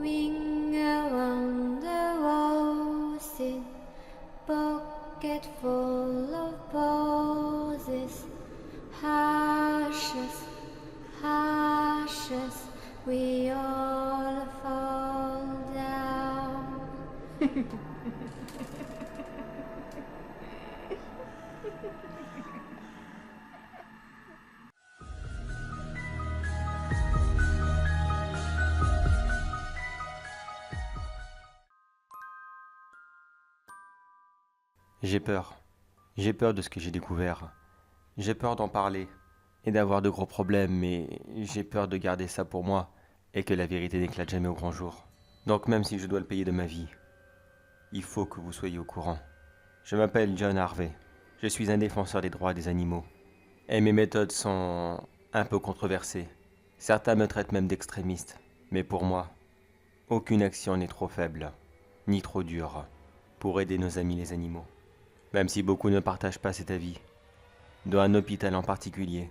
Ring around the roses, pocket full of posies. Ashes, ashes, we all fall down. J'ai peur. J'ai peur de ce que j'ai découvert. J'ai peur d'en parler et d'avoir de gros problèmes, mais j'ai peur de garder ça pour moi et que la vérité n'éclate jamais au grand jour. Donc même si je dois le payer de ma vie, il faut que vous soyez au courant. Je m'appelle John Harvey. Je suis un défenseur des droits des animaux. Et mes méthodes sont un peu controversées. Certains me traitent même d'extrémiste. Mais pour moi, aucune action n'est trop faible, ni trop dure, pour aider nos amis les animaux. Même si beaucoup ne partagent pas cet avis. Dans un hôpital en particulier.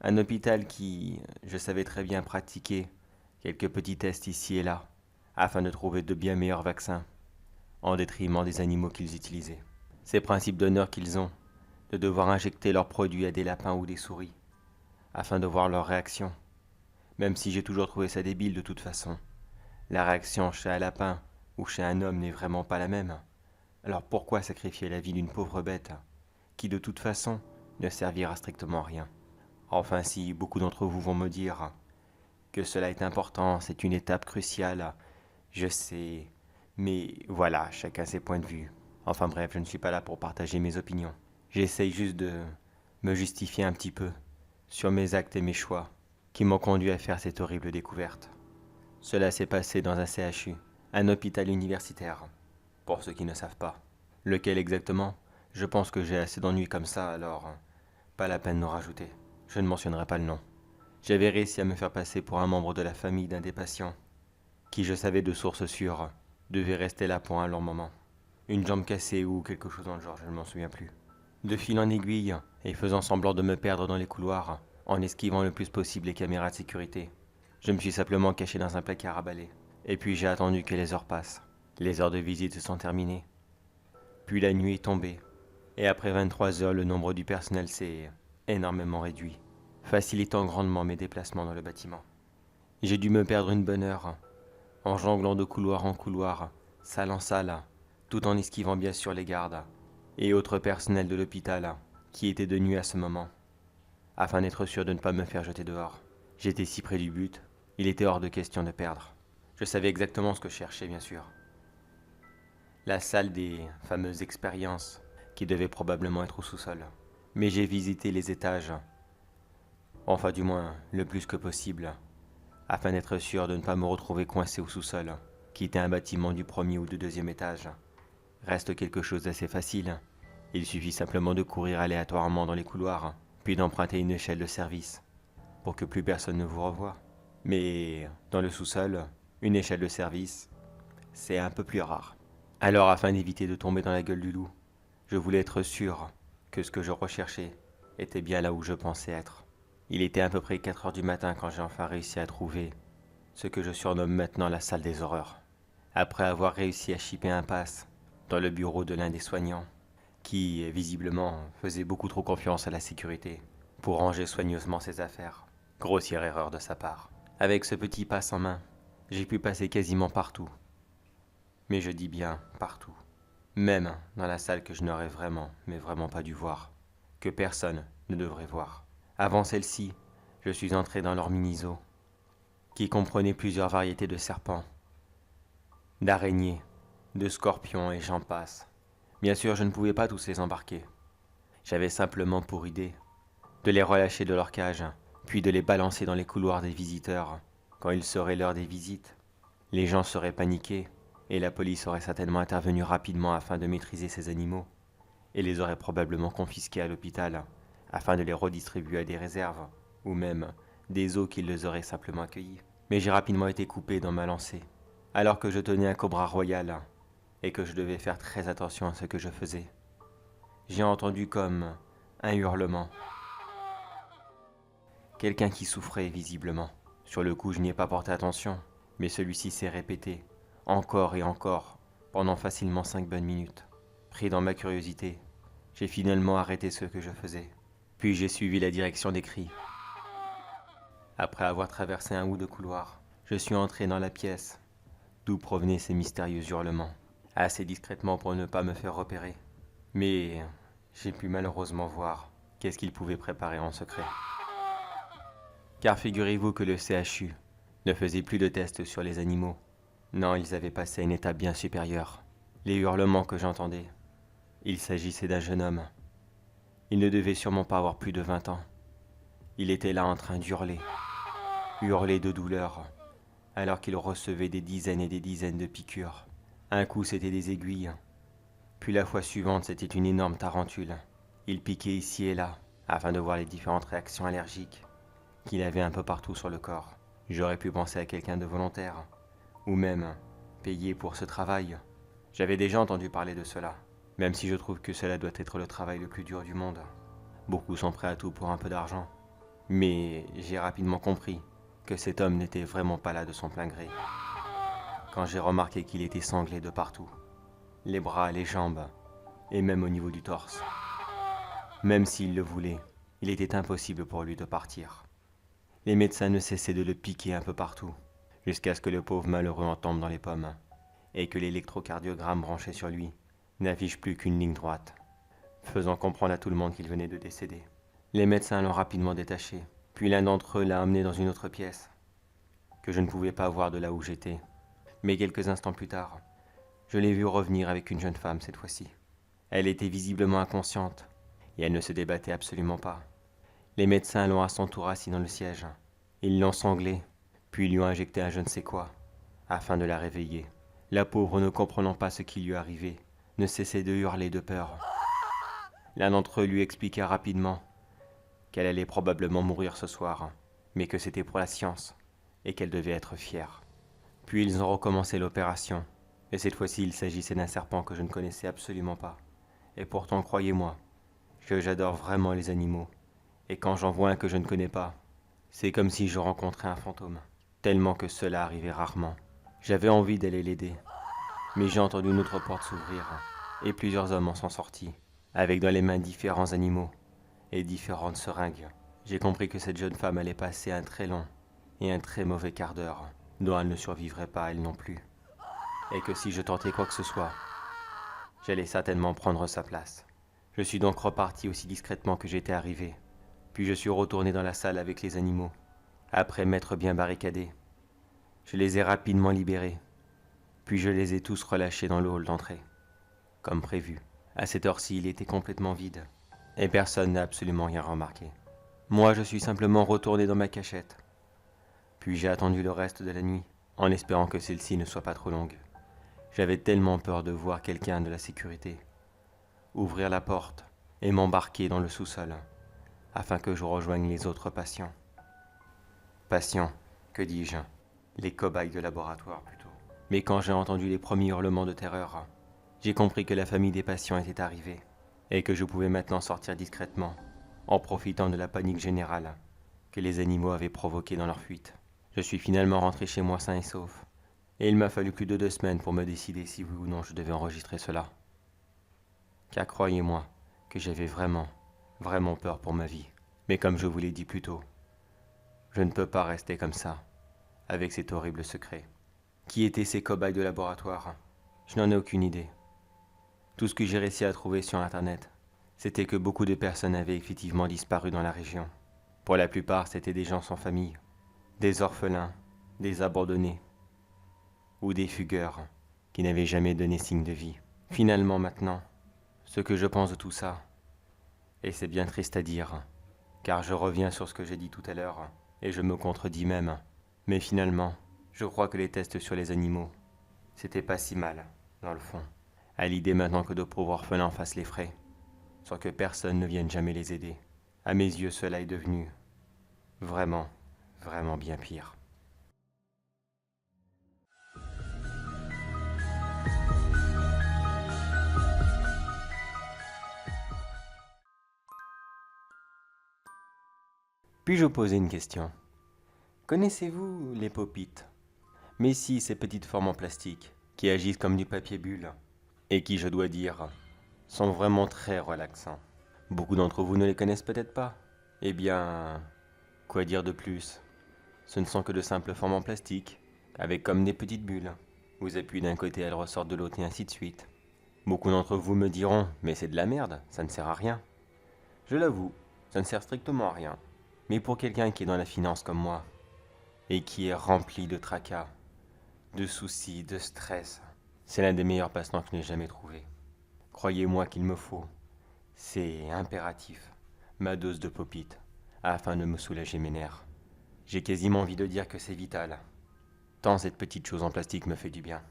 Un hôpital qui, je savais très bien pratiquer quelques petits tests ici et là, afin de trouver de bien meilleurs vaccins, en détriment des animaux qu'ils utilisaient. Ces principes d'honneur qu'ils ont, de devoir injecter leurs produits à des lapins ou des souris, afin de voir leur réaction. Même si j'ai toujours trouvé ça débile de toute façon. La réaction chez un lapin ou chez un homme n'est vraiment pas la même. Alors pourquoi sacrifier la vie d'une pauvre bête, qui de toute façon ne servira strictement à rien? Enfin si beaucoup d'entre vous vont me dire que cela est important, c'est une étape cruciale, je sais, mais voilà, chacun ses points de vue. Enfin bref, je ne suis pas là pour partager mes opinions. J'essaye juste de me justifier un petit peu sur mes actes et mes choix qui m'ont conduit à faire cette horrible découverte. Cela s'est passé dans un CHU, un hôpital universitaire, pour ceux qui ne savent pas. Lequel exactement? Je pense que j'ai assez d'ennuis comme ça, alors pas la peine d'en rajouter. Je ne mentionnerai pas le nom. J'avais réussi à me faire passer pour un membre de la famille d'un des patients, qui je savais de source sûre, devait rester là pour un long moment. Une jambe cassée ou quelque chose dans le genre, je ne m'en souviens plus. De fil en aiguille, et faisant semblant de me perdre dans les couloirs, en esquivant le plus possible les caméras de sécurité, je me suis simplement caché dans un placard à balai. Et puis j'ai attendu que les heures passent. Les heures de visite se sont terminées. Puis la nuit est tombée. Et après 23 heures, le nombre du personnel s'est énormément réduit, facilitant grandement mes déplacements dans le bâtiment. J'ai dû me perdre une bonne heure, en jonglant de couloir en couloir, salle en salle, tout en esquivant bien sûr les gardes et autres personnels de l'hôpital qui étaient de nuit à ce moment, afin d'être sûr de ne pas me faire jeter dehors. J'étais si près du but, il était hors de question de perdre. Je savais exactement ce que je cherchais, bien sûr. La salle des fameuses expériences, qui devait probablement être au sous-sol. Mais j'ai visité les étages, enfin du moins le plus que possible, afin d'être sûr de ne pas me retrouver coincé au sous-sol, qui était un bâtiment du premier ou du deuxième étage. Reste quelque chose d'assez facile, il suffit simplement de courir aléatoirement dans les couloirs, puis d'emprunter une échelle de service, pour que plus personne ne vous revoie. Mais dans le sous-sol, une échelle de service, c'est un peu plus rare. Alors afin d'éviter de tomber dans la gueule du loup, je voulais être sûr que ce que je recherchais était bien là où je pensais être. Il était à peu près 4 heures du matin quand j'ai enfin réussi à trouver ce que je surnomme maintenant la salle des horreurs. Après avoir réussi à chipper un pass dans le bureau de l'un des soignants, qui visiblement faisait beaucoup trop confiance à la sécurité pour ranger soigneusement ses affaires. Grossière erreur de sa part. Avec ce petit pass en main, j'ai pu passer quasiment partout. Mais je dis bien partout. Même dans la salle que je n'aurais vraiment, mais vraiment pas dû voir. Que personne ne devrait voir. Avant celle-ci, je suis entré dans leur mini-zoo, qui comprenait plusieurs variétés de serpents, d'araignées, de scorpions et j'en passe. Bien sûr, je ne pouvais pas tous les embarquer. J'avais simplement pour idée de les relâcher de leur cage, puis de les balancer dans les couloirs des visiteurs. Quand il serait l'heure des visites, les gens seraient paniqués, et la police aurait certainement intervenu rapidement afin de maîtriser ces animaux, et les aurait probablement confisqués à l'hôpital, afin de les redistribuer à des réserves, ou même des zoos qui les auraient simplement accueillis. Mais j'ai rapidement été coupé dans ma lancée, alors que je tenais un cobra royal, et que je devais faire très attention à ce que je faisais. J'ai entendu comme un hurlement. Quelqu'un qui souffrait visiblement. Sur le coup, je n'y ai pas porté attention, Mais celui-ci s'est répété, encore et encore, pendant facilement 5 bonnes minutes. Pris dans ma curiosité, j'ai finalement arrêté ce que je faisais. Puis j'ai suivi la direction des cris. Après avoir traversé un bout de couloir, je suis entré dans la pièce, d'où provenaient ces mystérieux hurlements, assez discrètement pour ne pas me faire repérer. Mais j'ai pu malheureusement voir qu'est-ce qu'ils pouvaient préparer en secret. Car figurez-vous que le CHU ne faisait plus de tests sur les animaux. Non, ils avaient passé à une étape bien supérieure. Les hurlements que j'entendais, il s'agissait d'un jeune homme. Il ne devait sûrement pas avoir plus de 20 ans. Il était là en train d'hurler, hurler de douleur, alors qu'il recevait des dizaines et des dizaines de piqûres. Un coup c'était des aiguilles, puis la fois suivante c'était une énorme tarentule. Il piquait ici et là, afin de voir les différentes réactions allergiques qu'il avait un peu partout sur le corps. J'aurais pu penser à quelqu'un de volontaire, ou même payé pour ce travail. J'avais déjà entendu parler de cela, même si je trouve que cela doit être le travail le plus dur du monde. Beaucoup sont prêts à tout pour un peu d'argent. Mais j'ai rapidement compris que cet homme n'était vraiment pas là de son plein gré. Quand j'ai remarqué qu'il était sanglé de partout, les bras, les jambes, et même au niveau du torse. Même s'il le voulait, il était impossible pour lui de partir. Les médecins ne cessaient de le piquer un peu partout, jusqu'à ce que le pauvre malheureux en tombe dans les pommes, et que l'électrocardiogramme branché sur lui n'affiche plus qu'une ligne droite, faisant comprendre à tout le monde qu'il venait de décéder. Les médecins l'ont rapidement détaché, puis l'un d'entre eux l'a emmené dans une autre pièce, que je ne pouvais pas voir de là où j'étais. Mais quelques instants plus tard, je l'ai vu revenir avec une jeune femme cette fois-ci. Elle était visiblement inconsciente, et elle ne se débattait absolument pas. Les médecins l'ont à son tour assis dans le siège. Ils l'ont sanglée, puis lui ont injecté un je ne sais quoi, afin de la réveiller. La pauvre, ne comprenant pas ce qui lui arrivait, ne cessait de hurler de peur. L'un d'entre eux lui expliqua rapidement qu'elle allait probablement mourir ce soir, mais que c'était pour la science, et qu'elle devait être fière. Puis ils ont recommencé l'opération, et cette fois-ci il s'agissait d'un serpent que je ne connaissais absolument pas. Et pourtant, croyez-moi, que j'adore vraiment les animaux, et quand j'en vois un que je ne connais pas, c'est comme si je rencontrais un fantôme, tellement que cela arrivait rarement. J'avais envie d'aller l'aider, mais j'ai entendu une autre porte s'ouvrir, et plusieurs hommes en sont sortis, avec dans les mains différents animaux et différentes seringues. J'ai compris que cette jeune femme allait passer un très long et un très mauvais quart d'heure, dont elle ne survivrait pas elle non plus, et que si je tentais quoi que ce soit, j'allais certainement prendre sa place. Je suis donc reparti aussi discrètement que j'étais arrivé, puis je suis retourné dans la salle avec les animaux, après m'être bien barricadé. Je les ai rapidement libérés, puis je les ai tous relâchés dans le hall d'entrée, comme prévu. À cette heure-ci, il était complètement vide, et personne n'a absolument rien remarqué. Moi, je suis simplement retourné dans ma cachette, puis j'ai attendu le reste de la nuit, en espérant que celle-ci ne soit pas trop longue. J'avais tellement peur de voir quelqu'un de la sécurité ouvrir la porte et m'embarquer dans le sous-sol, afin que je rejoigne les autres patients. Patients, que dis-je, les cobayes de laboratoire plutôt. Mais quand j'ai entendu les premiers hurlements de terreur, j'ai compris que la famille des patients était arrivée, et que je pouvais maintenant sortir discrètement, en profitant de la panique générale que les animaux avaient provoquée dans leur fuite. Je suis finalement rentré chez moi sain et sauf, et il m'a fallu plus de 2 semaines pour me décider si oui ou non je devais enregistrer cela. Car croyez-moi que j'avais vraiment, vraiment peur pour ma vie. Mais comme je vous l'ai dit plus tôt, je ne peux pas rester comme ça, avec cet horrible secret. Qui étaient ces cobayes de laboratoire? Je n'en ai aucune idée. Tout ce que j'ai réussi à trouver sur Internet, c'était que beaucoup de personnes avaient effectivement disparu dans la région. Pour la plupart, c'étaient des gens sans famille, des orphelins, des abandonnés, ou des fugueurs qui n'avaient jamais donné signe de vie. Finalement maintenant, ce que je pense de tout ça, et c'est bien triste à dire, car je reviens sur ce que j'ai dit tout à l'heure, et je me contredis même, mais finalement, je crois que les tests sur les animaux, c'était pas si mal, dans le fond. À l'idée maintenant que de pauvres orphelins fassent les frais, sans que personne ne vienne jamais les aider. À mes yeux, cela est devenu vraiment, vraiment bien pire. Puis-je poser une question? Connaissez-vous les popites? mais si ces petites formes en plastique, qui agissent comme du papier bulle, et qui, je dois dire, sont vraiment très relaxants. Beaucoup d'entre vous ne les connaissent peut-être pas. Eh bien, quoi dire de plus? Ce ne sont que de simples formes en plastique, avec comme des petites bulles. Vous appuyez d'un côté, elles ressortent de l'autre et ainsi de suite. Beaucoup d'entre vous me diront, mais c'est de la merde, ça ne sert à rien. Je l'avoue, ça ne sert strictement à rien. Mais pour quelqu'un qui est dans la finance comme moi, et qui est rempli de tracas, de soucis, de stress, c'est l'un des meilleurs passe-temps que je n'ai jamais trouvé. Croyez-moi qu'il me faut, c'est impératif, ma dose de pop-it, afin de me soulager mes nerfs. J'ai quasiment envie de dire que c'est vital, tant cette petite chose en plastique me fait du bien.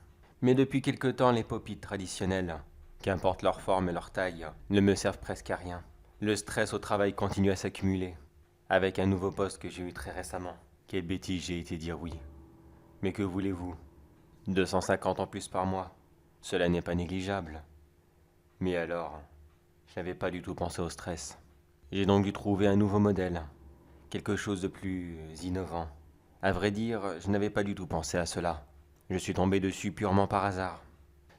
Mais depuis quelque temps, les pop-it traditionnels, qu'importe leur forme et leur taille, ne me servent presque à rien. Le stress au travail continue à s'accumuler, avec un nouveau poste que j'ai eu très récemment. Quelle bêtise j'ai été dire oui. Mais que voulez-vous? 250 en plus par mois, cela n'est pas négligeable. Mais alors, je n'avais pas du tout pensé au stress. J'ai donc dû trouver un nouveau modèle, quelque chose de plus innovant. À vrai dire, je n'avais pas du tout pensé à cela. Je suis tombé dessus purement par hasard.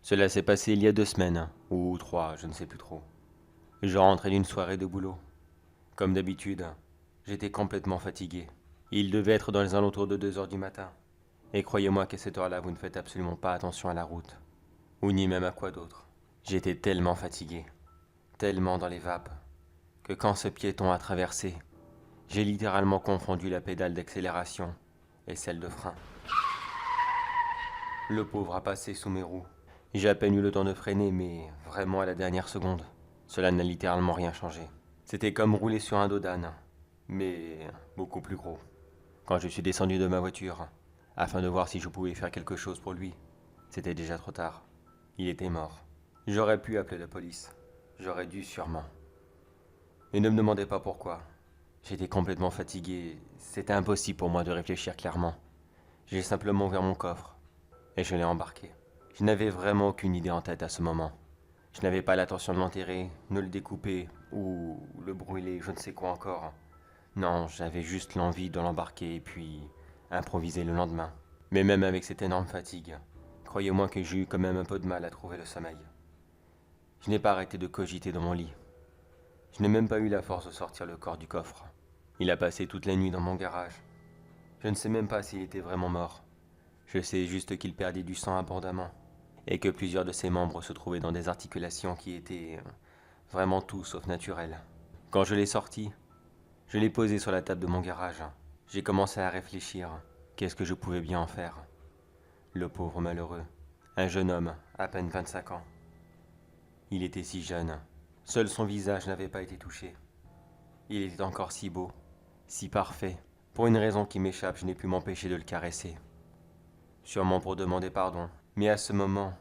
Cela s'est passé il y a 2 semaines, ou 3, je ne sais plus trop. Je rentrais d'une soirée de boulot. Comme d'habitude, j'étais complètement fatigué. Il devait être dans les alentours de 2 heures du matin. Et croyez-moi qu'à cette heure-là, vous ne faites absolument pas attention à la route, ou ni même à quoi d'autre. J'étais tellement fatigué, tellement dans les vapes, que quand ce piéton a traversé, j'ai littéralement confondu la pédale d'accélération et celle de frein. Le pauvre a passé sous mes roues. J'ai à peine eu le temps de freiner, mais vraiment à la dernière seconde. Cela n'a littéralement rien changé. C'était comme rouler sur un dos d'âne, mais beaucoup plus gros. Quand je suis descendu de ma voiture, afin de voir si je pouvais faire quelque chose pour lui, c'était déjà trop tard. Il était mort. J'aurais pu appeler la police. J'aurais dû sûrement. Mais ne me demandez pas pourquoi. J'étais complètement fatigué. C'était impossible pour moi de réfléchir clairement. J'ai simplement ouvert mon coffre et je l'ai embarqué. Je n'avais vraiment aucune idée en tête à ce moment. Je n'avais pas l'intention de l'enterrer, de le découper ou le brûler, je ne sais quoi encore. Non, j'avais juste l'envie de l'embarquer et puis improviser le lendemain. Mais même avec cette énorme fatigue, croyez-moi que j'ai eu quand même un peu de mal à trouver le sommeil. Je n'ai pas arrêté de cogiter dans mon lit. Je n'ai même pas eu la force de sortir le corps du coffre. Il a passé toute la nuit dans mon garage. Je ne sais même pas s'il était vraiment mort. Je sais juste qu'il perdait du sang abondamment et que plusieurs de ses membres se trouvaient dans des articulations qui étaient vraiment tout sauf naturelles. Quand je l'ai sorti, je l'ai posé sur la table de mon garage. J'ai commencé à réfléchir. Qu'est-ce que je pouvais bien en faire? Le pauvre malheureux. Un jeune homme, à peine 25 ans. Il était si jeune. Seul son visage n'avait pas été touché. Il était encore si beau, si parfait. Pour une raison qui m'échappe, je n'ai pu m'empêcher de le caresser. Sûrement pour demander pardon. Mais à ce moment,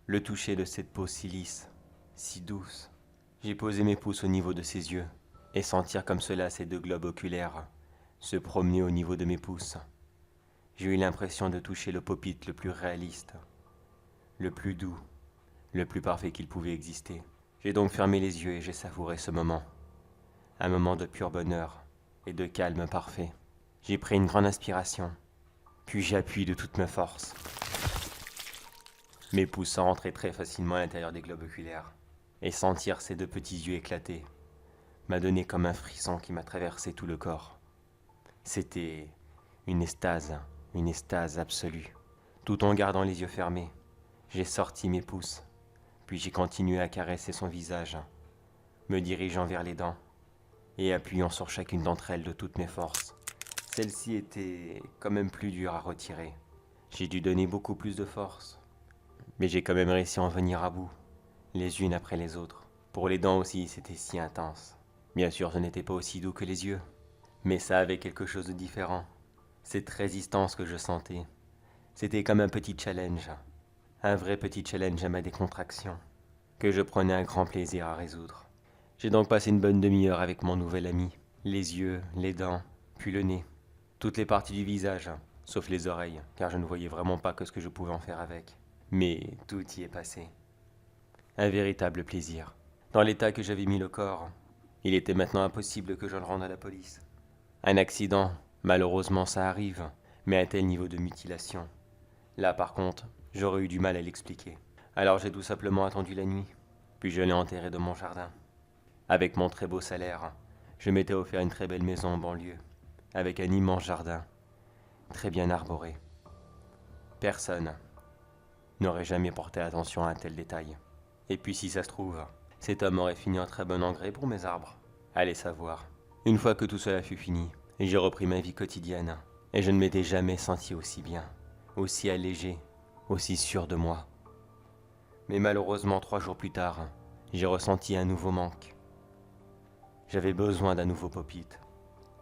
le toucher de cette peau si lisse, si douce, j'ai posé mes pouces au niveau de ses yeux et sentir comme cela ces 2 globes oculaires se promener au niveau de mes pouces. J'ai eu l'impression de toucher le pop-it le plus réaliste, le plus doux, le plus parfait qu'il pouvait exister. J'ai donc fermé les yeux et j'ai savouré ce moment. Un moment de pur bonheur et de calme parfait. J'ai pris une grande inspiration, puis j'ai appuyé de toute ma force. Mes pouces sont rentrés très facilement à l'intérieur des globes oculaires, et sentir ces 2 petits yeux éclater m'a donné comme un frisson qui m'a traversé tout le corps. C'était une extase absolue. Tout en gardant les yeux fermés, j'ai sorti mes pouces, puis j'ai continué à caresser son visage, me dirigeant vers les dents, et appuyant sur chacune d'entre elles de toutes mes forces. Celle-ci était quand même plus dure à retirer. J'ai dû donner beaucoup plus de force. Mais j'ai quand même réussi à en venir à bout, les unes après les autres. Pour les dents aussi, c'était si intense. Bien sûr, ce n'était pas aussi doux que les yeux, mais ça avait quelque chose de différent. Cette résistance que je sentais, c'était comme un petit challenge, un vrai petit challenge à ma décontraction, que je prenais un grand plaisir à résoudre. J'ai donc passé une bonne demi-heure avec mon nouvel ami, les yeux, les dents, puis le nez, toutes les parties du visage, sauf les oreilles, car je ne voyais vraiment pas que ce que je pouvais en faire avec. Mais tout y est passé. Un véritable plaisir. Dans l'état que j'avais mis le corps, il était maintenant impossible que je le rende à la police. Un accident, malheureusement ça arrive, mais à tel niveau de mutilation. Là par contre, j'aurais eu du mal à l'expliquer. Alors j'ai tout simplement attendu la nuit, puis je l'ai enterré dans mon jardin. Avec mon très beau salaire, je m'étais offert une très belle maison en banlieue, avec un immense jardin, très bien arboré. Personne n'aurait jamais porté attention à un tel détail. Et puis si ça se trouve, cet homme aurait fini en très bon engrais pour mes arbres. Allez savoir. Une fois que tout cela fut fini, j'ai repris ma vie quotidienne, et je ne m'étais jamais senti aussi bien, aussi allégé, aussi sûr de moi. Mais malheureusement, 3 jours plus tard, j'ai ressenti un nouveau manque. J'avais besoin d'un nouveau pop-it.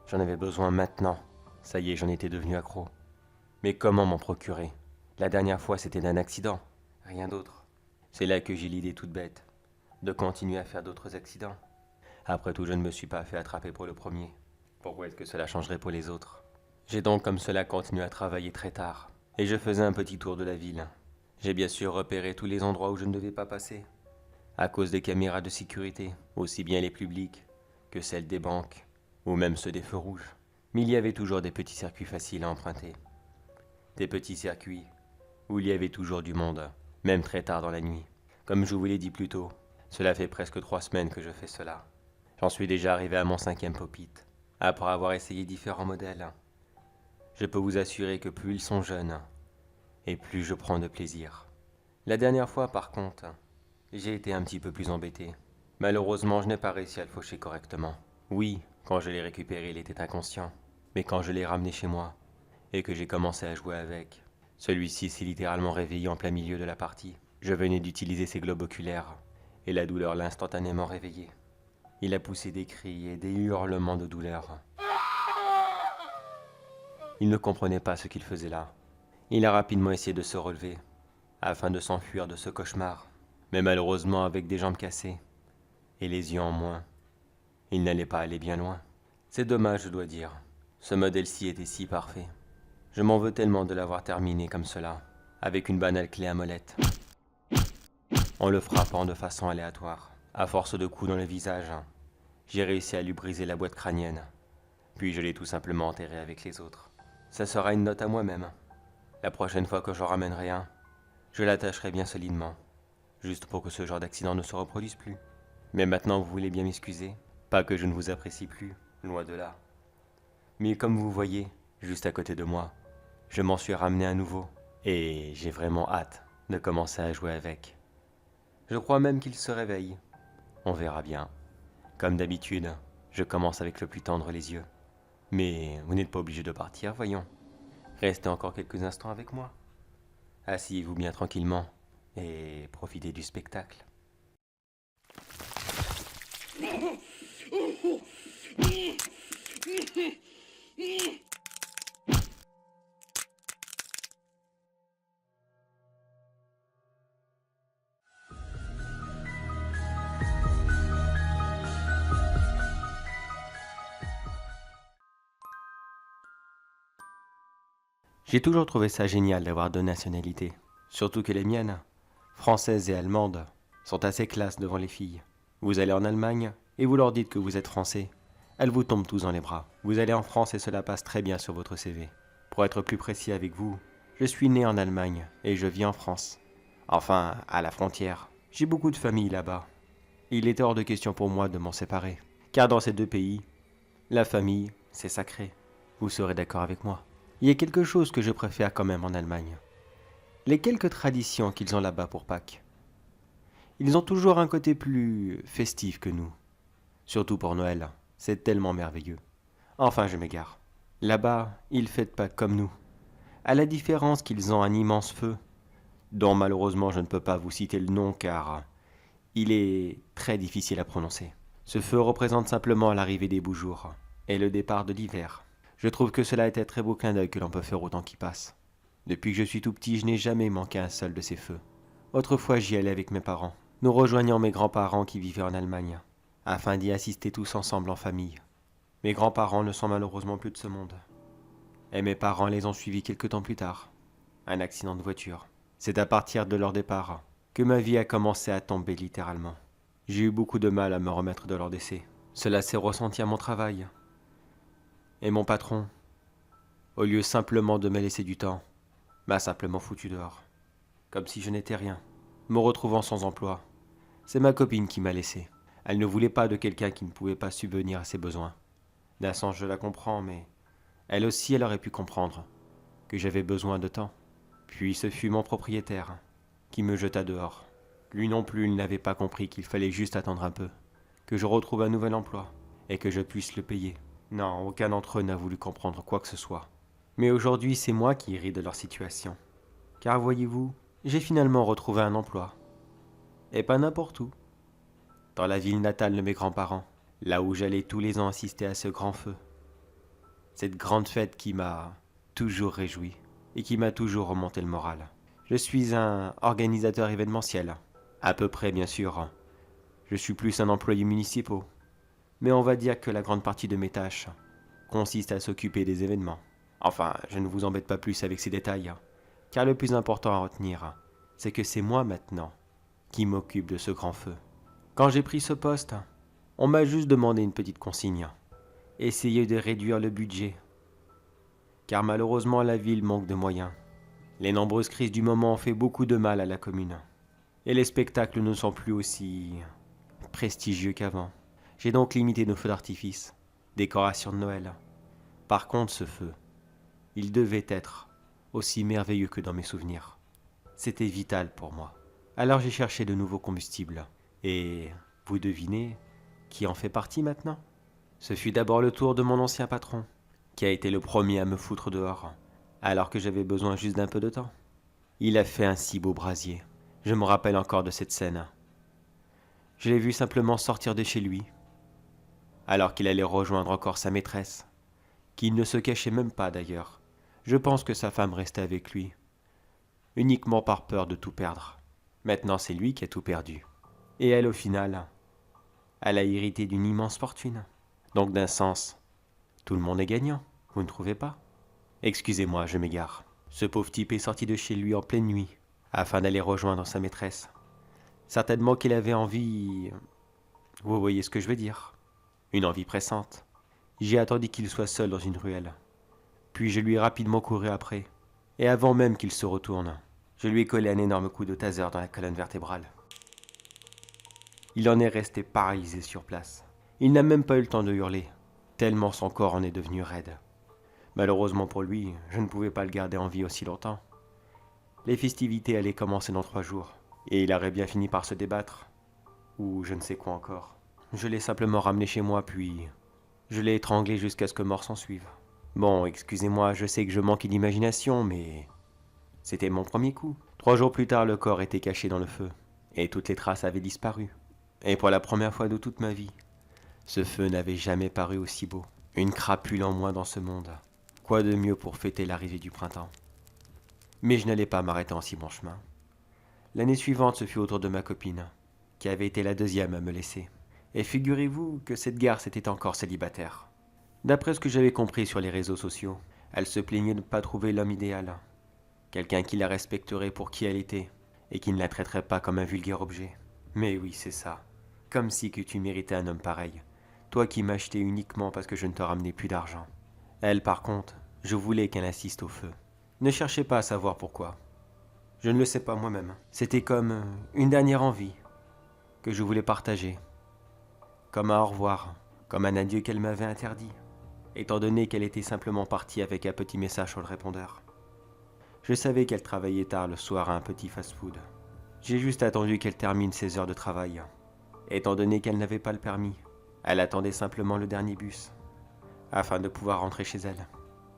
J'en avais besoin maintenant. Ça y est, j'en étais devenu accro. Mais comment m'en procurer? La dernière fois, c'était d'un accident, rien d'autre. C'est là que j'ai l'idée toute bête, de continuer à faire d'autres accidents. Après tout, je ne me suis pas fait attraper pour le premier. Pourquoi est-ce que cela changerait pour les autres? J'ai donc comme cela continué à travailler très tard, et je faisais un petit tour de la ville. J'ai bien sûr repéré tous les endroits où je ne devais pas passer, à cause des caméras de sécurité, aussi bien les publics que celles des banques, ou même ceux des feux rouges. Mais il y avait toujours des petits circuits faciles à emprunter. Des petits circuits où il y avait toujours du monde, même très tard dans la nuit. Comme je vous l'ai dit plus tôt, cela fait presque 3 semaines que je fais cela. J'en suis déjà arrivé à mon 5e pop-it, après avoir essayé différents modèles. Je peux vous assurer que plus ils sont jeunes, et plus je prends de plaisir. La dernière fois, par contre, j'ai été un petit peu plus embêté. Malheureusement, je n'ai pas réussi à le faucher correctement. Oui, quand je l'ai récupéré, il était inconscient. Mais quand je l'ai ramené chez moi, et que j'ai commencé à jouer avec, celui-ci s'est littéralement réveillé en plein milieu de la partie. Je venais d'utiliser ses globes oculaires, et la douleur l'a instantanément réveillé. Il a poussé des cris et des hurlements de douleur. Il ne comprenait pas ce qu'il faisait là. Il a rapidement essayé de se relever, afin de s'enfuir de ce cauchemar. Mais malheureusement, avec des jambes cassées, et les yeux en moins, il n'allait pas aller bien loin. C'est dommage, je dois dire. Ce modèle-ci était si parfait. Je m'en veux tellement de l'avoir terminé comme cela, avec une banale clé à molette, en le frappant de façon aléatoire. À force de coups dans le visage, j'ai réussi à lui briser la boîte crânienne, puis je l'ai tout simplement enterré avec les autres. Ça sera une note à moi-même. La prochaine fois que j'en ramènerai un, je l'attacherai bien solidement, juste pour que ce genre d'accident ne se reproduise plus. Mais maintenant vous voulez bien m'excuser, pas que je ne vous apprécie plus, loin de là. Mais comme vous voyez, juste à côté de moi, je m'en suis ramené à nouveau, et j'ai vraiment hâte de commencer à jouer avec. Je crois même qu'il se réveille. On verra bien. Comme d'habitude, je commence avec le plus tendre les yeux. Mais vous n'êtes pas obligé de partir, voyons. Restez encore quelques instants avec moi. Asseyez-vous bien tranquillement et profitez du spectacle. J'ai toujours trouvé ça génial d'avoir 2 nationalités. Surtout que les miennes, françaises et allemandes, sont assez classes devant les filles. Vous allez en Allemagne et vous leur dites que vous êtes français. Elles vous tombent tous dans les bras. Vous allez en France et cela passe très bien sur votre CV. Pour être plus précis avec vous, je suis né en Allemagne et je vis en France. Enfin, à la frontière. J'ai beaucoup de famille là-bas. Il est hors de question pour moi de m'en séparer. Car dans ces 2 pays, la famille, c'est sacré. Vous serez d'accord avec moi. Il y a quelque chose que je préfère quand même en Allemagne. Les quelques traditions qu'ils ont là-bas pour Pâques. Ils ont toujours un côté plus festif que nous. Surtout pour Noël, c'est tellement merveilleux. Enfin, je m'égare. Là-bas, ils fêtent Pâques comme nous. À la différence qu'ils ont un immense feu, dont malheureusement je ne peux pas vous citer le nom car il est très difficile à prononcer. Ce feu représente simplement l'arrivée des beaux jours et le départ de l'hiver. Je trouve que cela est un très beau clin d'œil que l'on peut faire au temps qui passe. Depuis que je suis tout petit, je n'ai jamais manqué un seul de ces feux. Autrefois, j'y allais avec mes parents, nous rejoignant mes grands-parents qui vivaient en Allemagne, afin d'y assister tous ensemble en famille. Mes grands-parents ne sont malheureusement plus de ce monde. Et mes parents les ont suivis quelque temps plus tard. Un accident de voiture. C'est à partir de leur départ que ma vie a commencé à tomber littéralement. J'ai eu beaucoup de mal à me remettre de leur décès. Cela s'est ressenti à mon travail. Et mon patron, au lieu simplement de me laisser du temps, m'a simplement foutu dehors. Comme si je n'étais rien, me retrouvant sans emploi. C'est ma copine qui m'a laissé. Elle ne voulait pas de quelqu'un qui ne pouvait pas subvenir à ses besoins. D'un sens, je la comprends, mais elle aussi, elle aurait pu comprendre que j'avais besoin de temps. Puis ce fut mon propriétaire qui me jeta dehors. Lui non plus, il n'avait pas compris qu'il fallait juste attendre un peu, que je retrouve un nouvel emploi et que je puisse le payer. Non, aucun d'entre eux n'a voulu comprendre quoi que ce soit. Mais aujourd'hui, c'est moi qui ris de leur situation. Car voyez-vous, j'ai finalement retrouvé un emploi. Et pas n'importe où. Dans la ville natale de mes grands-parents, là où j'allais tous les ans assister à ce grand feu. Cette grande fête qui m'a toujours réjoui et qui m'a toujours remonté le moral. Je suis un organisateur événementiel. À peu près, bien sûr. Je suis plus un employé municipal. Mais on va dire que la grande partie de mes tâches consiste à s'occuper des événements. Enfin, je ne vous embête pas plus avec ces détails, car le plus important à retenir, c'est que c'est moi maintenant qui m'occupe de ce grand feu. Quand j'ai pris ce poste, on m'a juste demandé une petite consigne. Essayer de réduire le budget. Car malheureusement la ville manque de moyens. Les nombreuses crises du moment ont fait beaucoup de mal à la commune. Et les spectacles ne sont plus aussi prestigieux qu'avant. J'ai donc limité nos feux d'artifice, décorations de Noël. Par contre, ce feu, il devait être aussi merveilleux que dans mes souvenirs. C'était vital pour moi. Alors j'ai cherché de nouveaux combustibles. Et vous devinez qui en fait partie maintenant? Ce fut d'abord le tour de mon ancien patron, qui a été le premier à me foutre dehors, alors que j'avais besoin juste d'un peu de temps. Il a fait un si beau brasier. Je me rappelle encore de cette scène. Je l'ai vu simplement sortir de chez lui, alors qu'il allait rejoindre encore sa maîtresse, qu'il ne se cachait même pas d'ailleurs. Je pense que sa femme restait avec lui, uniquement par peur de tout perdre. Maintenant, c'est lui qui a tout perdu. Et elle, au final, elle a hérité d'une immense fortune. Donc, d'un sens, tout le monde est gagnant, vous ne trouvez pas? Excusez-moi, je m'égare. Ce pauvre type est sorti de chez lui en pleine nuit, afin d'aller rejoindre sa maîtresse. Certainement qu'il avait envie... Vous voyez ce que je veux dire? Une envie pressante. J'ai attendu qu'il soit seul dans une ruelle. Puis je lui ai rapidement couru après. Et avant même qu'il se retourne, je lui ai collé un énorme coup de taser dans la colonne vertébrale. Il en est resté paralysé sur place. Il n'a même pas eu le temps de hurler, tellement son corps en est devenu raide. Malheureusement pour lui, je ne pouvais pas le garder en vie aussi longtemps. Les festivités allaient commencer dans 3 jours, et il aurait bien fini par se débattre, ou je ne sais quoi encore. Je l'ai simplement ramené chez moi, puis je l'ai étranglé jusqu'à ce que mort s'en suive. Bon, excusez-moi, je sais que je manque d'imagination, mais c'était mon premier coup. 3 jours plus tard, le corps était caché dans le feu, et toutes les traces avaient disparu. Et pour la première fois de toute ma vie, ce feu n'avait jamais paru aussi beau. Une crapule en moins dans ce monde. Quoi de mieux pour fêter l'arrivée du printemps? Mais je n'allais pas m'arrêter en si bon chemin. L'année suivante, ce fut au tour de ma copine, qui avait été la deuxième à me laisser. Et figurez-vous que cette garce était encore célibataire. D'après ce que j'avais compris sur les réseaux sociaux, elle se plaignait de ne pas trouver l'homme idéal. Quelqu'un qui la respecterait pour qui elle était, et qui ne la traiterait pas comme un vulgaire objet. Mais oui, c'est ça. Comme si que tu méritais un homme pareil. Toi qui m'achetais uniquement parce que je ne te ramenais plus d'argent. Elle, par contre, je voulais qu'elle assiste au feu. Ne cherchez pas à savoir pourquoi. Je ne le sais pas moi-même. C'était comme une dernière envie que je voulais partager. Comme un au revoir, comme un adieu qu'elle m'avait interdit, étant donné qu'elle était simplement partie avec un petit message sur le répondeur. Je savais qu'elle travaillait tard le soir à un petit fast-food. J'ai juste attendu qu'elle termine ses heures de travail. Étant donné qu'elle n'avait pas le permis, elle attendait simplement le dernier bus, afin de pouvoir rentrer chez elle.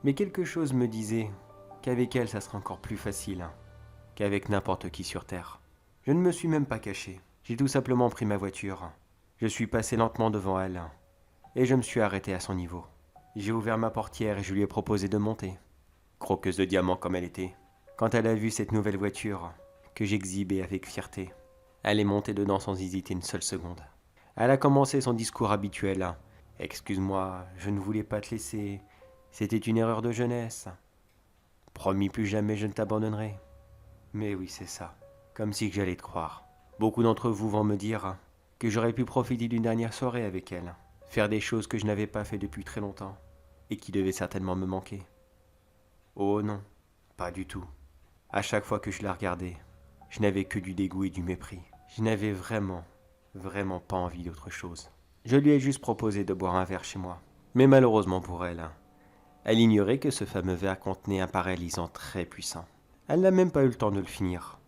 Mais quelque chose me disait qu'avec elle, ça serait encore plus facile qu'avec n'importe qui sur Terre. Je ne me suis même pas caché. J'ai tout simplement pris ma voiture. Je suis passé lentement devant elle, et je me suis arrêté à son niveau. J'ai ouvert ma portière et je lui ai proposé de monter. Croqueuse de diamants comme elle était. Quand elle a vu cette nouvelle voiture, que j'exhibais avec fierté, elle est montée dedans sans hésiter une seule seconde. Elle a commencé son discours habituel. « Excuse-moi, je ne voulais pas te laisser. C'était une erreur de jeunesse. Promis, plus jamais je ne t'abandonnerai. » Mais oui, c'est ça. Comme si que j'allais te croire. Beaucoup d'entre vous vont me dire que j'aurais pu profiter d'une dernière soirée avec elle, faire des choses que je n'avais pas fait depuis très longtemps, et qui devaient certainement me manquer. Oh non, pas du tout. À chaque fois que je la regardais, je n'avais que du dégoût et du mépris. Je n'avais vraiment pas envie d'autre chose. Je lui ai juste proposé de boire un verre chez moi. Mais malheureusement pour elle, elle ignorait que ce fameux verre contenait un paralysant très puissant. Elle n'a même pas eu le temps de le finir.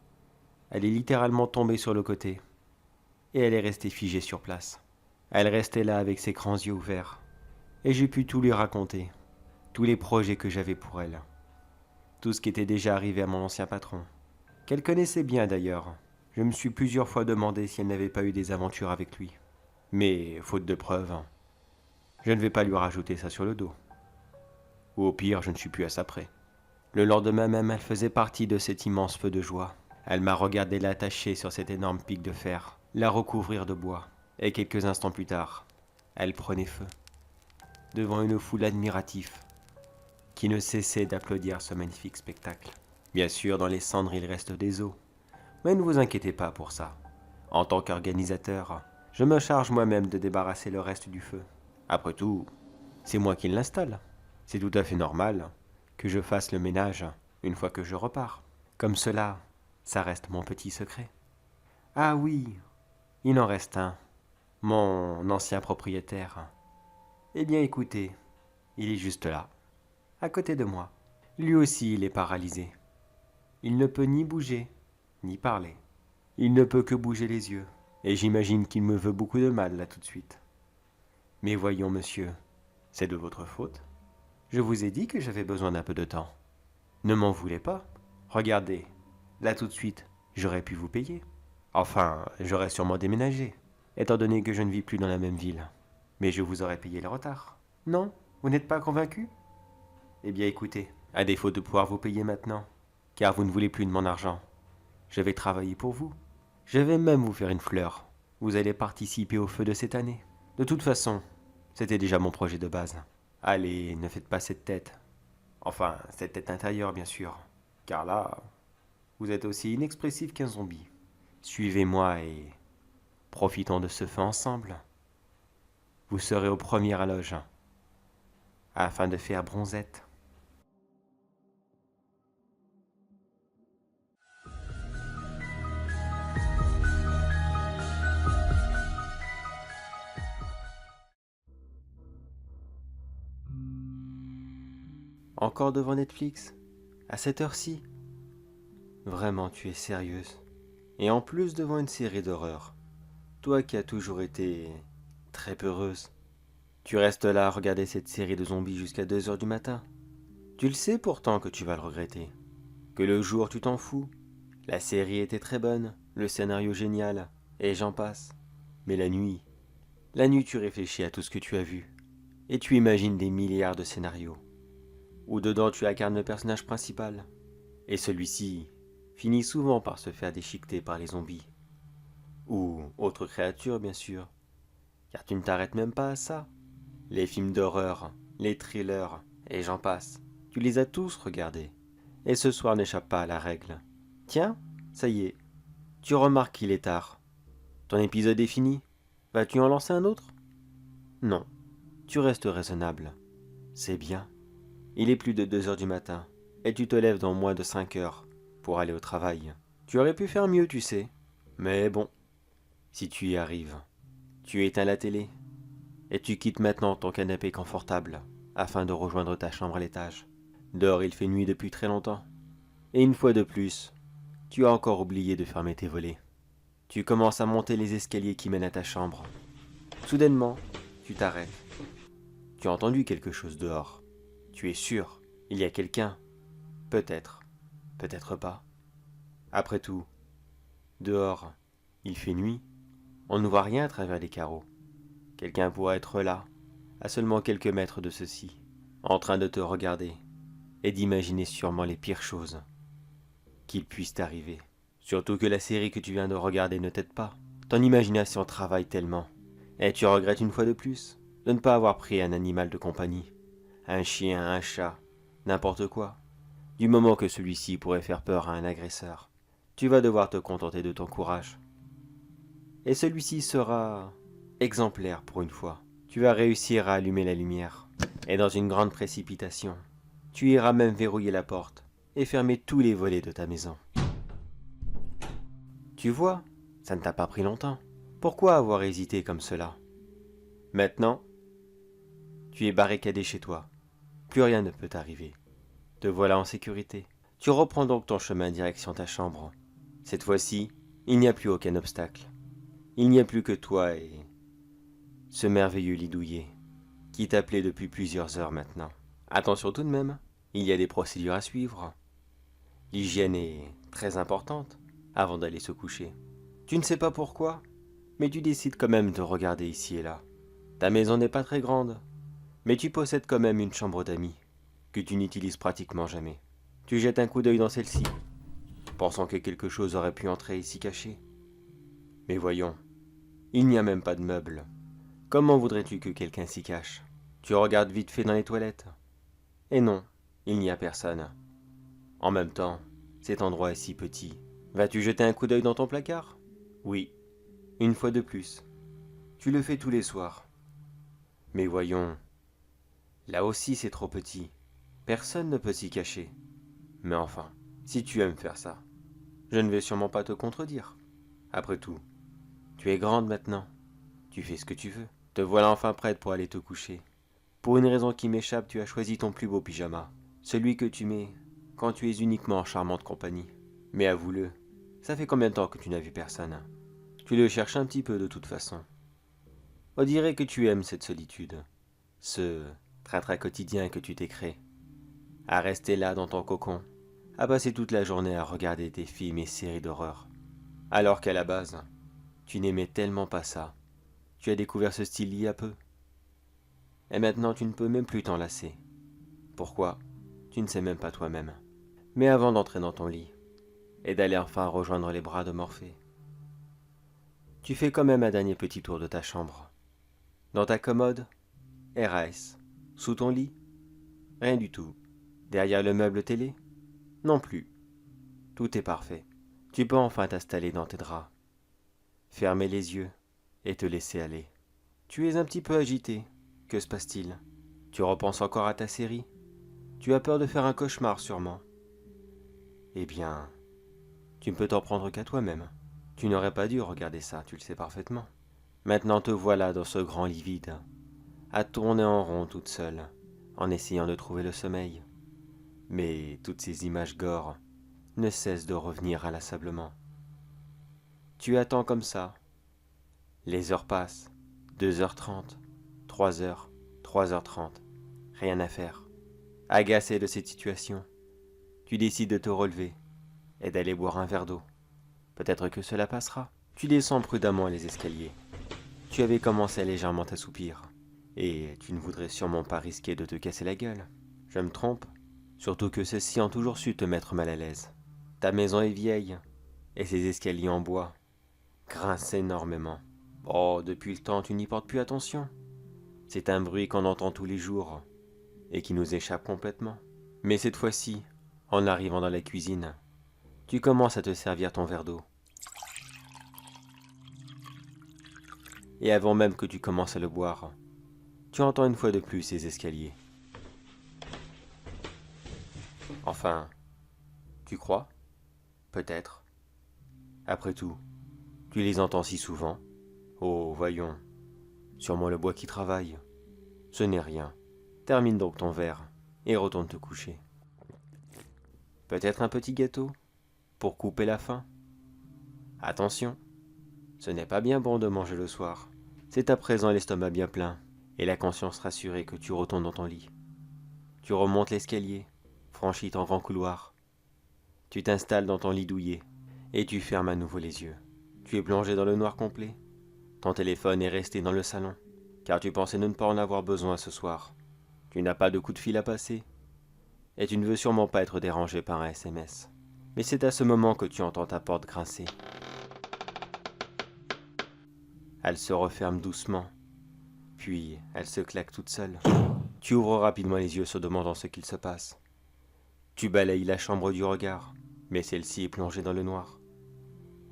Elle est littéralement tombée sur le côté, et elle est restée figée sur place. Elle restait là avec ses grands yeux ouverts, et j'ai pu tout lui raconter, tous les projets que j'avais pour elle, tout ce qui était déjà arrivé à mon ancien patron, qu'elle connaissait bien d'ailleurs. Je me suis plusieurs fois demandé si elle n'avait pas eu des aventures avec lui. Mais, faute de preuves, je ne vais pas lui rajouter ça sur le dos. Ou au pire, je ne suis plus à ça près. Le lendemain même, elle faisait partie de cet immense feu de joie. Elle m'a regardé l'attacher sur cet énorme pic de fer, la recouvrir de bois, et quelques instants plus tard, elle prenait feu, devant une foule admirative, qui ne cessait d'applaudir ce magnifique spectacle. Bien sûr, dans les cendres, il reste des os, mais ne vous inquiétez pas pour ça. En tant qu'organisateur, je me charge moi-même de débarrasser le reste du feu. Après tout, c'est moi qui l'installe. C'est tout à fait normal que je fasse le ménage une fois que je repars. Comme cela, ça reste mon petit secret. Ah oui, il en reste un. Mon ancien propriétaire. Eh bien écoutez, il est juste là, à côté de moi. Lui aussi, il est paralysé. Il ne peut ni bouger, ni parler. Il ne peut que bouger les yeux. Et j'imagine qu'il me veut beaucoup de mal là tout de suite. Mais voyons, monsieur, c'est de votre faute. Je vous ai dit que j'avais besoin d'un peu de temps. Ne m'en voulez pas. Regardez, là tout de suite, j'aurais pu vous payer. Enfin, j'aurais sûrement déménagé, étant donné que je ne vis plus dans la même ville. Mais je vous aurais payé le retard. Non, vous n'êtes pas convaincu? Eh bien écoutez, à défaut de pouvoir vous payer maintenant, car vous ne voulez plus de mon argent, je vais travailler pour vous. Je vais même vous faire une fleur. Vous allez participer au feu de cette année. De toute façon, c'était déjà mon projet de base. Allez, ne faites pas cette tête. Enfin, cette tête intérieure, bien sûr. Car là, vous êtes aussi inexpressif qu'un zombie. Suivez-moi et profitons de ce feu ensemble. Vous serez au premier à loge, afin de faire bronzette. Encore devant Netflix? À cette heure-ci? Vraiment, tu es sérieuse? Et en plus devant une série d'horreur. Toi qui as toujours été très peureuse. Tu restes là à regarder cette série de zombies jusqu'à 2 heures du matin. Tu le sais pourtant que tu vas le regretter. Que le jour tu t'en fous. La série était très bonne, le scénario génial, et j'en passe. Mais la nuit tu réfléchis à tout ce que tu as vu. Et tu imagines des milliards de scénarios. Où dedans tu incarnes le personnage principal. Et celui-ci finit souvent par se faire déchiqueter par les zombies. Ou autres créatures bien sûr. Car tu ne t'arrêtes même pas à ça. Les films d'horreur, les thrillers, et j'en passe. Tu les as tous regardés. Et ce soir n'échappe pas à la règle. Tiens, ça y est. Tu remarques qu'il est tard. Ton épisode est fini. Vas-tu en lancer un autre? Non. Tu restes raisonnable. C'est bien. Il est plus de 2 heures du matin. Et tu te lèves dans moins de 5 heures pour aller au travail. Tu aurais pu faire mieux, tu sais. Mais bon. Si tu y arrives. Tu éteins la télé. Et tu quittes maintenant ton canapé confortable afin de rejoindre ta chambre à l'étage. Dehors, il fait nuit depuis très longtemps. Et une fois de plus, tu as encore oublié de fermer tes volets. Tu commences à monter les escaliers qui mènent à ta chambre. Soudainement, tu t'arrêtes. Tu as entendu quelque chose dehors. Tu es sûr, il y a quelqu'un. Peut-être, peut-être pas. Après tout, dehors, il fait nuit. On ne voit rien à travers les carreaux. Quelqu'un pourrait être là, à seulement quelques mètres de ceci, en train de te regarder et d'imaginer sûrement les pires choses qu'il puisse t'arriver. Surtout que la série que tu viens de regarder ne t'aide pas. Ton imagination travaille tellement. Et tu regrettes une fois de plus de ne pas avoir pris un animal de compagnie. Un chien, un chat, n'importe quoi. Du moment que celui-ci pourrait faire peur à un agresseur, tu vas devoir te contenter de ton courage. Et celui-ci sera exemplaire pour une fois. Tu vas réussir à allumer la lumière. Et dans une grande précipitation, Tu iras même verrouiller la porte et fermer tous les volets de ta maison. Tu vois, ça ne t'a pas pris longtemps. Pourquoi avoir hésité comme cela? Maintenant, tu es barricadé chez toi. Plus rien ne peut t'arriver. Te voilà en sécurité. Tu reprends donc ton chemin direction ta chambre. Cette fois-ci, il n'y a plus aucun obstacle. Il n'y a plus que toi et ce merveilleux lit douillet qui t'appelait depuis plusieurs heures maintenant. Attention tout de même, il y a des procédures à suivre. L'hygiène est très importante avant d'aller se coucher. Tu ne sais pas pourquoi, mais tu décides quand même de regarder ici et là. Ta maison n'est pas très grande, mais tu possèdes quand même une chambre d'amis que tu n'utilises pratiquement jamais. Tu jettes un coup d'œil dans celle-ci, pensant que quelque chose aurait pu entrer ici caché. Mais voyons, il n'y a même pas de meubles. Comment voudrais-tu que quelqu'un s'y cache? Tu regardes vite fait dans les toilettes. Et non, il n'y a personne. En même temps, cet endroit est si petit. Vas-tu jeter un coup d'œil dans ton placard? Oui, une fois de plus. Tu le fais tous les soirs. Mais voyons, là aussi c'est trop petit. Personne ne peut s'y cacher. Mais enfin, si tu aimes faire ça, je ne vais sûrement pas te contredire. Après tout, tu es grande maintenant. Tu fais ce que tu veux. Te voilà enfin prête pour aller te coucher. Pour une raison qui m'échappe, tu as choisi ton plus beau pyjama. Celui que tu mets quand tu es uniquement en charmante compagnie. Mais avoue-le, ça fait combien de temps que tu n'as vu personne? Tu le cherches un petit peu de toute façon. On dirait que tu aimes cette solitude. Ce train-train quotidien que tu t'es créé. À rester là dans ton cocon. À passer toute la journée à regarder tes films et séries d'horreur. Alors qu'à la base, tu n'aimais tellement pas ça. Tu as découvert ce style il y a peu. Et maintenant tu ne peux même plus t'en lasser. Pourquoi? Tu ne sais même pas toi-même. Mais avant d'entrer dans ton lit, et d'aller enfin rejoindre les bras de Morphée, tu fais quand même un dernier petit tour de ta chambre. Dans ta commode, RAS. Sous ton lit, rien du tout. Derrière le meuble télé, non plus. Tout est parfait. Tu peux enfin t'installer dans tes draps, fermer les yeux et te laisser aller. Tu es un petit peu agité. Que se passe-t-il? Tu repenses encore à ta série? Tu as peur de faire un cauchemar sûrement. Eh bien, tu ne peux t'en prendre qu'à toi-même. Tu n'aurais pas dû regarder ça, tu le sais parfaitement. Maintenant te voilà dans ce grand lit vide, à tourner en rond toute seule, en essayant de trouver le sommeil. Mais toutes ces images gore ne cessent de revenir inlassablement. Tu attends comme ça. Les heures passent, 2h30, 3h, 3h30, rien à faire. Agacé de cette situation, tu décides de te relever et d'aller boire un verre d'eau. Peut-être que cela passera. Tu descends prudemment les escaliers. Tu avais commencé à légèrement t'assoupir, et tu ne voudrais sûrement pas risquer de te casser la gueule. Je me trompe? Surtout que ceux-ci ont toujours su te mettre mal à l'aise. Ta maison est vieille, et ces escaliers en bois grincent énormément. Oh, depuis le temps, tu n'y portes plus attention. C'est un bruit qu'on entend tous les jours, et qui nous échappe complètement. Mais cette fois-ci, en arrivant dans la cuisine, tu commences à te servir ton verre d'eau. Et avant même que tu commences à le boire, tu entends une fois de plus ces escaliers. Enfin, tu crois? Peut-être. Après tout, tu les entends si souvent. Oh, voyons, sûrement le bois qui travaille. Ce n'est rien. Termine donc ton verre et retourne te coucher. Peut-être un petit gâteau pour couper la faim. Attention, ce n'est pas bien bon de manger le soir. C'est à présent l'estomac bien plein et la conscience rassurée que tu retournes dans ton lit. Tu remontes l'escalier, franchis ton grand couloir. Tu t'installes dans ton lit douillet et tu fermes à nouveau les yeux. Tu es plongé dans le noir complet. Ton téléphone est resté dans le salon, car tu pensais ne pas en avoir besoin ce soir. Tu n'as pas de coup de fil à passer, et tu ne veux sûrement pas être dérangé par un SMS. Mais c'est à ce moment que tu entends ta porte grincer. Elle se referme doucement, puis elle se claque toute seule. Tu ouvres rapidement les yeux se demandant ce qu'il se passe. Tu balayes la chambre du regard, mais celle-ci est plongée dans le noir.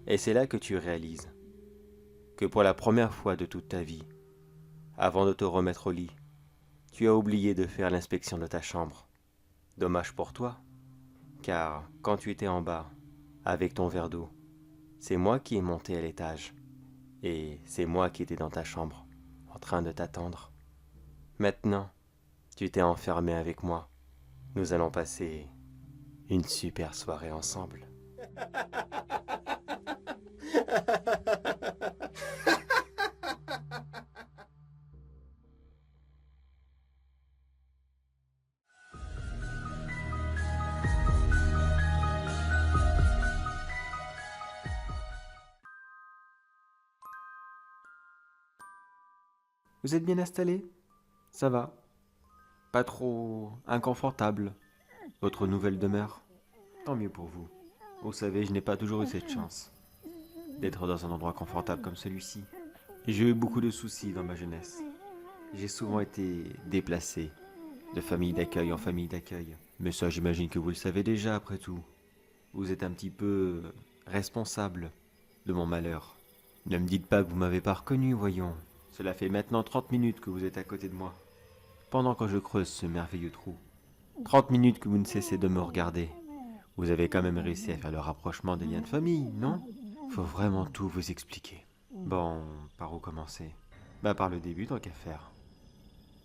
Et c'est là que tu réalises que pour la première fois de toute ta vie, avant de te remettre au lit, tu as oublié de faire l'inspection de ta chambre. Dommage pour toi, car quand tu étais en bas, avec ton verre d'eau, c'est moi qui ai monté à l'étage, et c'est moi qui étais dans ta chambre, en train de t'attendre. Maintenant, tu t'es enfermé avec moi. Nous allons passer une super soirée ensemble. Vous êtes bien installé? Ça va? Pas trop inconfortable, votre nouvelle demeure? Tant mieux pour vous. Vous savez, je n'ai pas toujours eu cette chance d'être dans un endroit confortable comme celui-ci. J'ai eu beaucoup de soucis dans ma jeunesse. J'ai souvent été déplacé de famille d'accueil en famille d'accueil. Mais ça, j'imagine que vous le savez déjà après tout. Vous êtes un petit peu responsable de mon malheur. Ne me dites pas que vous m'avez pas reconnu, voyons. Cela fait maintenant 30 minutes que vous êtes à côté de moi, pendant que je creuse ce merveilleux trou. 30 minutes que vous ne cessez de me regarder. Vous avez quand même réussi à faire le rapprochement des liens de famille, non? Faut vraiment tout vous expliquer. Bon, par où commencer? Bah par le début tant qu'à faire.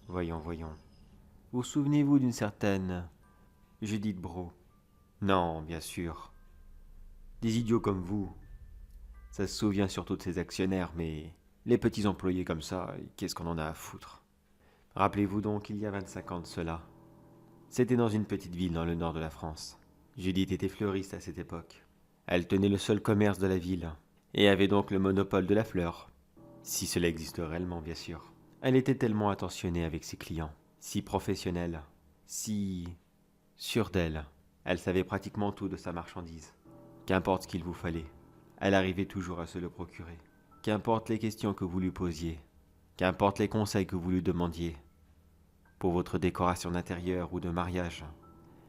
Voyons. Vous souvenez-vous d'une certaine Judith Bro? Non, bien sûr. Des idiots comme vous. Ça se souvient surtout de ses actionnaires, mais les petits employés comme ça, qu'est-ce qu'on en a à foutre? Rappelez-vous donc, il y a 25 ans de cela. C'était dans une petite ville dans le nord de la France. Judith était fleuriste à cette époque. Elle tenait le seul commerce de la ville, et avait donc le monopole de la fleur. Si cela existe réellement, bien sûr. Elle était tellement attentionnée avec ses clients, si professionnelle, si sûre d'elle. Elle savait pratiquement tout de sa marchandise. Qu'importe ce qu'il vous fallait, elle arrivait toujours à se le procurer. Qu'importe les questions que vous lui posiez, qu'importe les conseils que vous lui demandiez, pour votre décoration d'intérieur ou de mariage,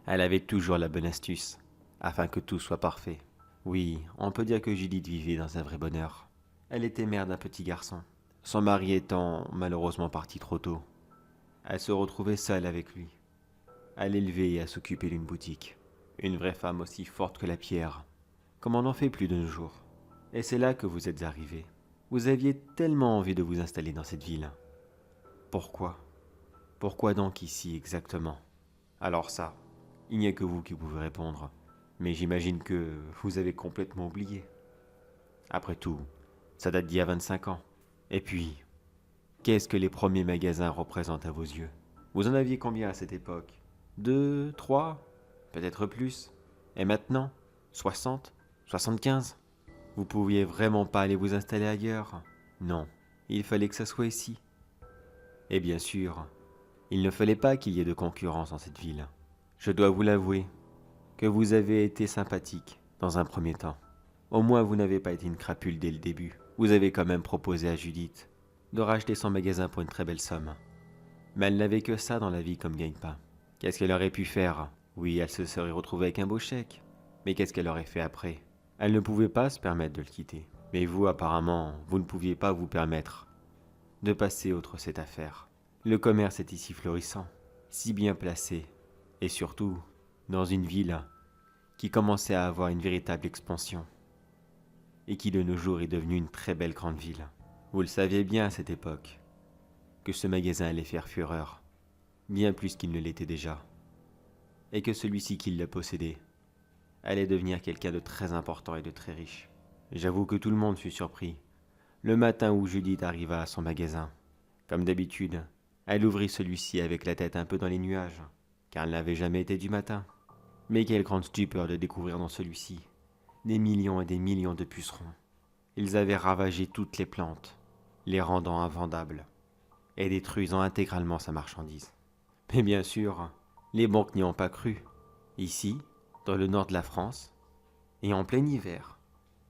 elle avait toujours la bonne astuce, afin que tout soit parfait. Oui, on peut dire que Judith vivait dans un vrai bonheur. Elle était mère d'un petit garçon, son mari étant malheureusement parti trop tôt. Elle se retrouvait seule avec lui, à l'élever et à s'occuper d'une boutique. Une vraie femme aussi forte que la pierre, comme on n'en fait plus de nos jours. Et c'est là que vous êtes arrivé. Vous aviez tellement envie de vous installer dans cette ville. Pourquoi? Pourquoi donc ici exactement? Alors ça, il n'y a que vous qui pouvez répondre. Mais j'imagine que vous avez complètement oublié. Après tout, ça date d'il y a 25 ans. Et puis, qu'est-ce que les premiers magasins représentent à vos yeux? Vous en aviez combien à cette époque? 2, 3, peut-être plus. Et maintenant, 60, 75? Vous pouviez vraiment pas aller vous installer ailleurs? Non, il fallait que ça soit ici. Et bien sûr, il ne fallait pas qu'il y ait de concurrence dans cette ville. Je dois vous l'avouer, que vous avez été sympathique dans un premier temps. Au moins vous n'avez pas été une crapule dès le début. Vous avez quand même proposé à Judith de racheter son magasin pour une très belle somme. Mais elle n'avait que ça dans la vie comme gagne-pain. Qu'est-ce qu'elle aurait pu faire? Oui, elle se serait retrouvée avec un beau chèque. Mais qu'est-ce qu'elle aurait fait après? Elle ne pouvait pas se permettre de le quitter. Mais vous, apparemment, vous ne pouviez pas vous permettre de passer outre cette affaire. Le commerce est ici florissant, si bien placé, et surtout dans une ville qui commençait à avoir une véritable expansion, et qui de nos jours est devenue une très belle grande ville. Vous le saviez bien à cette époque, que ce magasin allait faire fureur, bien plus qu'il ne l'était déjà, et que celui-ci qui le possédait allait devenir quelqu'un de très important et de très riche. J'avoue que tout le monde fut surpris, le matin où Judith arriva à son magasin. Comme d'habitude, elle ouvrit celui-ci avec la tête un peu dans les nuages, car elle n'avait jamais été du matin. Mais quelle grande stupeur de découvrir dans celui-ci des millions et des millions de pucerons. Ils avaient ravagé toutes les plantes, les rendant invendables, et détruisant intégralement sa marchandise. Mais bien sûr, les banques n'y ont pas cru. Ici, dans le nord de la France, et en plein hiver,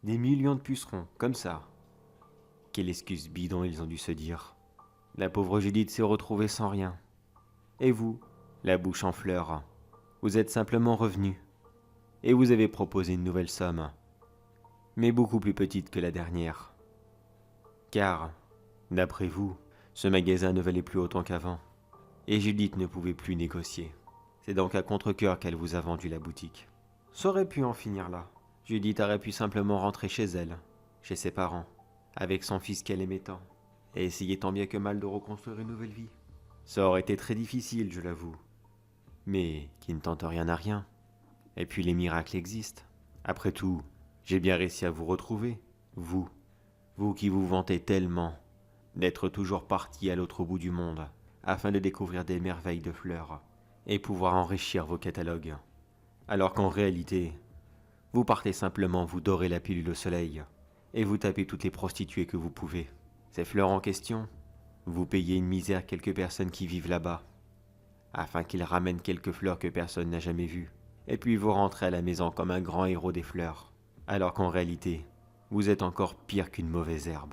des millions de pucerons, comme ça. Quelle excuse bidon ils ont dû se dire. La pauvre Judith s'est retrouvée sans rien. Et vous, la bouche en fleurs, vous êtes simplement revenu. Et vous avez proposé une nouvelle somme, mais beaucoup plus petite que la dernière. Car, d'après vous, ce magasin ne valait plus autant qu'avant, et Judith ne pouvait plus négocier. C'est donc à contre-cœur qu'elle vous a vendu la boutique. Ça aurait pu en finir là. Judith aurait pu simplement rentrer chez elle, chez ses parents, avec son fils qu'elle aimait tant, et essayer tant bien que mal de reconstruire une nouvelle vie. Ça aurait été très difficile, je l'avoue. Mais qui ne tente rien à rien. Et puis les miracles existent. Après tout, j'ai bien réussi à vous retrouver, vous. Vous qui vous vantez tellement d'être toujours parti à l'autre bout du monde, afin de découvrir des merveilles de fleurs, et pouvoir enrichir vos catalogues. Alors qu'en réalité, vous partez simplement vous dorer la pilule au soleil, et vous tapez toutes les prostituées que vous pouvez. Ces fleurs en question, vous payez une misère quelques personnes qui vivent là-bas, afin qu'ils ramènent quelques fleurs que personne n'a jamais vues, et puis vous rentrez à la maison comme un grand héros des fleurs, alors qu'en réalité, vous êtes encore pire qu'une mauvaise herbe.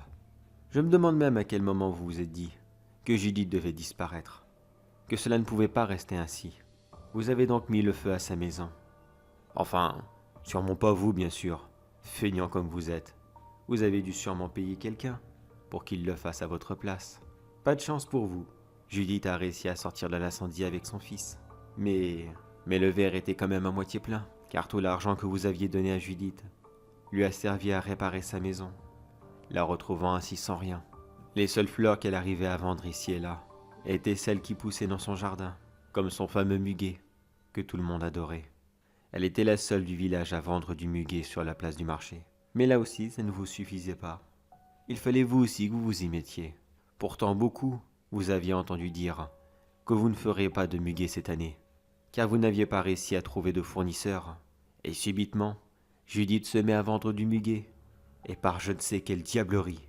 Je me demande même à quel moment vous vous êtes dit que Judith devait disparaître, que cela ne pouvait pas rester ainsi. Vous avez donc mis le feu à sa maison. Enfin, sûrement pas vous, bien sûr, feignant comme vous êtes. Vous avez dû sûrement payer quelqu'un pour qu'il le fasse à votre place. Pas de chance pour vous. Judith a réussi à sortir de l'incendie avec son fils. Mais le verre était quand même à moitié plein, car tout l'argent que vous aviez donné à Judith lui a servi à réparer sa maison, la retrouvant ainsi sans rien. Les seules fleurs qu'elle arrivait à vendre ici et là étaient celles qui poussaient dans son jardin, comme son fameux muguet, que tout le monde adorait. Elle était la seule du village à vendre du muguet sur la place du marché. Mais là aussi, ça ne vous suffisait pas. Il fallait vous aussi que vous vous y mettiez. Pourtant beaucoup, vous aviez entendu dire que vous ne ferez pas de muguet cette année, car vous n'aviez pas réussi à trouver de fournisseurs. Et subitement, Judith se met à vendre du muguet, et par je ne sais quelle diablerie,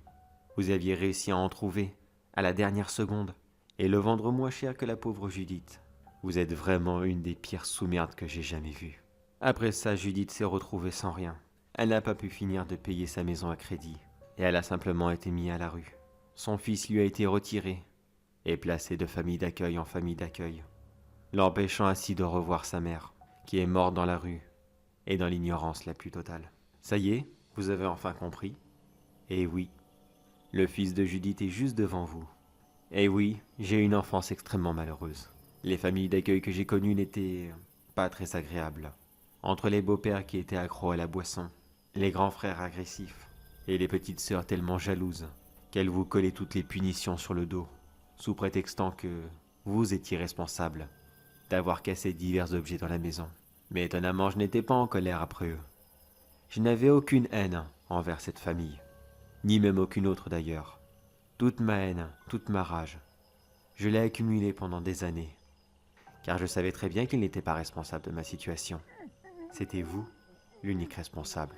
vous aviez réussi à en trouver, à la dernière seconde, et le vendre moins cher que la pauvre Judith. Vous êtes vraiment une des pires sous-merdes que j'ai jamais vues. Après ça, Judith s'est retrouvée sans rien. Elle n'a pas pu finir de payer sa maison à crédit, et elle a simplement été mise à la rue. Son fils lui a été retiré, et placé de famille d'accueil en famille d'accueil, l'empêchant ainsi de revoir sa mère, qui est morte dans la rue, et dans l'ignorance la plus totale. Ça y est, vous avez enfin compris? Et oui, le fils de Judith est juste devant vous. Et oui, j'ai eu une enfance extrêmement malheureuse. Les familles d'accueil que j'ai connues n'étaient pas très agréables. Entre les beaux-pères qui étaient accros à la boisson, les grands frères agressifs, et les petites sœurs tellement jalouses qu'elles vous collaient toutes les punitions sur le dos, sous prétextant que vous étiez responsable d'avoir cassé divers objets dans la maison. Mais étonnamment, je n'étais pas en colère après eux. Je n'avais aucune haine envers cette famille, ni même aucune autre d'ailleurs. Toute ma haine, toute ma rage, je l'ai accumulée pendant des années, car je savais très bien qu'ils n'étaient pas responsables de ma situation. C'était vous, l'unique responsable.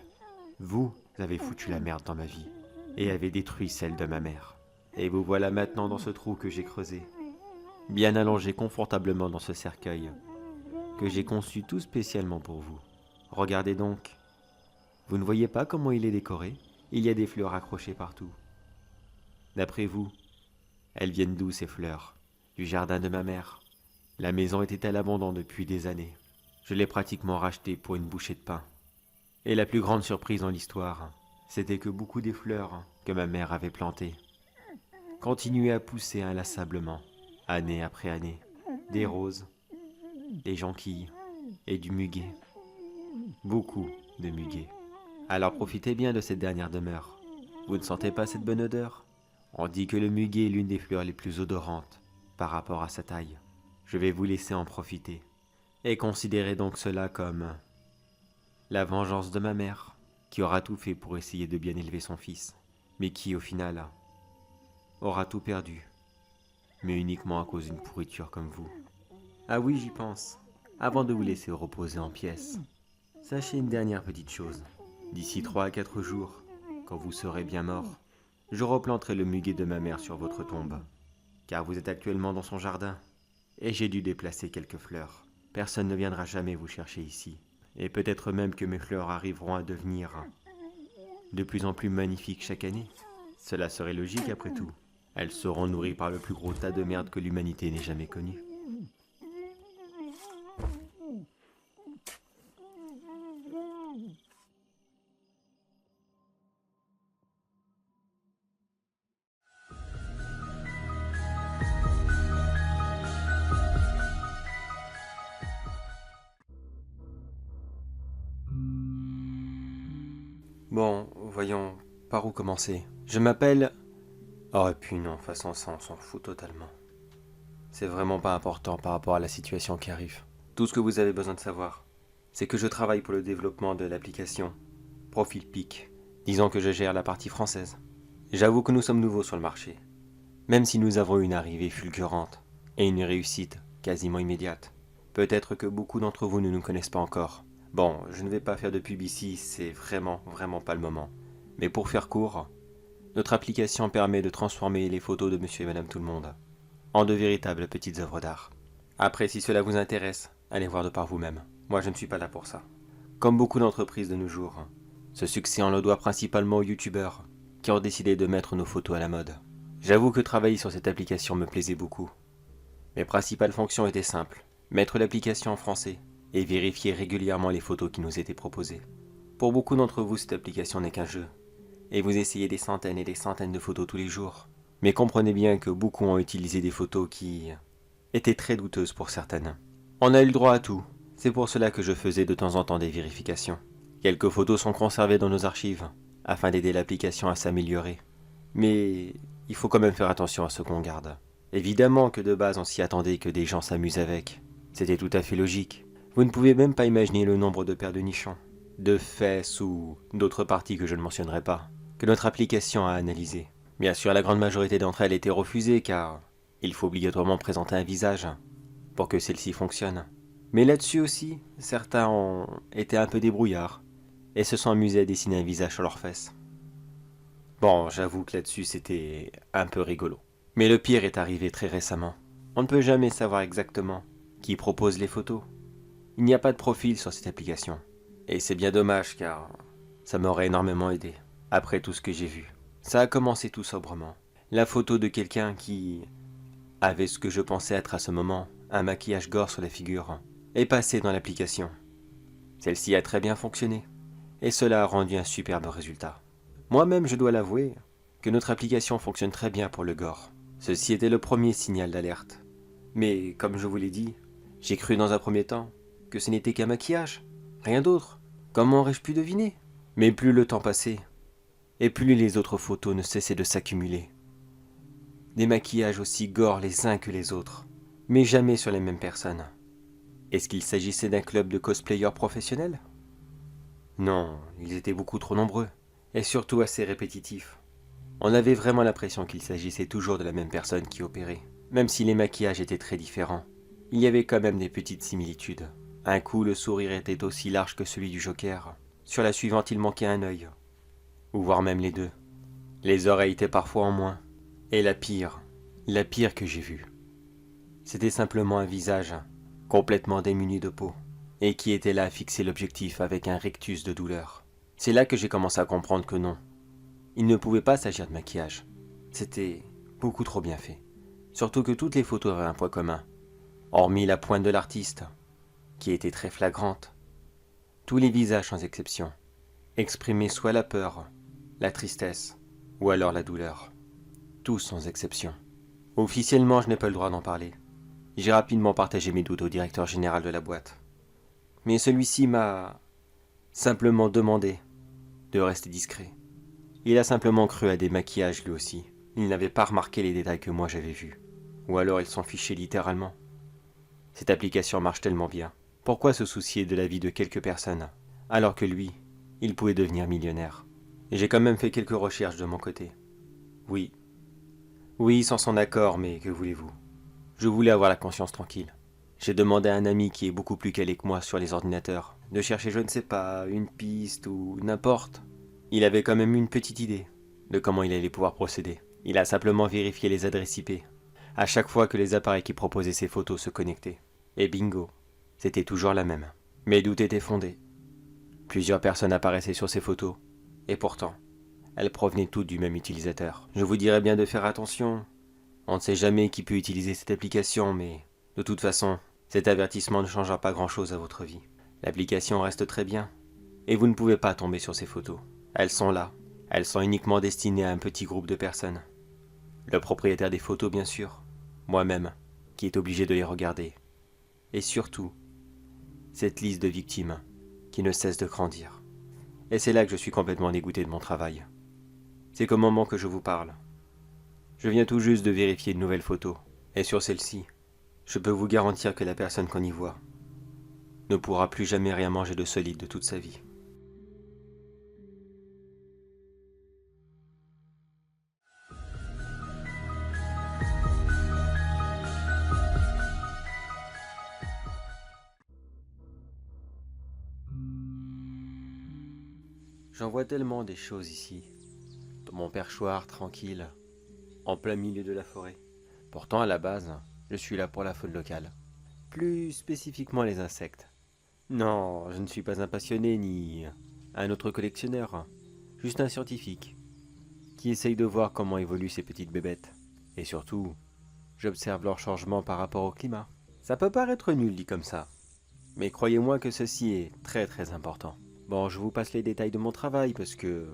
Vous avez foutu la merde dans ma vie, et avez détruit celle de ma mère. Et vous voilà maintenant dans ce trou que j'ai creusé, bien allongé confortablement dans ce cercueil, que j'ai conçu tout spécialement pour vous. Regardez donc. Vous ne voyez pas comment il est décoré? Il y a des fleurs accrochées partout. D'après vous, elles viennent d'où ces fleurs? Du jardin de ma mère. La maison était à l'abandon depuis des années. Je l'ai pratiquement rachetée pour une bouchée de pain. Et la plus grande surprise dans l'histoire, c'était que beaucoup des fleurs que ma mère avait plantées continuaient à pousser inlassablement, année après année. Des roses, des jonquilles et du muguet. Beaucoup de muguet. Alors profitez bien de cette dernière demeure. Vous ne sentez pas cette bonne odeur? On dit que le muguet est l'une des fleurs les plus odorantes par rapport à sa taille. Je vais vous laisser en profiter. Et considérez donc cela comme la vengeance de ma mère, qui aura tout fait pour essayer de bien élever son fils, mais qui, au final, aura tout perdu, mais uniquement à cause d'une pourriture comme vous. Ah oui, j'y pense. Avant de vous laisser reposer en pièces, sachez une dernière petite chose. D'ici 3 à 4 jours, quand vous serez bien mort, je replanterai le muguet de ma mère sur votre tombe, car vous êtes actuellement dans son jardin, et j'ai dû déplacer quelques fleurs. Personne ne viendra jamais vous chercher ici, et peut-être même que mes fleurs arriveront à devenir de plus en plus magnifiques chaque année. Cela serait logique après tout. Elles seront nourries par le plus gros tas de merde que l'humanité n'ait jamais connu. Bon, voyons, par où commencer? Je m'appelle... Oh, et puis non, de toute façon, ça, on s'en fout totalement. C'est vraiment pas important par rapport à la situation qui arrive. Tout ce que vous avez besoin de savoir, c'est que je travaille pour le développement de l'application Profil Pic. Disons que je gère la partie française. J'avoue que nous sommes nouveaux sur le marché. Même si nous avons une arrivée fulgurante et une réussite quasiment immédiate. Peut-être que beaucoup d'entre vous ne nous connaissent pas encore. Bon, je ne vais pas faire de pub ici, c'est vraiment pas le moment. Mais pour faire court, notre application permet de transformer les photos de monsieur et madame tout le monde en de véritables petites œuvres d'art. Après, si cela vous intéresse, allez voir de par vous-même. Moi, je ne suis pas là pour ça. Comme beaucoup d'entreprises de nos jours, ce succès on le doit principalement aux youtubeurs qui ont décidé de mettre nos photos à la mode. J'avoue que travailler sur cette application me plaisait beaucoup. Mes principales fonctions étaient simples. Mettre l'application en français et vérifier régulièrement les photos qui nous étaient proposées. Pour beaucoup d'entre vous, cette application n'est qu'un jeu. Et vous essayez des centaines et des centaines de photos tous les jours. Mais comprenez bien que beaucoup ont utilisé des photos qui étaient très douteuses pour certaines. On a eu le droit à tout. C'est pour cela que je faisais de temps en temps des vérifications. Quelques photos sont conservées dans nos archives, afin d'aider l'application à s'améliorer. Mais il faut quand même faire attention à ce qu'on garde. Évidemment que de base on s'y attendait que des gens s'amusent avec. C'était tout à fait logique. Vous ne pouvez même pas imaginer le nombre de paires de nichons, de fesses ou d'autres parties que je ne mentionnerai pas, que notre application a analysées. Bien sûr, la grande majorité d'entre elles étaient refusées car il faut obligatoirement présenter un visage pour que celle-ci fonctionne. Mais là-dessus aussi, certains ont été un peu débrouillards et se sont amusés à dessiner un visage sur leurs fesses. Bon, j'avoue que là-dessus c'était un peu rigolo. Mais le pire est arrivé très récemment. On ne peut jamais savoir exactement qui propose les photos. Il n'y a pas de profil sur cette application. Et c'est bien dommage car ça m'aurait énormément aidé, après tout ce que j'ai vu. Ça a commencé tout sobrement. La photo de quelqu'un qui avait ce que je pensais être à ce moment un maquillage gore sur la figure est passée dans l'application. Celle-ci a très bien fonctionné. Et cela a rendu un superbe résultat. Moi-même, je dois l'avouer, que notre application fonctionne très bien pour le gore. Ceci était le premier signal d'alerte. Mais, comme je vous l'ai dit, j'ai cru dans un premier temps que ce n'était qu'un maquillage, rien d'autre. Comment aurais-je pu deviner? Mais plus le temps passait, et plus les autres photos ne cessaient de s'accumuler. Des maquillages aussi gore les uns que les autres, mais jamais sur les mêmes personnes. Est-ce qu'il s'agissait d'un club de cosplayers professionnels? Non, ils étaient beaucoup trop nombreux, et surtout assez répétitifs. On avait vraiment l'impression qu'il s'agissait toujours de la même personne qui opérait. Même si les maquillages étaient très différents, il y avait quand même des petites similitudes. Un coup, le sourire était aussi large que celui du Joker. Sur la suivante, il manquait un œil. Ou voire même les deux. Les oreilles étaient parfois en moins. Et la pire que j'ai vue, c'était simplement un visage complètement démuni de peau, et qui était là à fixer l'objectif avec un rictus de douleur. C'est là que j'ai commencé à comprendre que non. Il ne pouvait pas s'agir de maquillage. C'était beaucoup trop bien fait. Surtout que toutes les photos avaient un point commun. Hormis la pointe de l'artiste, qui était très flagrante. Tous les visages sans exception exprimaient soit la peur, la tristesse, ou alors la douleur. Tous sans exception. Officiellement, je n'ai pas le droit d'en parler. J'ai rapidement partagé mes doutes au directeur général de la boîte. Mais celui-ci m'a simplement demandé de rester discret. Il a simplement cru à des maquillages lui aussi. Il n'avait pas remarqué les détails que moi j'avais vus. Ou alors il s'en fichait littéralement. Cette application marche tellement bien. Pourquoi se soucier de la vie de quelques personnes, alors que lui, il pouvait devenir millionnaire? J'ai quand même fait quelques recherches de mon côté. Oui, sans son accord, mais que voulez-vous? Je voulais avoir la conscience tranquille. J'ai demandé à un ami qui est beaucoup plus calé que moi sur les ordinateurs de chercher, je ne sais pas, une piste ou n'importe. Il avait quand même une petite idée de comment il allait pouvoir procéder. Il a simplement vérifié les adresses IP à chaque fois que les appareils qui proposaient ces photos se connectaient. Et bingo, c'était toujours la même. Mes doutes étaient fondés. Plusieurs personnes apparaissaient sur ces photos, et pourtant, elles provenaient toutes du même utilisateur. Je vous dirais bien de faire attention. On ne sait jamais qui peut utiliser cette application, mais de toute façon, cet avertissement ne changera pas grand-chose à votre vie. L'application reste très bien, et vous ne pouvez pas tomber sur ces photos. Elles sont là. Elles sont uniquement destinées à un petit groupe de personnes. Le propriétaire des photos, bien sûr, moi-même, qui est obligé de les regarder. Et surtout, cette liste de victimes qui ne cesse de grandir. Et c'est là que je suis complètement dégoûté de mon travail. C'est qu'au moment que je vous parle, je viens tout juste de vérifier une nouvelle photo. Et sur celle-ci, je peux vous garantir que la personne qu'on y voit ne pourra plus jamais rien manger de solide de toute sa vie. J'en vois tellement des choses ici, dans mon perchoir tranquille, en plein milieu de la forêt. Pourtant, à la base, je suis là pour la faune locale. Plus spécifiquement les insectes. Non, je ne suis pas un passionné ni un autre collectionneur, juste un scientifique qui essaye de voir comment évoluent ces petites bébêtes. Et surtout, j'observe leur changement par rapport au climat. Ça peut paraître nul dit comme ça, mais croyez-moi que ceci est très très important. Bon, je vous passe les détails de mon travail parce que,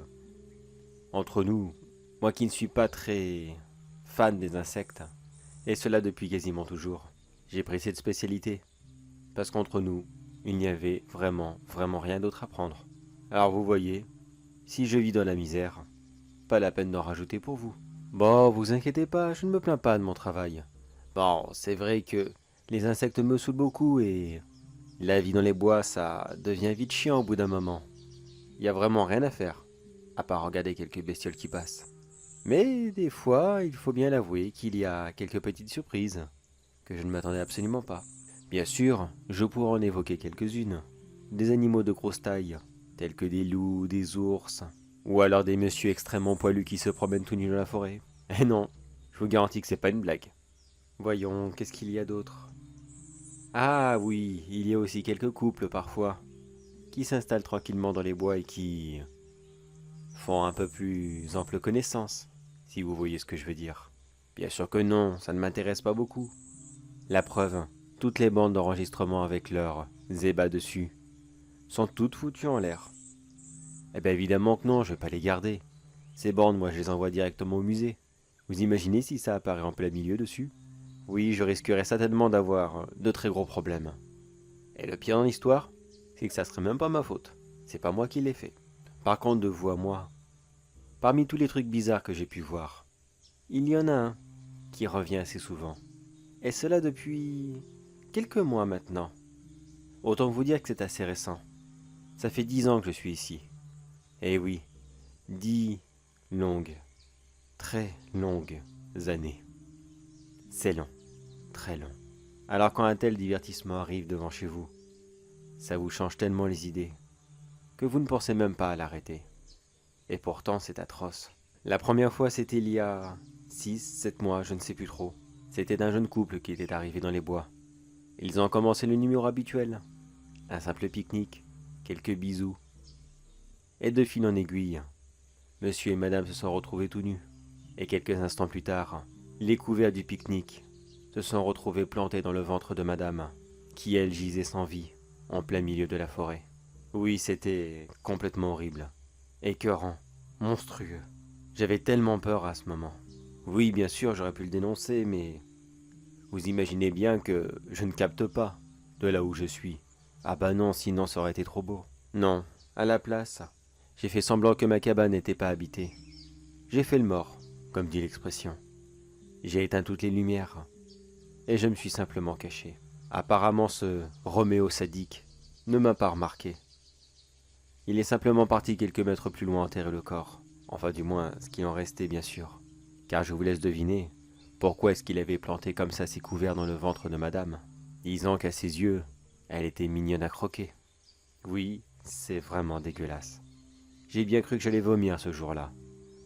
entre nous, moi qui ne suis pas très fan des insectes, et cela depuis quasiment toujours, j'ai pris cette spécialité. Parce qu'entre nous, il n'y avait vraiment rien d'autre à prendre. Alors vous voyez, si je vis dans la misère, pas la peine d'en rajouter pour vous. Bon, vous inquiétez pas, je ne me plains pas de mon travail. Bon, c'est vrai que les insectes me saoulent beaucoup et la vie dans les bois, ça devient vite chiant au bout d'un moment. Il y a vraiment rien à faire, à part regarder quelques bestioles qui passent. Mais des fois, il faut bien l'avouer qu'il y a quelques petites surprises que je ne m'attendais absolument pas. Bien sûr, je pourrais en évoquer quelques-unes. Des animaux de grosse taille, tels que des loups, des ours, ou alors des messieurs extrêmement poilus qui se promènent tout nus dans la forêt. Et non, je vous garantis que c'est pas une blague. Voyons, qu'est-ce qu'il y a d'autre? Ah oui, il y a aussi quelques couples parfois, qui s'installent tranquillement dans les bois et qui font un peu plus ample connaissance, si vous voyez ce que je veux dire. Bien sûr que non, ça ne m'intéresse pas beaucoup. La preuve, toutes les bandes d'enregistrement avec leurs zébas dessus sont toutes foutues en l'air. Eh bien évidemment que non, je vais pas les garder. Ces bandes, moi je les envoie directement au musée. Vous imaginez si ça apparaît en plein milieu dessus? Oui, je risquerais certainement d'avoir de très gros problèmes. Et le pire dans l'histoire, c'est que ça serait même pas ma faute. C'est pas moi qui l'ai fait. Par contre, de vous à moi, parmi tous les trucs bizarres que j'ai pu voir, il y en a un qui revient assez souvent. Et cela depuis quelques mois maintenant. Autant vous dire que c'est assez récent. Ça fait 10 ans que je suis ici. Et oui, 10 longues, très longues années. C'est long, très long. Alors quand un tel divertissement arrive devant chez vous, ça vous change tellement les idées que vous ne pensez même pas à l'arrêter. Et pourtant c'est atroce. La première fois c'était il y a 6, 7 mois, je ne sais plus trop. C'était un jeune couple qui était arrivé dans les bois. Ils ont commencé le numéro habituel. Un simple pique-nique, quelques bisous. Et de fil en aiguille, monsieur et madame se sont retrouvés tout nus. Et quelques instants plus tard, les couverts du pique-nique se sont retrouvés plantés dans le ventre de madame, qui elle gisait sans vie, en plein milieu de la forêt. Oui, c'était complètement horrible. Écœurant, monstrueux. J'avais tellement peur à ce moment. Oui, bien sûr, j'aurais pu le dénoncer, mais vous imaginez bien que je ne capte pas de là où je suis. Ah bah non, sinon ça aurait été trop beau. Non, à la place, j'ai fait semblant que ma cabane n'était pas habitée. J'ai fait le mort, comme dit l'expression. J'ai éteint toutes les lumières, et je me suis simplement caché. Apparemment ce Roméo sadique ne m'a pas remarqué. Il est simplement parti quelques mètres plus loin enterrer le corps. Enfin du moins, ce qui en restait bien sûr. Car je vous laisse deviner, pourquoi est-ce qu'il avait planté comme ça ses couverts dans le ventre de madame, disant qu'à ses yeux, elle était mignonne à croquer. Oui, c'est vraiment dégueulasse. J'ai bien cru que j'allais vomir ce jour-là,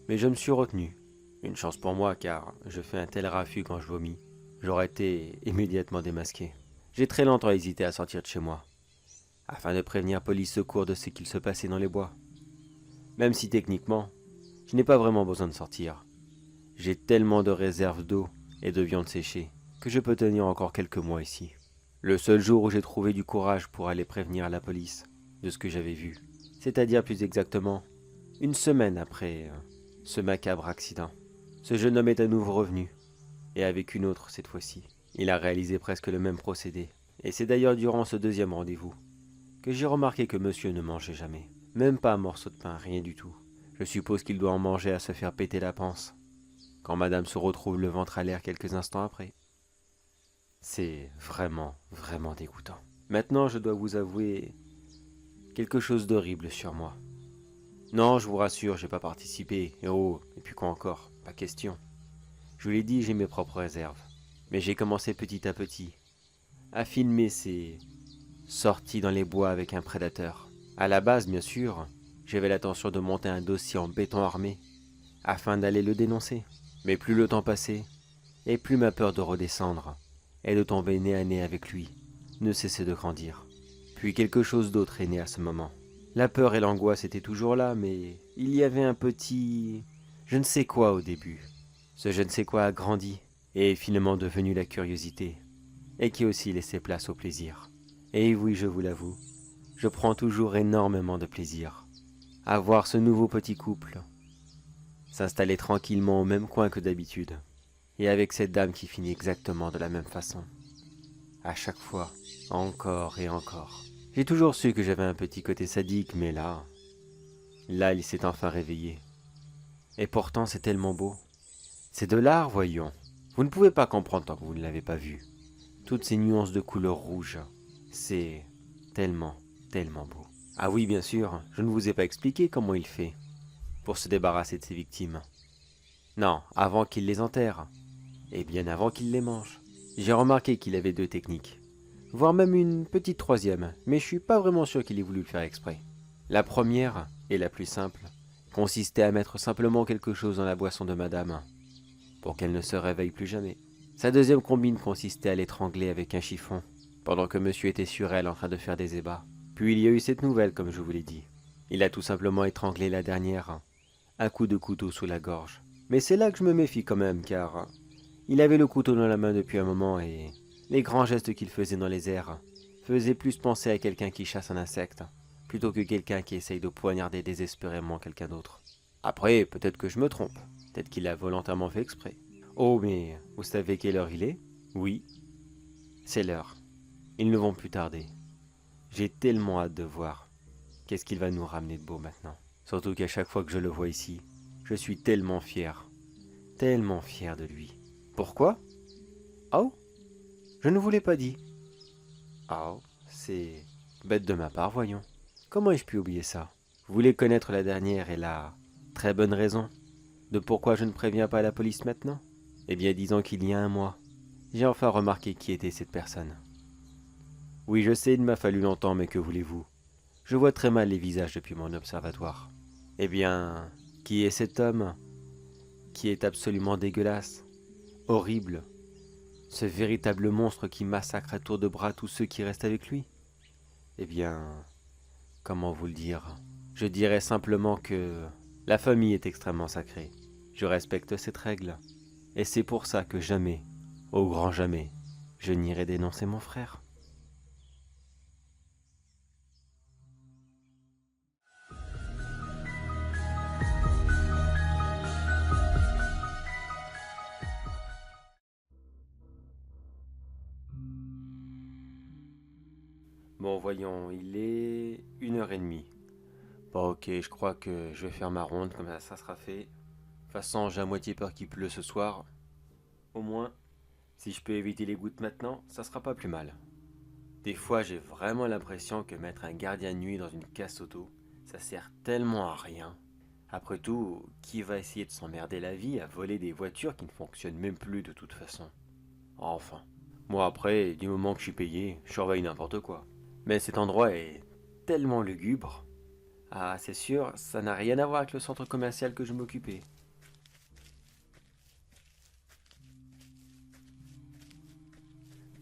mais je me suis retenu. Une chance pour moi car je fais un tel raffut quand je vomis. J'aurais été immédiatement démasqué. J'ai très longtemps hésité à sortir de chez moi, afin de prévenir police secours de ce qu'il se passait dans les bois. Même si techniquement, je n'ai pas vraiment besoin de sortir. J'ai tellement de réserves d'eau et de viande séchée que je peux tenir encore quelques mois ici. Le seul jour où j'ai trouvé du courage pour aller prévenir la police de ce que j'avais vu, c'est-à-dire plus exactement une semaine après ce macabre accident. Ce jeune homme est à nouveau revenu, et avec une autre cette fois-ci. Il a réalisé presque le même procédé, et c'est d'ailleurs durant ce deuxième rendez-vous que j'ai remarqué que monsieur ne mangeait jamais. Même pas un morceau de pain, rien du tout. Je suppose qu'il doit en manger à se faire péter la panse, quand madame se retrouve le ventre à l'air quelques instants après. C'est vraiment, vraiment dégoûtant. Maintenant, je dois vous avouer quelque chose d'horrible sur moi. Non, je vous rassure, j'ai pas participé. Et puis quoi encore? Pas question. Je vous l'ai dit, j'ai mes propres réserves. Mais j'ai commencé petit à petit à filmer ces sorties dans les bois avec un prédateur. À la base, bien sûr, j'avais l'intention de monter un dossier en béton armé afin d'aller le dénoncer. Mais plus le temps passait, et plus ma peur de redescendre et de tomber nez à nez avec lui ne cessait de grandir. Puis quelque chose d'autre est né à ce moment. La peur et l'angoisse étaient toujours là, mais il y avait un petit je ne sais quoi au début. Ce je ne sais quoi a grandi et est finalement devenu la curiosité, et qui aussi laissait place au plaisir. Et oui, je vous l'avoue, je prends toujours énormément de plaisir à voir ce nouveau petit couple s'installer tranquillement au même coin que d'habitude, et avec cette dame qui finit exactement de la même façon. À chaque fois, encore et encore. J'ai toujours su que j'avais un petit côté sadique, mais là, il s'est enfin réveillé. Et pourtant, c'est tellement beau. C'est de l'art, voyons. Vous ne pouvez pas comprendre tant que vous ne l'avez pas vu. Toutes ces nuances de couleur rouge, c'est tellement, tellement beau. Ah oui, bien sûr, je ne vous ai pas expliqué comment il fait pour se débarrasser de ses victimes. Non, avant qu'il les enterre, et bien avant qu'il les mange. J'ai remarqué qu'il avait 2 techniques, voire même une petite troisième, mais je suis pas vraiment sûr qu'il ait voulu le faire exprès. La première, et la plus simple, consistait à mettre simplement quelque chose dans la boisson de madame, pour qu'elle ne se réveille plus jamais. Sa deuxième combine consistait à l'étrangler avec un chiffon, pendant que monsieur était sur elle en train de faire des ébats. Puis il y a eu cette nouvelle, comme je vous l'ai dit. Il a tout simplement étranglé la dernière, un coup de couteau sous la gorge. Mais c'est là que je me méfie quand même, car il avait le couteau dans la main depuis un moment et les grands gestes qu'il faisait dans les airs faisaient plus penser à quelqu'un qui chasse un insecte, plutôt que quelqu'un qui essaye de poignarder désespérément quelqu'un d'autre. Après, peut-être que je me trompe, peut-être qu'il a volontairement fait exprès. Oh, mais vous savez quelle heure il est? Oui, c'est l'heure. Ils ne vont plus tarder. J'ai tellement hâte de voir qu'est-ce qu'il va nous ramener de beau maintenant. Surtout qu'à chaque fois que je le vois ici, je suis tellement fier de lui. Pourquoi? Oh, je ne vous l'ai pas dit. Oh, c'est bête de ma part, voyons. Comment ai-je pu oublier ça? Vous voulez connaître la dernière et la très bonne raison de pourquoi je ne préviens pas la police maintenant? Eh bien, disons qu'il y a un mois, j'ai enfin remarqué qui était cette personne. Oui, je sais, il m'a fallu longtemps, mais que voulez-vous? Je vois très mal les visages depuis mon observatoire. Eh bien, qui est cet homme qui est absolument dégueulasse, horrible, ce véritable monstre qui massacre à tour de bras tous ceux qui restent avec lui? Eh bien, comment vous le dire? Je dirais simplement que la famille est extrêmement sacrée. Je respecte cette règle. Et c'est pour ça que jamais, au grand jamais, je n'irai dénoncer mon frère. Bon, voyons, il est 1h30. Bon, ok, je crois que je vais faire ma ronde, comme ça sera fait. De toute façon, j'ai à moitié peur qu'il pleut ce soir. Au moins, si je peux éviter les gouttes maintenant, ça sera pas plus mal. Des fois, j'ai vraiment l'impression que mettre un gardien de nuit dans une casse auto, ça sert tellement à rien. Après tout, qui va essayer de s'emmerder la vie à voler des voitures qui ne fonctionnent même plus de toute façon? Enfin. Moi après, du moment que je suis payé, je surveille n'importe quoi. Mais cet endroit est tellement lugubre. Ah, c'est sûr, ça n'a rien à voir avec le centre commercial que je m'occupais.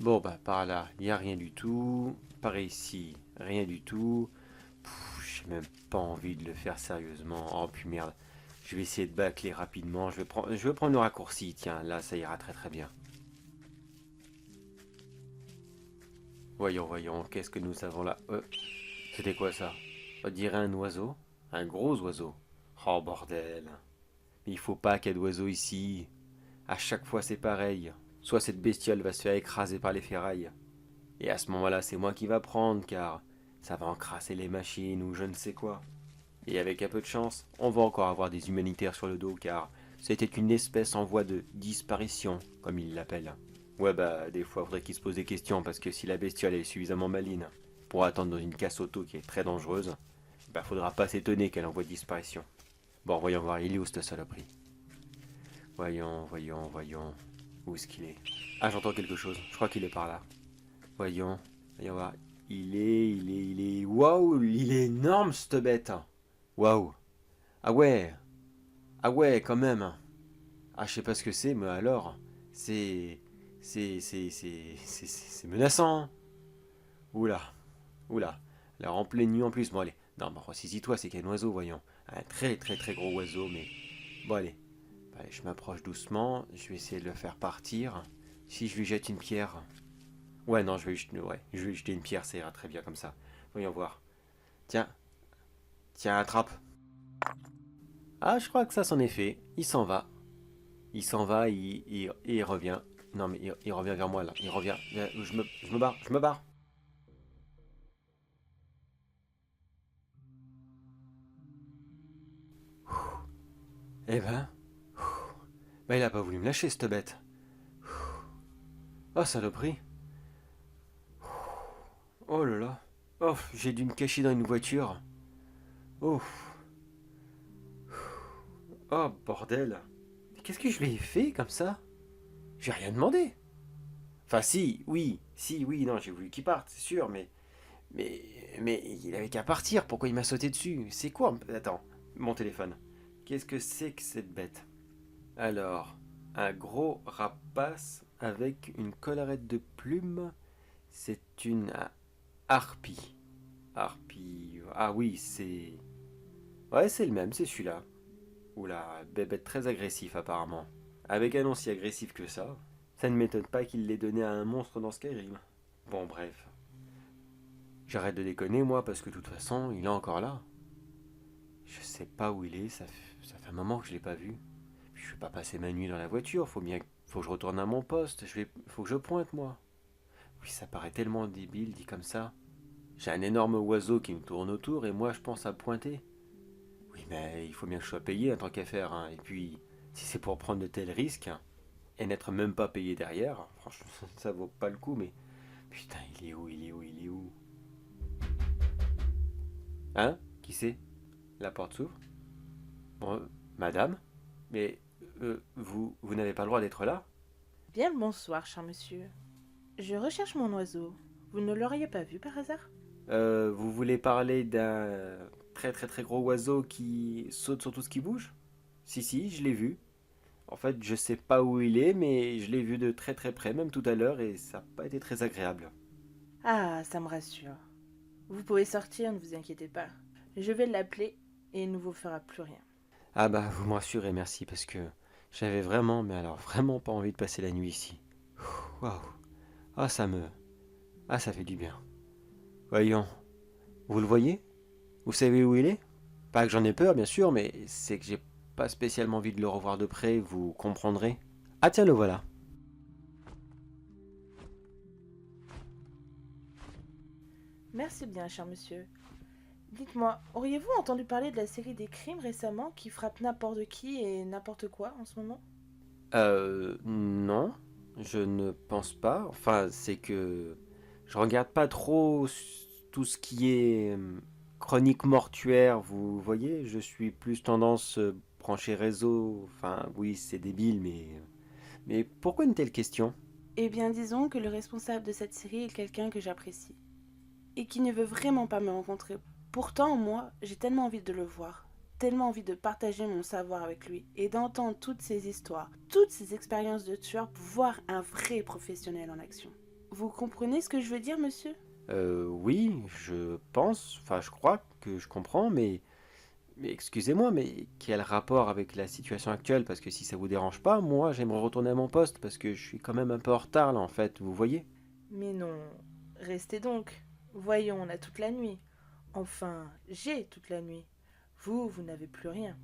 Bon, bah, par là, il n'y a rien du tout. Par ici, rien du tout. J'ai même pas envie de le faire sérieusement. Oh, puis merde. Je vais essayer de bâcler rapidement. Je vais prendre le raccourci. Tiens, là, ça ira très très bien. Voyons, voyons, qu'est-ce que nous avons là? C'était quoi ça? On dirait un oiseau. Un gros oiseau. Oh, bordel. Mais il faut pas qu'il y ait d'oiseaux ici. À chaque fois, c'est pareil. Soit cette bestiole va se faire écraser par les ferrailles. Et à ce moment-là, c'est moi qui va prendre, car ça va encrasser les machines ou je ne sais quoi. Et avec un peu de chance, on va encore avoir des humanitaires sur le dos car c'était une espèce en voie de disparition, comme ils l'appellent. Ouais bah des fois faudrait qu'ils se posent des questions parce que si la bestiole est suffisamment maligne pour attendre dans une casse auto qui est très dangereuse, bah faudra pas s'étonner qu'elle envoie disparition. Bon voyons voir, il est où cette saloperie? Voyons. Où est-ce qu'il est? Ah j'entends quelque chose, je crois qu'il est par là. Voyons voir. Il est. Waouh, il est énorme cette bête. Waouh. Ah ouais. Ah ouais, quand même. Ah, je sais pas ce que c'est, mais alors. C'est. C'est menaçant. Oula. Oula. Alors en pleine nuit en plus. Bon, allez. Non, bon, saisis-toi, c'est qu'un oiseau, voyons. Un très gros oiseau, mais. Bon, allez. Allez, je m'approche doucement. Je vais essayer de le faire partir. Si je lui jette une pierre. Ouais, non, je vais lui jeter une pierre, ça ira très bien comme ça. Voyons voir. Tiens, attrape. Ah, je crois que ça c'en est fait. Il s'en va. Il revient. Non, mais il revient vers moi là. Il revient. Je me barre. Eh ben. Bah, il a pas voulu me lâcher, cette bête. Oh, saloperie. Oh là là. Oh, j'ai dû me cacher dans une voiture. Oh. Oh, bordel. Mais qu'est-ce que je lui ai fait comme ça? J'ai rien demandé. Enfin, si, oui, non, j'ai voulu qu'il parte, c'est sûr, mais, mais il avait qu'à partir, pourquoi il m'a sauté dessus? C'est quoi? Attends, mon téléphone. Qu'est-ce que c'est que cette bête? Alors, un gros rapace avec une collerette de plumes, c'est une harpie. Harpie, ah oui, c'est... Ouais, c'est le même, c'est celui-là. Oula, bébête très agressif apparemment. Avec un nom si agressif que ça ne m'étonne pas qu'il l'ait donné à un monstre dans Skyrim. Bon, bref. J'arrête de déconner, moi, parce que de toute façon, il est encore là. Je sais pas où il est, ça fait un moment que je l'ai pas vu. Puis je vais pas passer ma nuit dans la voiture, faut que je retourne à mon poste, faut que je pointe, moi. Oui, ça paraît tellement débile, dit comme ça. J'ai un énorme oiseau qui me tourne autour et moi je pense à pointer. Oui, mais il faut bien que je sois payé en tant qu'affaire, hein. Et puis, si c'est pour prendre de tels risques, hein, et n'être même pas payé derrière, franchement, ça vaut pas le coup, mais... Putain, il est où? Hein? Qui c'est? La porte s'ouvre. Bon, madame? Mais, vous n'avez pas le droit d'être là? Bien le bonsoir, cher monsieur. Je recherche mon oiseau. Vous ne l'auriez pas vu par hasard? Vous voulez parler d'un très gros oiseau qui saute sur tout ce qui bouge? Si, je l'ai vu. En fait, je sais pas où il est, mais je l'ai vu de très près, même tout à l'heure, et ça n'a pas été très agréable. Ah, ça me rassure. Vous pouvez sortir, ne vous inquiétez pas. Je vais l'appeler et il ne vous fera plus rien. Ah bah, vous me rassurez, merci, parce que j'avais vraiment, mais alors vraiment pas envie de passer la nuit ici. Waouh. Ah, Ah, ça fait du bien. Voyons. Vous le voyez? Vous savez où il est? Pas que j'en ai peur, bien sûr, mais c'est que j'ai pas spécialement envie de le revoir de près, vous comprendrez. Ah tiens, le voilà. Merci bien, cher monsieur. Dites-moi, auriez-vous entendu parler de la série des crimes récemment qui frappe n'importe qui et n'importe quoi en ce moment? Non, je ne pense pas. Enfin, c'est que je regarde pas trop tout ce qui est chronique mortuaire, vous voyez. Je suis plus tendance branché réseau. Enfin, oui, c'est débile, mais pourquoi une telle question? Eh bien, disons que le responsable de cette série est quelqu'un que j'apprécie et qui ne veut vraiment pas me rencontrer. Pourtant, moi, j'ai tellement envie de le voir, tellement envie de partager mon savoir avec lui et d'entendre toutes ces histoires, toutes ces expériences de tueur pour voir un vrai professionnel en action. Vous comprenez ce que je veux dire, monsieur? Oui, je pense. Enfin, je crois que je comprends, mais excusez-moi, mais quel rapport avec la situation actuelle? Parce que si ça vous dérange pas, moi, j'aimerais retourner à mon poste parce que je suis quand même un peu en retard là, en fait. Vous voyez? Mais non, restez donc. Voyons, on a toute la nuit. Enfin, j'ai toute la nuit. Vous n'avez plus rien.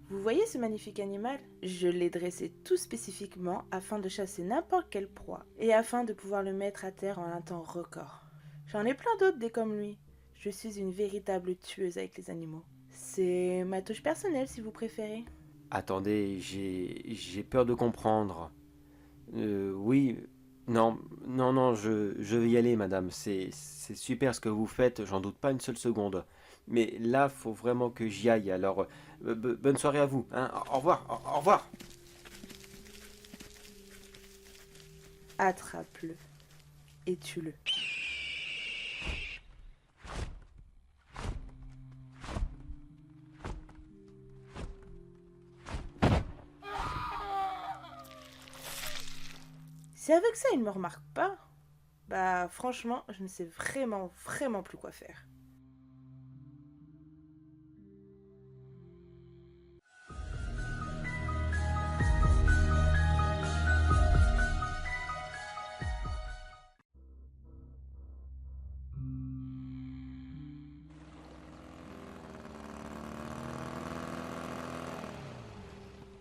Vous voyez ce magnifique animal? Je l'ai dressé tout spécifiquement afin de chasser n'importe quelle proie et afin de pouvoir le mettre à terre en un temps record. J'en ai plein d'autres des comme lui. Je suis une véritable tueuse avec les animaux. C'est ma touche personnelle si vous préférez. Attendez, j'ai peur de comprendre. Oui, non, non, non, je vais y aller, madame. C'est super ce que vous faites, j'en doute pas une seule seconde. Mais là, faut vraiment que j'y aille. Alors, bonne soirée à vous. Hein. Au revoir, au revoir. Attrape-le et tue-le. Si avec ça il me remarque pas, bah franchement, je ne sais vraiment plus quoi faire.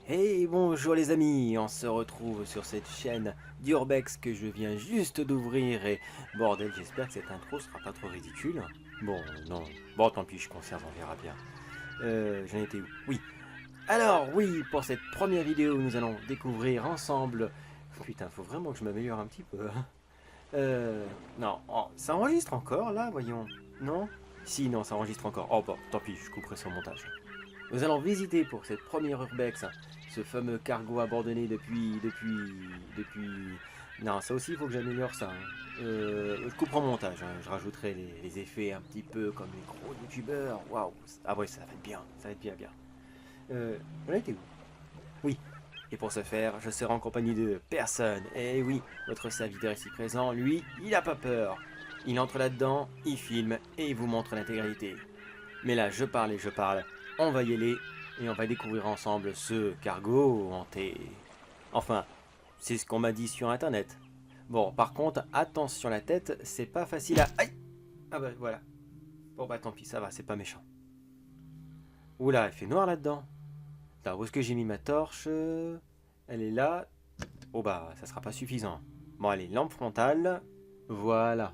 Hey, bonjour les amis, on se retrouve sur cette chaîne d'Urbex que je viens juste d'ouvrir et bordel, j'espère que cette intro sera pas trop ridicule. Bon, non, bon tant pis, je conserve, on verra bien. J'en étais où? Oui. Alors oui, pour cette première vidéo, nous allons découvrir ensemble... Putain, faut vraiment que je m'améliore un petit peu. Non, oh, ça enregistre encore là, voyons. Non? Si, non, ça enregistre encore. Oh bon, tant pis, je couperai son montage. Nous allons visiter pour cette première Urbex ce fameux cargo abandonné depuis... Non, ça aussi, il faut que j'améliore ça. Hein. Je couperai mon montage, hein. Je rajouterai les effets un petit peu comme les gros youtubeurs. Waouh. Ah ouais, ça va être bien, ça va être bien, bien. On a été où? Oui. Et pour ce faire, je serai en compagnie de personne. Et oui, votre serviteur ici présent, lui, il a pas peur. Il entre là-dedans, il filme et il vous montre l'intégralité. Mais là, je parle et je parle. On va y aller et on va découvrir ensemble ce cargo hanté. Enfin, c'est ce qu'on m'a dit sur internet. Bon, par contre, attention la tête, c'est pas facile à... Aïe! Ah bah voilà. Bon bah tant pis, ça va, c'est pas méchant. Oula, il fait noir là-dedans. Attends, où est-ce que j'ai mis ma torche? Elle est là. Oh bah, ça sera pas suffisant. Bon allez, lampe frontale. Voilà.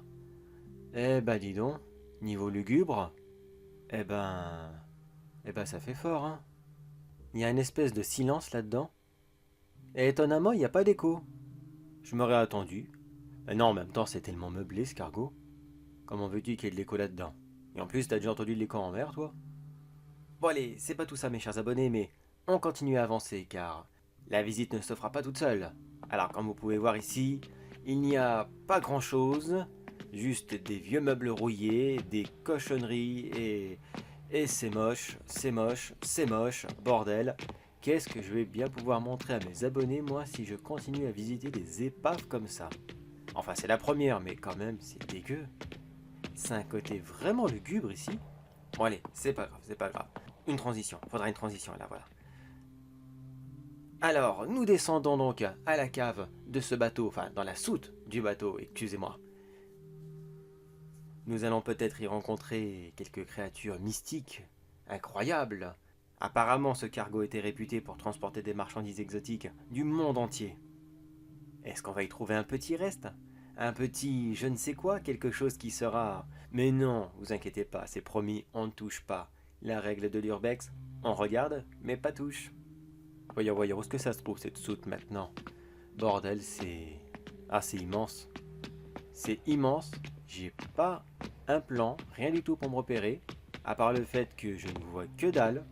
Eh bah dis donc, niveau lugubre, eh ben ça fait fort, hein. Il y a une espèce de silence là-dedans. Et étonnamment, il n'y a pas d'écho. Je m'aurais attendu. Mais non, en même temps, c'est tellement meublé ce cargo. Comment veux-tu qu'il y ait de l'écho là-dedans? Et en plus, t'as déjà entendu de l'écho en mer, toi? Bon allez, c'est pas tout ça mes chers abonnés, mais on continue à avancer car la visite ne se fera pas toute seule. Alors comme vous pouvez voir ici, il n'y a pas grand chose, juste des vieux meubles rouillés, des cochonneries et c'est moche, c'est moche, c'est moche, bordel. Qu'est-ce que je vais bien pouvoir montrer à mes abonnés moi si je continue à visiter des épaves comme ça? Enfin c'est la première mais quand même c'est dégueu. C'est un côté vraiment lugubre ici. Bon allez, c'est pas grave, c'est pas grave. Une transition, faudra une transition là, voilà. Alors, nous descendons donc à la cave de ce bateau, enfin dans la soute du bateau, excusez-moi. Nous allons peut-être y rencontrer quelques créatures mystiques, incroyables. Apparemment, ce cargo était réputé pour transporter des marchandises exotiques du monde entier. Est-ce qu'on va y trouver un petit reste? Un petit je ne sais quoi, quelque chose qui sera... Mais non, vous inquiétez pas, c'est promis, on ne touche pas. La règle de l'urbex, on regarde, mais pas touche. Voyons, voyons, où est-ce que ça se trouve cette soute maintenant? Bordel, c'est... Ah, c'est immense. C'est immense, j'ai pas un plan, rien du tout pour me repérer, à part le fait que je ne vois que dalle.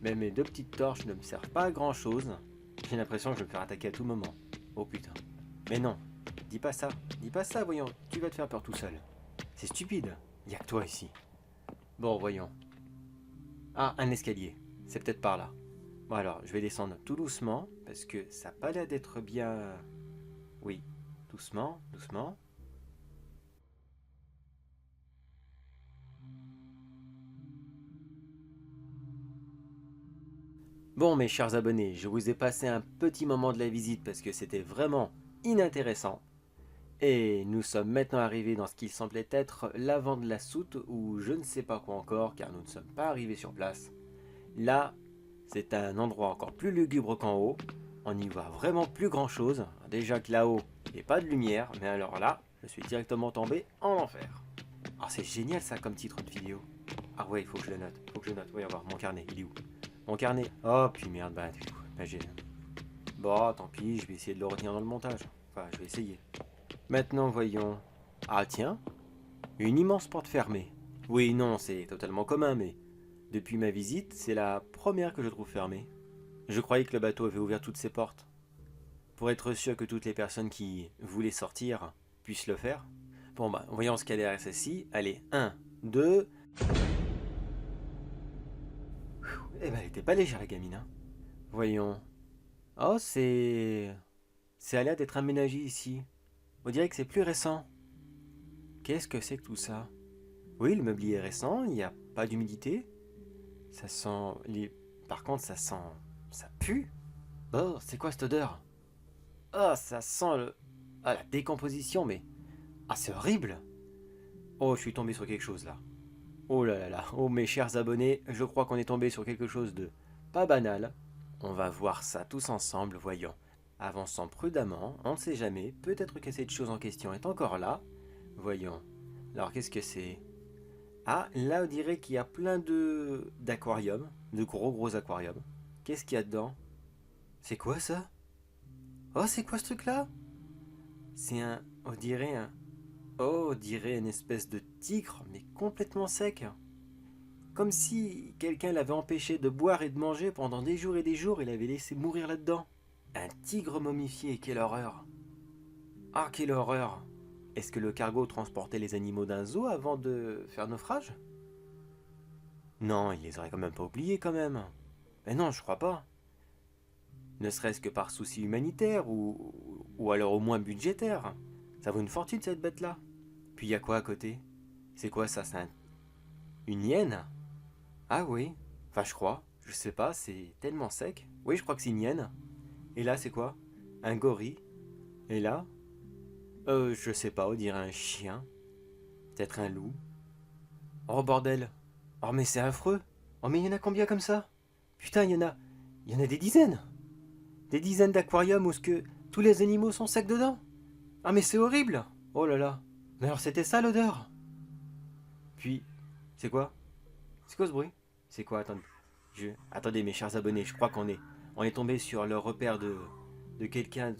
Même mes deux petites torches ne me servent pas à grand chose. J'ai l'impression que je vais me faire attaquer à tout moment. Oh putain. Mais non, dis pas ça, voyons, tu vas te faire peur tout seul. C'est stupide, y a que toi ici. Bon, voyons. Ah, un escalier, c'est peut-être par là. Bon alors, je vais descendre tout doucement, parce que ça n'a pas l'air d'être bien... Oui, doucement, doucement. Bon mes chers abonnés, je vous ai passé un petit moment de la visite parce que c'était vraiment inintéressant. Et nous sommes maintenant arrivés dans ce qui semblait être l'avant de la soute ou je ne sais pas quoi encore car nous ne sommes pas arrivés sur place. Là, c'est un endroit encore plus lugubre qu'en haut. On n'y voit vraiment plus grand chose. Déjà que là-haut, il n'y a pas de lumière, mais alors là, je suis directement tombé en enfer. Ah, c'est génial ça comme titre de vidéo. Ah ouais, il faut que je le note. Faut que je le note. Voyons voir, mon carnet, il est où? Mon carnet. Oh, puis merde, bah j'ai... Bon, tant pis, je vais essayer de le retenir dans le montage. Enfin, je vais essayer. Maintenant, voyons. Ah tiens, une immense porte fermée. Oui, non, c'est totalement commun, mais depuis ma visite, c'est la première que je trouve fermée. Je croyais que le bateau avait ouvert toutes ses portes. Pour être sûr que toutes les personnes qui voulaient sortir puissent le faire. Bon bah, voyons ce qu'il y a derrière celle-ci. Allez, 1, 2... Eh ben, elle était pas légère la gamine, hein. Voyons. Oh, c'est... C'est à l'air d'être aménagé ici. On dirait que c'est plus récent. Qu'est-ce que c'est que tout ça? Oui, le mobilier est récent, il n'y a pas d'humidité. Ça sent... Par contre, ça sent... Ça pue. Oh, c'est quoi cette odeur? Oh, ça sent le... Ah, la décomposition, mais... Ah, c'est horrible. Oh, je suis tombé sur quelque chose, là. Oh là là là. Oh, mes chers abonnés, je crois qu'on est tombé sur quelque chose de pas banal. On va voir ça tous ensemble, voyons. Avançons prudemment, on ne sait jamais, peut-être que cette chose en question est encore là. Voyons. Alors, qu'est-ce que c'est? Ah, là, on dirait qu'il y a plein d'aquariums, de gros aquariums. Qu'est-ce qu'il y a dedans? C'est quoi ça? Oh, c'est quoi ce truc-là? C'est un... On dirait un... Oh, on dirait une espèce de tigre, mais complètement sec. Comme si quelqu'un l'avait empêché de boire et de manger pendant des jours et des jours et l'avait laissé mourir là-dedans. Un tigre momifié, quelle horreur! Ah, quelle horreur! Est-ce que le cargo transportait les animaux d'un zoo avant de faire naufrage? Non, il les aurait quand même pas oubliés quand même. Mais non, je crois pas. Ne serait-ce que par souci humanitaire ou alors au moins budgétaire. Ça vaut une fortune cette bête-là. Puis il y a quoi à côté? C'est quoi ça? Une hyène? Ah oui. Enfin, je crois. Je sais pas, c'est tellement sec. Oui, je crois que c'est une hyène. Et là, c'est quoi? Un gorille. Et là? Je sais pas, on dirait un chien. Peut-être un loup. Oh bordel. Oh mais c'est affreux. Oh mais il y en a combien comme ça? Putain, il y en a des dizaines. Des dizaines d'aquariums où tous les animaux sont secs dedans. Ah mais c'est horrible. Oh là là. Mais alors c'était ça l'odeur. Puis, c'est quoi? C'est quoi ce bruit? C'est quoi? Attendez. Attendez mes chers abonnés, je crois on est tombé sur le repère de quelqu'un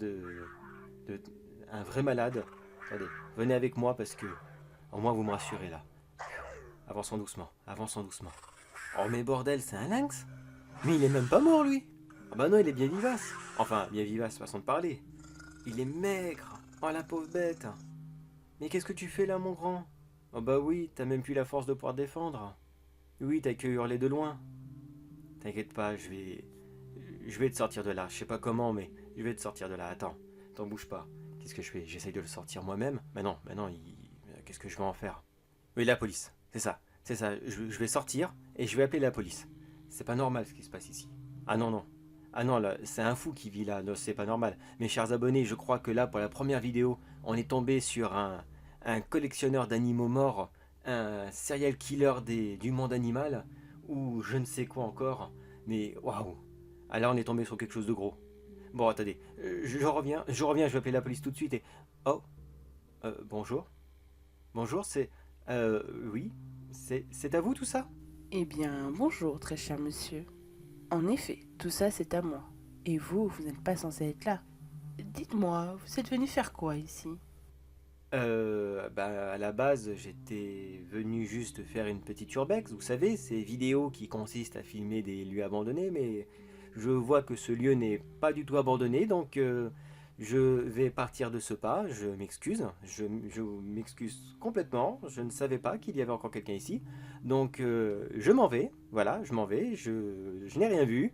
un vrai malade. Attendez, venez avec moi parce que au moins vous me rassurez là. Avançons doucement, avançons doucement. Oh mais bordel, c'est un lynx? Mais il est même pas mort lui. Ah bah non, il est bien vivace. Enfin, bien vivace, façon de parler. Il est maigre. Oh la pauvre bête. Mais qu'est-ce que tu fais là mon grand? Oh bah oui, t'as même plus la force de pouvoir te défendre. Oui, t'as que hurler de loin. T'inquiète pas, je vais te sortir de là. Je sais pas comment, mais je vais te sortir de là. Attends, t'en bouge pas. Qu'est-ce que je fais? J'essaye de le sortir moi-même. Mais non, qu'est-ce que je vais en faire? Oui, la police, c'est ça. C'est ça, je vais sortir et je vais appeler la police. C'est pas normal ce qui se passe ici. Ah non, non. Ah non, là, c'est un fou qui vit là. Non, c'est pas normal. Mes chers abonnés, je crois que là, pour la première vidéo, on est tombé sur un collectionneur d'animaux morts, un serial killer du monde animal, ou je ne sais quoi encore. Mais waouh! Ah là, on est tombé sur quelque chose de gros. Bon, attendez, je reviens, je vais appeler la police tout de suite et... Oh, bonjour. Bonjour, oui, c'est à vous tout ça? Eh bien, bonjour, très cher monsieur. En effet, tout ça c'est à moi. Et vous n'êtes pas censé être là. Dites-moi, vous êtes venu faire quoi ici? À la base, j'étais venu juste faire une petite urbex, vous savez, ces vidéos qui consistent à filmer des lieux abandonnés, mais je vois que ce lieu n'est pas du tout abandonné, donc je vais partir de ce pas, je m'excuse, je m'excuse complètement, je ne savais pas qu'il y avait encore quelqu'un ici, donc je m'en vais, voilà, je m'en vais, je n'ai rien vu,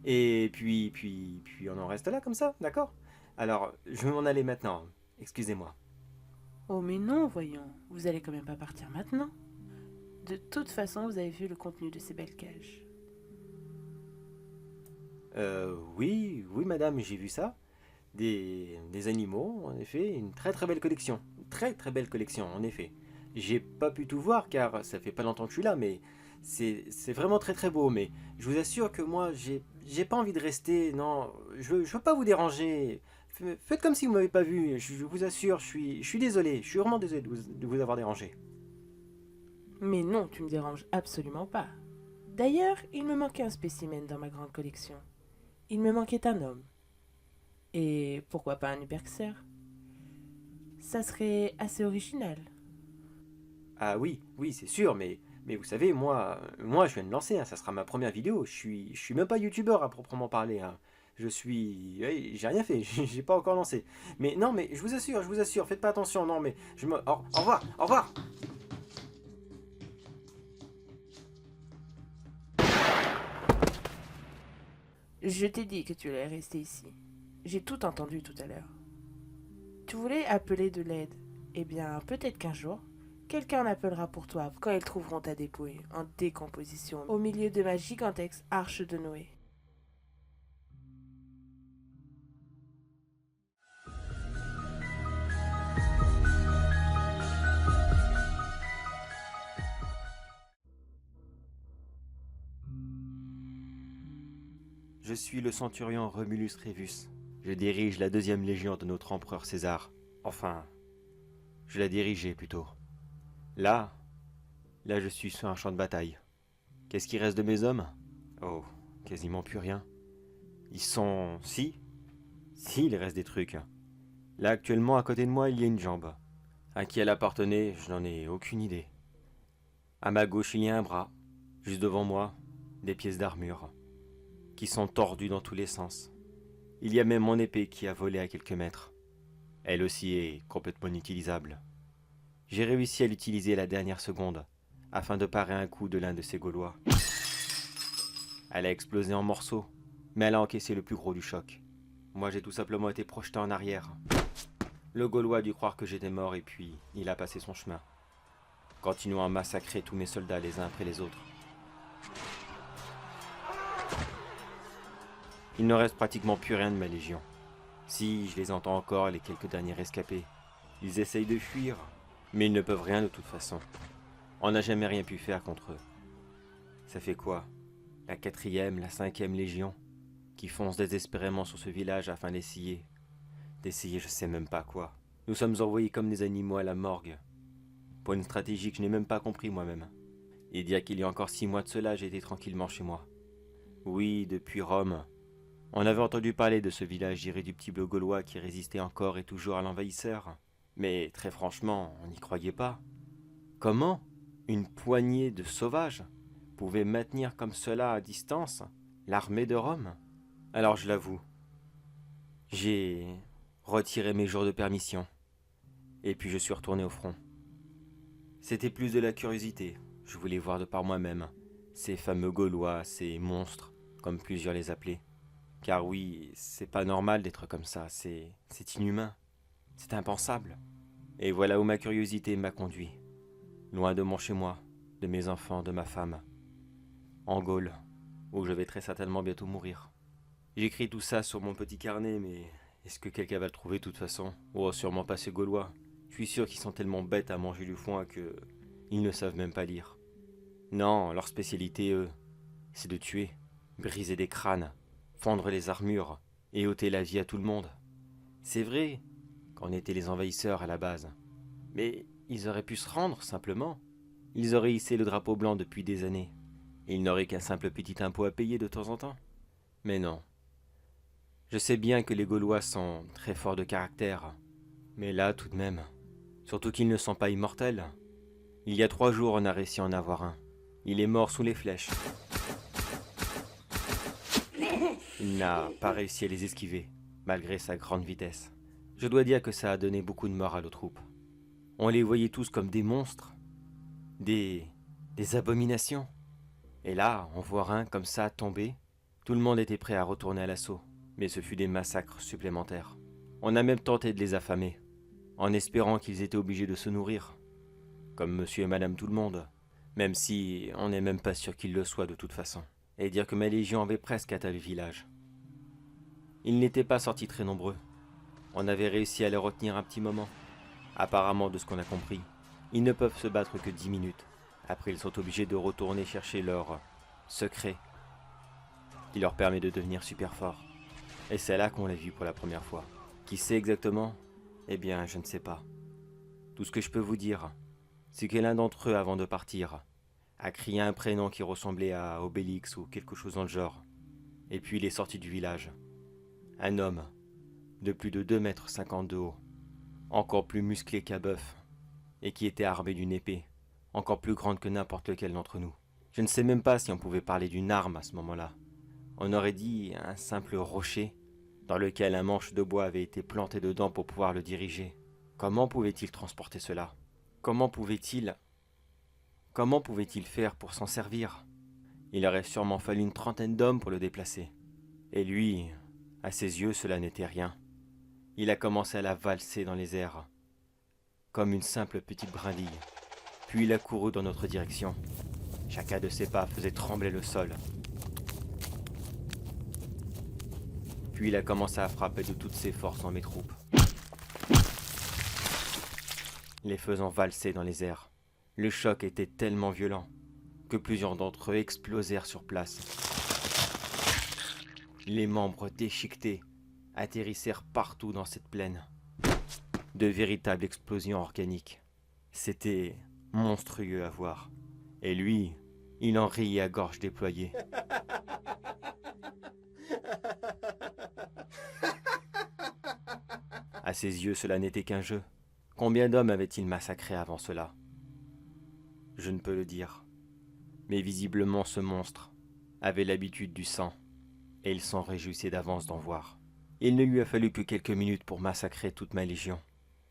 et puis on en reste là comme ça, d'accord? Alors, je vais m'en aller maintenant, excusez-moi. Oh mais non, voyons, vous allez quand même pas partir maintenant. De toute façon, vous avez vu le contenu de ces belles cages. Oui, madame, j'ai vu ça. Des animaux, en effet, une très belle collection. Très belle collection, en effet. J'ai pas pu tout voir car ça fait pas longtemps que je suis là, mais c'est vraiment très beau. Mais je vous assure que moi, j'ai pas envie de rester. Non, je veux pas vous déranger. Faites comme si vous m'avez pas vu. Je vous assure, je suis désolé. Je suis vraiment désolé de vous avoir dérangé. Mais non, tu me déranges absolument pas. D'ailleurs, il me manquait un spécimen dans ma grande collection. Il me manquait un homme. Et pourquoi pas un Uberxer? Ça serait assez original. Ah oui, oui, c'est sûr, mais vous savez, moi, je viens de lancer, hein, ça sera ma première vidéo. Je suis même pas youtubeur à proprement parler, hein. J'ai rien fait, j'ai pas encore lancé. Mais non, mais je vous assure, faites pas attention, non, mais au revoir, au revoir. Je t'ai dit que tu allais rester ici. J'ai tout entendu tout à l'heure. Tu voulais appeler de l'aide. Eh bien, peut-être qu'un jour, quelqu'un en appellera pour toi quand ils trouveront ta dépouille en décomposition au milieu de ma gigantesque arche de Noé. Je suis le centurion Romulus Revus. Je dirige la 2e légion de notre empereur César. Enfin, je la dirigeais plutôt. Là, je suis sur un champ de bataille. Qu'est-ce qui reste de mes hommes? Oh, quasiment plus rien. Ils sont... Si, il reste des trucs. Là, actuellement, à côté de moi, il y a une jambe. À qui elle appartenait, je n'en ai aucune idée. À ma gauche, il y a un bras. Juste devant moi, des pièces d'armure, qui sont tordues dans tous les sens. Il y a même mon épée qui a volé à quelques mètres. Elle aussi est complètement inutilisable. J'ai réussi à l'utiliser à la dernière seconde, afin de parer un coup de l'un de ces Gaulois. Elle a explosé en morceaux, mais elle a encaissé le plus gros du choc. Moi, j'ai tout simplement été projeté en arrière. Le Gaulois a dû croire que j'étais mort et puis il a passé son chemin, continuant à massacrer tous mes soldats les uns après les autres. Il ne reste pratiquement plus rien de ma légion. Si, je les entends encore, les quelques derniers rescapés. Ils essayent de fuir, mais ils ne peuvent rien de toute façon. On n'a jamais rien pu faire contre eux. Ça fait quoi? La 4e, la 5e légion, qui fonce désespérément sur ce village afin d'essayer je sais même pas quoi. Nous sommes envoyés comme des animaux à la morgue, pour une stratégie que je n'ai même pas compris moi-même. Il y a encore 6 mois de cela, j'étais tranquillement chez moi. Oui, depuis Rome. On avait entendu parler de ce village irréductible gaulois qui résistait encore et toujours à l'envahisseur. Mais très franchement, on n'y croyait pas. Comment une poignée de sauvages pouvait maintenir comme cela à distance l'armée de Rome? Alors je l'avoue, j'ai retiré mes jours de permission, et puis je suis retourné au front. C'était plus de la curiosité, je voulais voir de par moi-même ces fameux Gaulois, ces monstres, comme plusieurs les appelaient. Car oui, c'est pas normal d'être comme ça, c'est inhumain, c'est impensable. Et voilà où ma curiosité m'a conduit, loin de mon chez-moi, de mes enfants, de ma femme, en Gaule, où je vais très certainement bientôt mourir. J'écris tout ça sur mon petit carnet, mais est-ce que quelqu'un va le trouver de toute façon? Oh, sûrement pas ces Gaulois. Je suis sûr qu'ils sont tellement bêtes à manger du foin que ils ne savent même pas lire. Non, leur spécialité, eux, c'est de tuer, briser des crânes, fendre les armures et ôter la vie à tout le monde. C'est vrai qu'on était les envahisseurs à la base, mais ils auraient pu se rendre simplement. Ils auraient hissé le drapeau blanc depuis des années, et ils n'auraient qu'un simple petit impôt à payer de temps en temps. Mais non. Je sais bien que les Gaulois sont très forts de caractère, mais là tout de même, surtout qu'ils ne sont pas immortels. Il y a 3 jours on a réussi à en avoir un. Il est mort sous les flèches. Il n'a pas réussi à les esquiver, malgré sa grande vitesse. Je dois dire que ça a donné beaucoup de morale aux troupes. On les voyait tous comme des monstres, des abominations. Et là, on voit un comme ça tomber. Tout le monde était prêt à retourner à l'assaut, mais ce fut des massacres supplémentaires. On a même tenté de les affamer, en espérant qu'ils étaient obligés de se nourrir, comme monsieur et madame tout le monde, même si on n'est même pas sûr qu'ils le soient de toute façon. Et dire que ma légion avait presque atteint le village. Ils n'étaient pas sortis très nombreux. On avait réussi à les retenir un petit moment. Apparemment, de ce qu'on a compris, ils ne peuvent se battre que 10 minutes. Après, ils sont obligés de retourner chercher leur secret, qui leur permet de devenir super forts. Et c'est là qu'on l'a vu pour la première fois. Qui sait exactement? Eh bien, je ne sais pas. Tout ce que je peux vous dire, c'est que l'un d'entre eux, avant de partir, a crié un prénom qui ressemblait à Obélix ou quelque chose dans le genre. Et puis il est sorti du village. Un homme de plus de 2,50 m de haut, encore plus musclé qu'un bœuf, et qui était armé d'une épée, encore plus grande que n'importe lequel d'entre nous. Je ne sais même pas si on pouvait parler d'une arme à ce moment-là. On aurait dit un simple rocher dans lequel un manche de bois avait été planté dedans pour pouvoir le diriger. Comment pouvait-il transporter cela? Comment pouvait-il faire pour s'en servir? Il aurait sûrement fallu une trentaine d'hommes pour le déplacer. Et lui, à ses yeux, cela n'était rien. Il a commencé à la valser dans les airs, comme une simple petite brindille. Puis il a couru dans notre direction. Chacun de ses pas faisait trembler le sol. Puis il a commencé à frapper de toutes ses forces dans mes troupes, les faisant valser dans les airs. Le choc était tellement violent que plusieurs d'entre eux explosèrent sur place. Les membres déchiquetés atterrissèrent partout dans cette plaine. De véritables explosions organiques. C'était monstrueux à voir. Et lui, il en riait à gorge déployée. À ses yeux, cela n'était qu'un jeu. Combien d'hommes avait-il massacré avant cela? Je ne peux le dire. Mais visiblement ce monstre avait l'habitude du sang, et il s'en réjouissait d'avance d'en voir. Il ne lui a fallu que quelques minutes pour massacrer toute ma légion.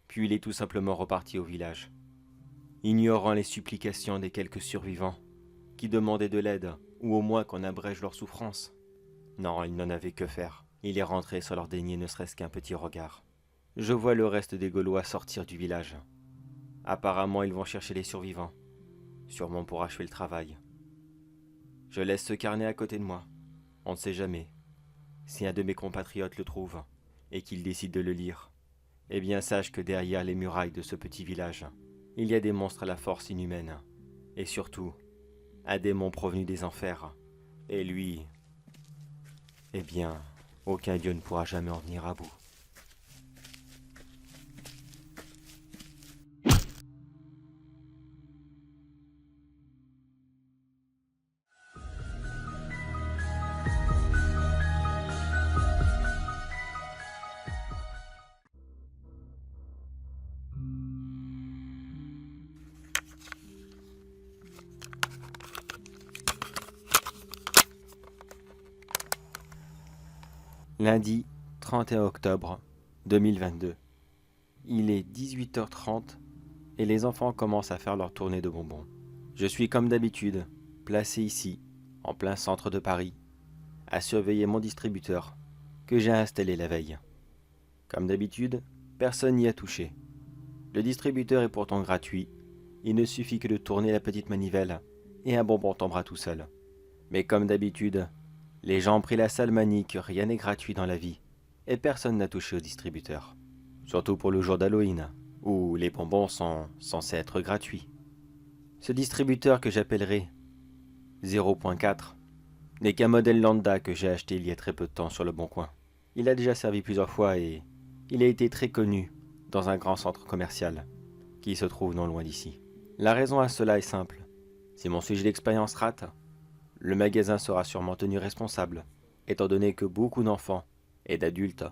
Puis il est tout simplement reparti au village, ignorant les supplications des quelques survivants, qui demandaient de l'aide, ou au moins qu'on abrège leur souffrance. Non, il n'en avait que faire. Il est rentré sans leur dénier ne serait-ce qu'un petit regard. Je vois le reste des Gaulois sortir du village. Apparemment, ils vont chercher les survivants, sûrement pour achever le travail. Je laisse ce carnet à côté de moi. On ne sait jamais. Si un de mes compatriotes le trouve, et qu'il décide de le lire, eh bien sache que derrière les murailles de ce petit village, il y a des monstres à la force inhumaine, et surtout, un démon provenu des enfers. Et lui, eh bien, aucun dieu ne pourra jamais en venir à bout. Lundi 31 octobre 2022. Il est 18h30 et les enfants commencent à faire leur tournée de bonbons. Je suis comme d'habitude, placé ici, en plein centre de Paris, à surveiller mon distributeur, que j'ai installé la veille. Comme d'habitude, personne n'y a touché. Le distributeur est pourtant gratuit, il ne suffit que de tourner la petite manivelle et un bonbon tombera tout seul. Mais comme d'habitude, les gens ont pris la sale manie que rien n'est gratuit dans la vie, et personne n'a touché au distributeur. Surtout pour le jour d'Halloween, où les bonbons sont censés être gratuits. Ce distributeur que j'appellerai 0.4 n'est qu'un modèle lambda que j'ai acheté il y a très peu de temps sur le Bon Coin. Il a déjà servi plusieurs fois et il a été très connu dans un grand centre commercial qui se trouve non loin d'ici. La raison à cela est simple. Si mon sujet d'expérience rate, le magasin sera sûrement tenu responsable, étant donné que beaucoup d'enfants et d'adultes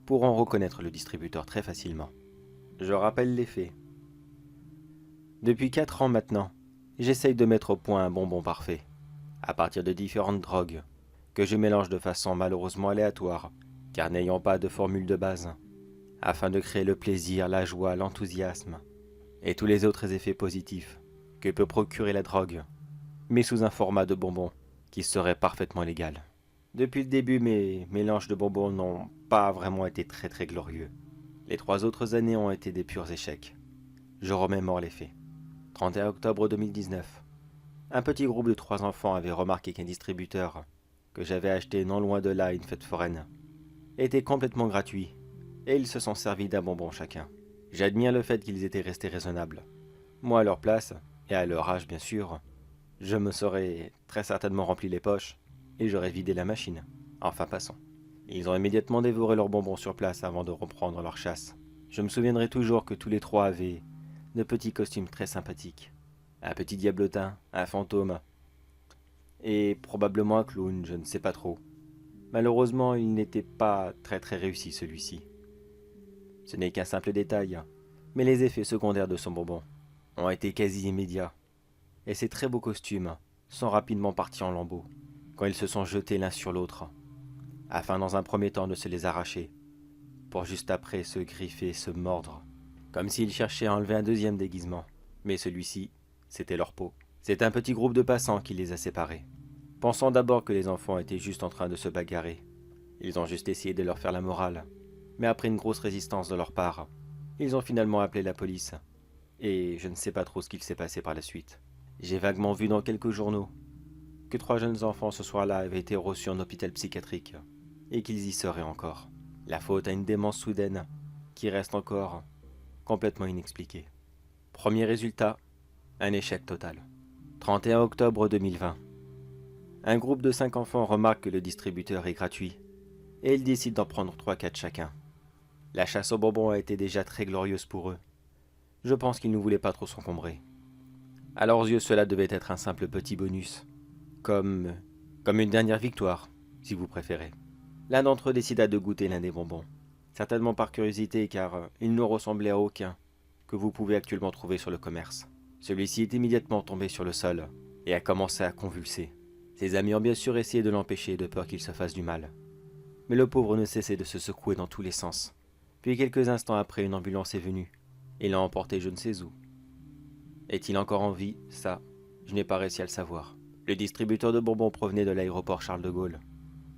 pourront reconnaître le distributeur très facilement. Je rappelle les faits. Depuis 4 ans maintenant, j'essaye de mettre au point un bonbon parfait, à partir de différentes drogues, que je mélange de façon malheureusement aléatoire, car n'ayant pas de formule de base, afin de créer le plaisir, la joie, l'enthousiasme, et tous les autres effets positifs que peut procurer la drogue, mais sous un format de bonbon qui serait parfaitement légal. Depuis le début, mes mélanges de bonbons n'ont pas vraiment été très glorieux. Les 3 autres années ont été des purs échecs. Je remémore les faits. 31 octobre 2019. Un petit groupe de 3 enfants avait remarqué qu'un distributeur, que j'avais acheté non loin de là à une fête foraine, était complètement gratuit, et ils se sont servis d'un bonbon chacun. J'admire le fait qu'ils étaient restés raisonnables. Moi à leur place, et à leur âge bien sûr, je me serais très certainement rempli les poches et j'aurais vidé la machine. Enfin passons. Ils ont immédiatement dévoré leurs bonbons sur place avant de reprendre leur chasse. Je me souviendrai toujours que tous les 3 avaient de petits costumes très sympathiques. Un petit diablotin, un fantôme, et probablement un clown, je ne sais pas trop. Malheureusement, il n'était pas très réussi celui-ci. Ce n'est qu'un simple détail, mais les effets secondaires de son bonbon ont été quasi immédiats, et ces très beaux costumes sont rapidement partis en lambeaux quand ils se sont jetés l'un sur l'autre, afin dans un premier temps de se les arracher, pour juste après se griffer, se mordre, comme s'ils cherchaient à enlever un deuxième déguisement, mais celui-ci, c'était leur peau. C'est un petit groupe de passants qui les a séparés, pensant d'abord que les enfants étaient juste en train de se bagarrer. Ils ont juste essayé de leur faire la morale, mais après une grosse résistance de leur part, ils ont finalement appelé la police, et je ne sais pas trop ce qu'il s'est passé par la suite. J'ai vaguement vu dans quelques journaux que 3 jeunes enfants ce soir-là avaient été reçus en hôpital psychiatrique, et qu'ils y seraient encore. La faute à une démence soudaine, qui reste encore complètement inexpliquée. Premier résultat, un échec total. 31 octobre 2020. Un groupe de 5 enfants remarque que le distributeur est gratuit, et ils décident d'en prendre 3-4 chacun. La chasse aux bonbons a été déjà très glorieuse pour eux. Je pense qu'ils ne voulaient pas trop s'encombrer. À leurs yeux, cela devait être un simple petit bonus, comme une dernière victoire, si vous préférez. L'un d'entre eux décida de goûter l'un des bonbons, certainement par curiosité car il ne ressemblait à aucun que vous pouvez actuellement trouver sur le commerce. Celui-ci est immédiatement tombé sur le sol et a commencé à convulser. Ses amis ont bien sûr essayé de l'empêcher de peur qu'il se fasse du mal. Mais le pauvre ne cessait de se secouer dans tous les sens. Puis quelques instants après, une ambulance est venue et l'a emporté je ne sais où. Est-il encore en vie? Ça, je n'ai pas réussi à le savoir. Le distributeur de bonbons provenait de l'aéroport Charles de Gaulle,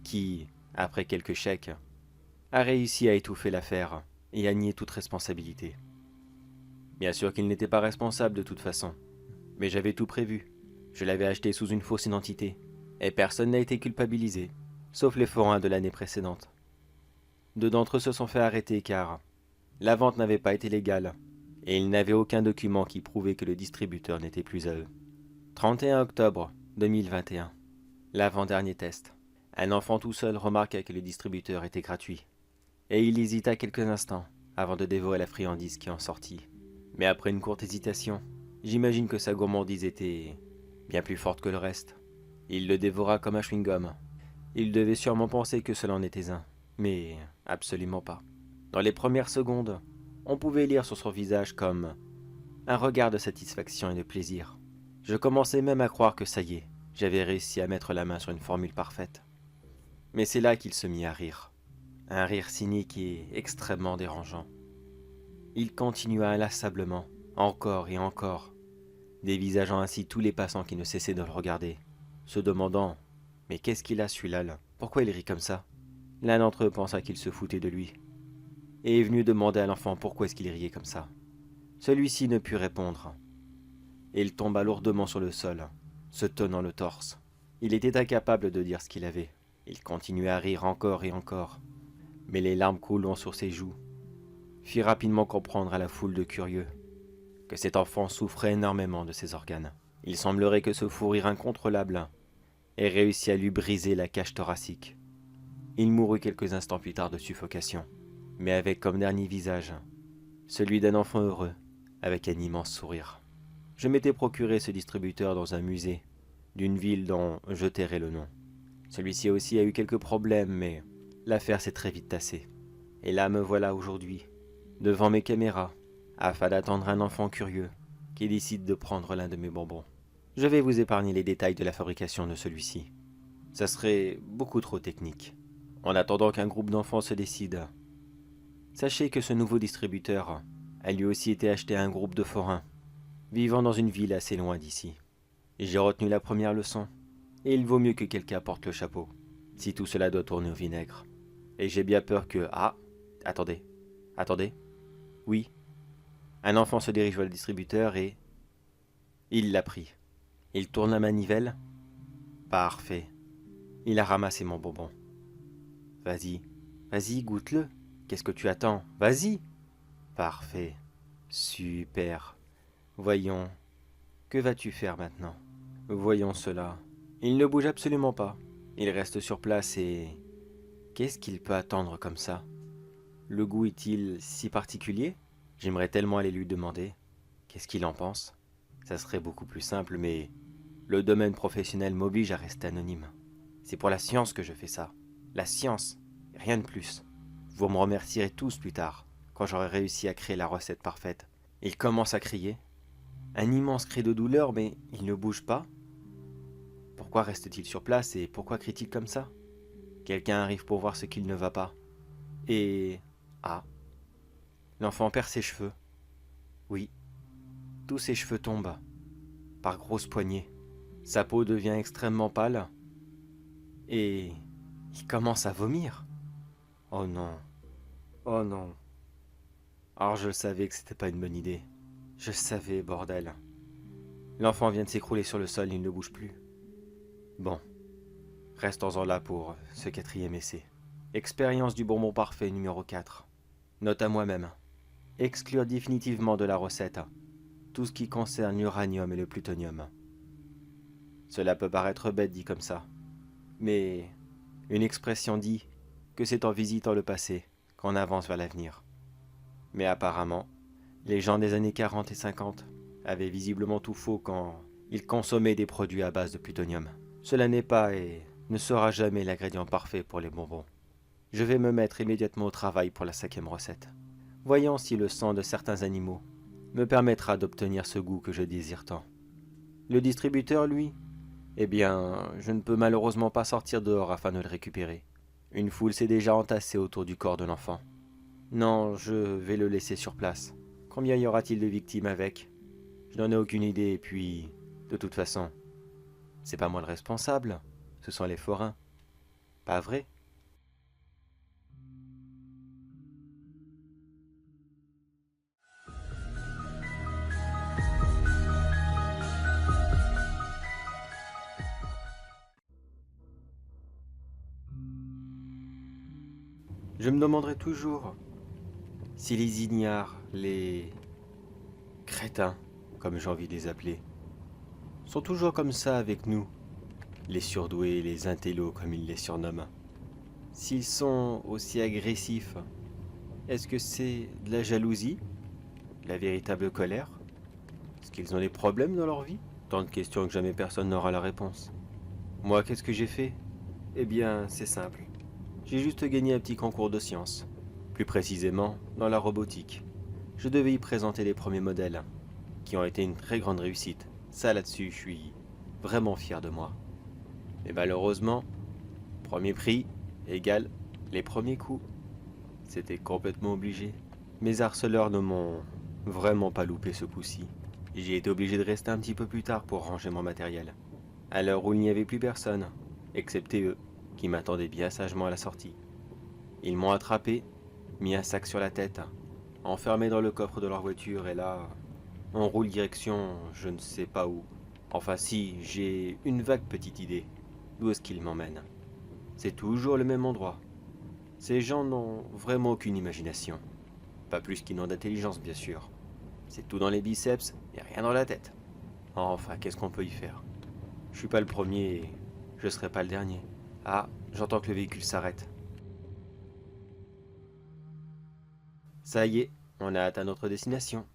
qui, après quelques chèques, a réussi à étouffer l'affaire et à nier toute responsabilité. Bien sûr qu'il n'était pas responsable de toute façon, mais j'avais tout prévu. Je l'avais acheté sous une fausse identité, et personne n'a été culpabilisé, sauf les forains de l'année précédente. 2 d'entre eux se sont fait arrêter car la vente n'avait pas été légale, et ils n'avaient aucun document qui prouvait que le distributeur n'était plus à eux. 31 octobre 2021. L'avant-dernier test. Un enfant tout seul remarqua que le distributeur était gratuit, et il hésita quelques instants avant de dévorer la friandise qui en sortit. Mais après une courte hésitation, j'imagine que sa gourmandise était bien plus forte que le reste. Il le dévora comme un chewing-gum. Il devait sûrement penser que cela en était un, mais absolument pas. Dans les premières secondes, on pouvait lire sur son visage comme un regard de satisfaction et de plaisir. Je commençais même à croire que ça y est, j'avais réussi à mettre la main sur une formule parfaite. Mais c'est là qu'il se mit à rire. Un rire cynique et extrêmement dérangeant. Il continua inlassablement, encore et encore, dévisageant ainsi tous les passants qui ne cessaient de le regarder, se demandant « Mais qu'est-ce qu'il a celui-là là? Pourquoi il rit comme ça ?» L'un d'entre eux pensa qu'il se foutait de lui, et est venu demander à l'enfant pourquoi est-ce qu'il riait comme ça. Celui-ci ne put répondre, et il tomba lourdement sur le sol, se tenant le torse. Il était incapable de dire ce qu'il avait. Il continuait à rire encore et encore, mais les larmes coulant sur ses joues fit rapidement comprendre à la foule de curieux que cet enfant souffrait énormément de ses organes. Il semblerait que ce fou rire incontrôlable ait réussi à lui briser la cage thoracique. Il mourut quelques instants plus tard de suffocation, mais avec comme dernier visage celui d'un enfant heureux, avec un immense sourire. Je m'étais procuré ce distributeur dans un musée d'une ville dont je tairai le nom. Celui-ci aussi a eu quelques problèmes, mais l'affaire s'est très vite tassée. Et là me voilà aujourd'hui, devant mes caméras, afin d'attendre un enfant curieux qui décide de prendre l'un de mes bonbons. Je vais vous épargner les détails de la fabrication de celui-ci. Ça serait beaucoup trop technique. En attendant qu'un groupe d'enfants se décide, sachez que ce nouveau distributeur a lui aussi été acheté à un groupe de forains, vivant dans une ville assez loin d'ici. J'ai retenu la première leçon, et il vaut mieux que quelqu'un porte le chapeau, si tout cela doit tourner au vinaigre. Et j'ai bien peur que... Ah, attendez, oui. Un enfant se dirige vers le distributeur et... Il l'a pris. Il tourne la manivelle. Parfait. Il a ramassé mon bonbon. Vas-y, goûte-le. Qu'est-ce que tu attends? Vas-y. Parfait. Super. Voyons. Que vas-tu faire maintenant? Voyons cela. Il ne bouge absolument pas. Il reste sur place et... Qu'est-ce qu'il peut attendre comme ça? Le goût est-il si particulier? J'aimerais tellement aller lui demander. Qu'est-ce qu'il en pense? Ça serait beaucoup plus simple, mais le domaine professionnel m'oblige à rester anonyme. C'est pour la science que je fais ça. La science, rien de plus. Vous me remercierez tous plus tard, quand j'aurai réussi à créer la recette parfaite. Il commence à crier. Un immense cri de douleur, mais il ne bouge pas. Pourquoi reste-t-il sur place et pourquoi crie-t-il comme ça? Quelqu'un arrive pour voir ce qu'il ne va pas. Et... Ah. L'enfant perd ses cheveux. Oui. Tous ses cheveux tombent. Par grosses poignées. Sa peau devient extrêmement pâle. Et... il commence à vomir. Oh non. Oh non. Alors je savais que c'était pas une bonne idée. Je savais, bordel. L'enfant vient de s'écrouler sur le sol, il ne bouge plus. Bon. Restons-en là pour ce 4e essai. Expérience du bonbon parfait numéro 4. Note à moi-même. Exclure définitivement de la recette tout ce qui concerne l'uranium et le plutonium. Cela peut paraître bête dit comme ça, mais une expression dit que c'est en visitant le passé qu'on avance vers l'avenir. Mais apparemment, les gens des années 40 et 50 avaient visiblement tout faux quand ils consommaient des produits à base de plutonium. Cela n'est pas et ne sera jamais l'ingrédient parfait pour les bonbons. Je vais me mettre immédiatement au travail pour la 5e recette. Voyons si le sang de certains animaux me permettra d'obtenir ce goût que je désire tant. Le distributeur, lui, eh bien, je ne peux malheureusement pas sortir dehors afin de le récupérer. Une foule s'est déjà entassée autour du corps de l'enfant. Non, je vais le laisser sur place. Combien y aura-t-il de victimes avec? Je n'en ai aucune idée et puis, de toute façon, c'est pas moi le responsable, ce sont les forains. Pas vrai? Je me demanderai toujours si les ignares, les crétins, comme j'ai envie de les appeler, sont toujours comme ça avec nous, les surdoués, les intellos comme ils les surnomment. S'ils sont aussi agressifs, est-ce que c'est de la jalousie, de la véritable colère? Est-ce qu'ils ont des problèmes dans leur vie? Tant de questions que jamais personne n'aura la réponse. Moi, qu'est-ce que j'ai fait? Eh bien, c'est simple. J'ai juste gagné un petit concours de sciences. Plus précisément, dans la robotique. Je devais y présenter les premiers modèles, qui ont été une très grande réussite. Ça, là-dessus, je suis vraiment fier de moi. Mais malheureusement, premier prix égale les premiers coups. C'était complètement obligé. Mes harceleurs ne m'ont vraiment pas loupé ce coup-ci. J'ai été obligé de rester un petit peu plus tard pour ranger mon matériel. À l'heure où il n'y avait plus personne, excepté eux, qui m'attendaient bien sagement à la sortie. Ils m'ont attrapé, mis un sac sur la tête, enfermé dans le coffre de leur voiture et là, on roule direction je ne sais pas où. Enfin si, j'ai une vague petite idée. D'où est-ce qu'ils m'emmènent? C'est toujours le même endroit. Ces gens n'ont vraiment aucune imagination. Pas plus qu'ils n'ont d'intelligence bien sûr. C'est tout dans les biceps et rien dans la tête. Enfin, qu'est-ce qu'on peut y faire? Je suis pas le premier et je serai pas le dernier. Ah, j'entends que le véhicule s'arrête. Ça y est, on a atteint notre destination.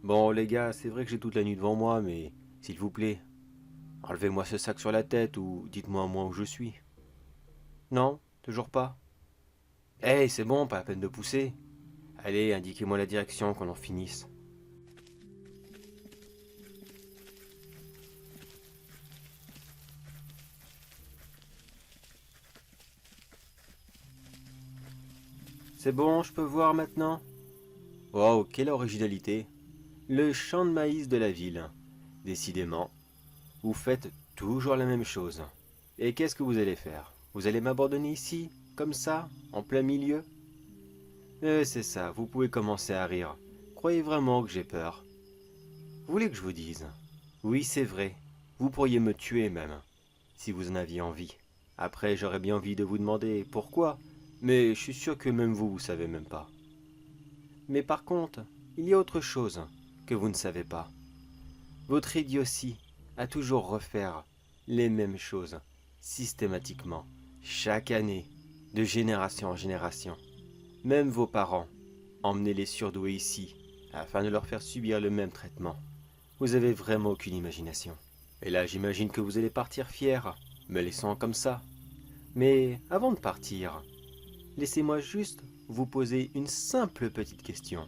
Bon les gars, c'est vrai que j'ai toute la nuit devant moi, mais s'il vous plaît, enlevez-moi ce sac sur la tête ou dites-moi au moins où je suis. Non, toujours pas. Hey, c'est bon, pas la peine de pousser. Allez, indiquez-moi la direction qu'on en finisse. C'est bon, je peux voir maintenant? Wow, quelle originalité. Le champ de maïs de la ville. Décidément, vous faites toujours la même chose. Et qu'est-ce que vous allez faire? Vous allez m'abandonner ici, comme ça, en plein milieu? C'est ça, vous pouvez commencer à rire. Croyez vraiment que j'ai peur? Vous voulez que je vous dise? Oui, c'est vrai. Vous pourriez me tuer même, si vous en aviez envie. Après, j'aurais bien envie de vous demander pourquoi, mais je suis sûr que même vous savez même pas. Mais par contre, il y a autre chose que vous ne savez pas. Votre idiotie à toujours refaire les mêmes choses, systématiquement, chaque année, de génération en génération. Même vos parents, emmenez les surdoués ici, afin de leur faire subir le même traitement. Vous avez vraiment aucune imagination. Et là, j'imagine que vous allez partir fiers, me laissant comme ça. Mais avant de partir, laissez-moi juste vous poser une simple petite question.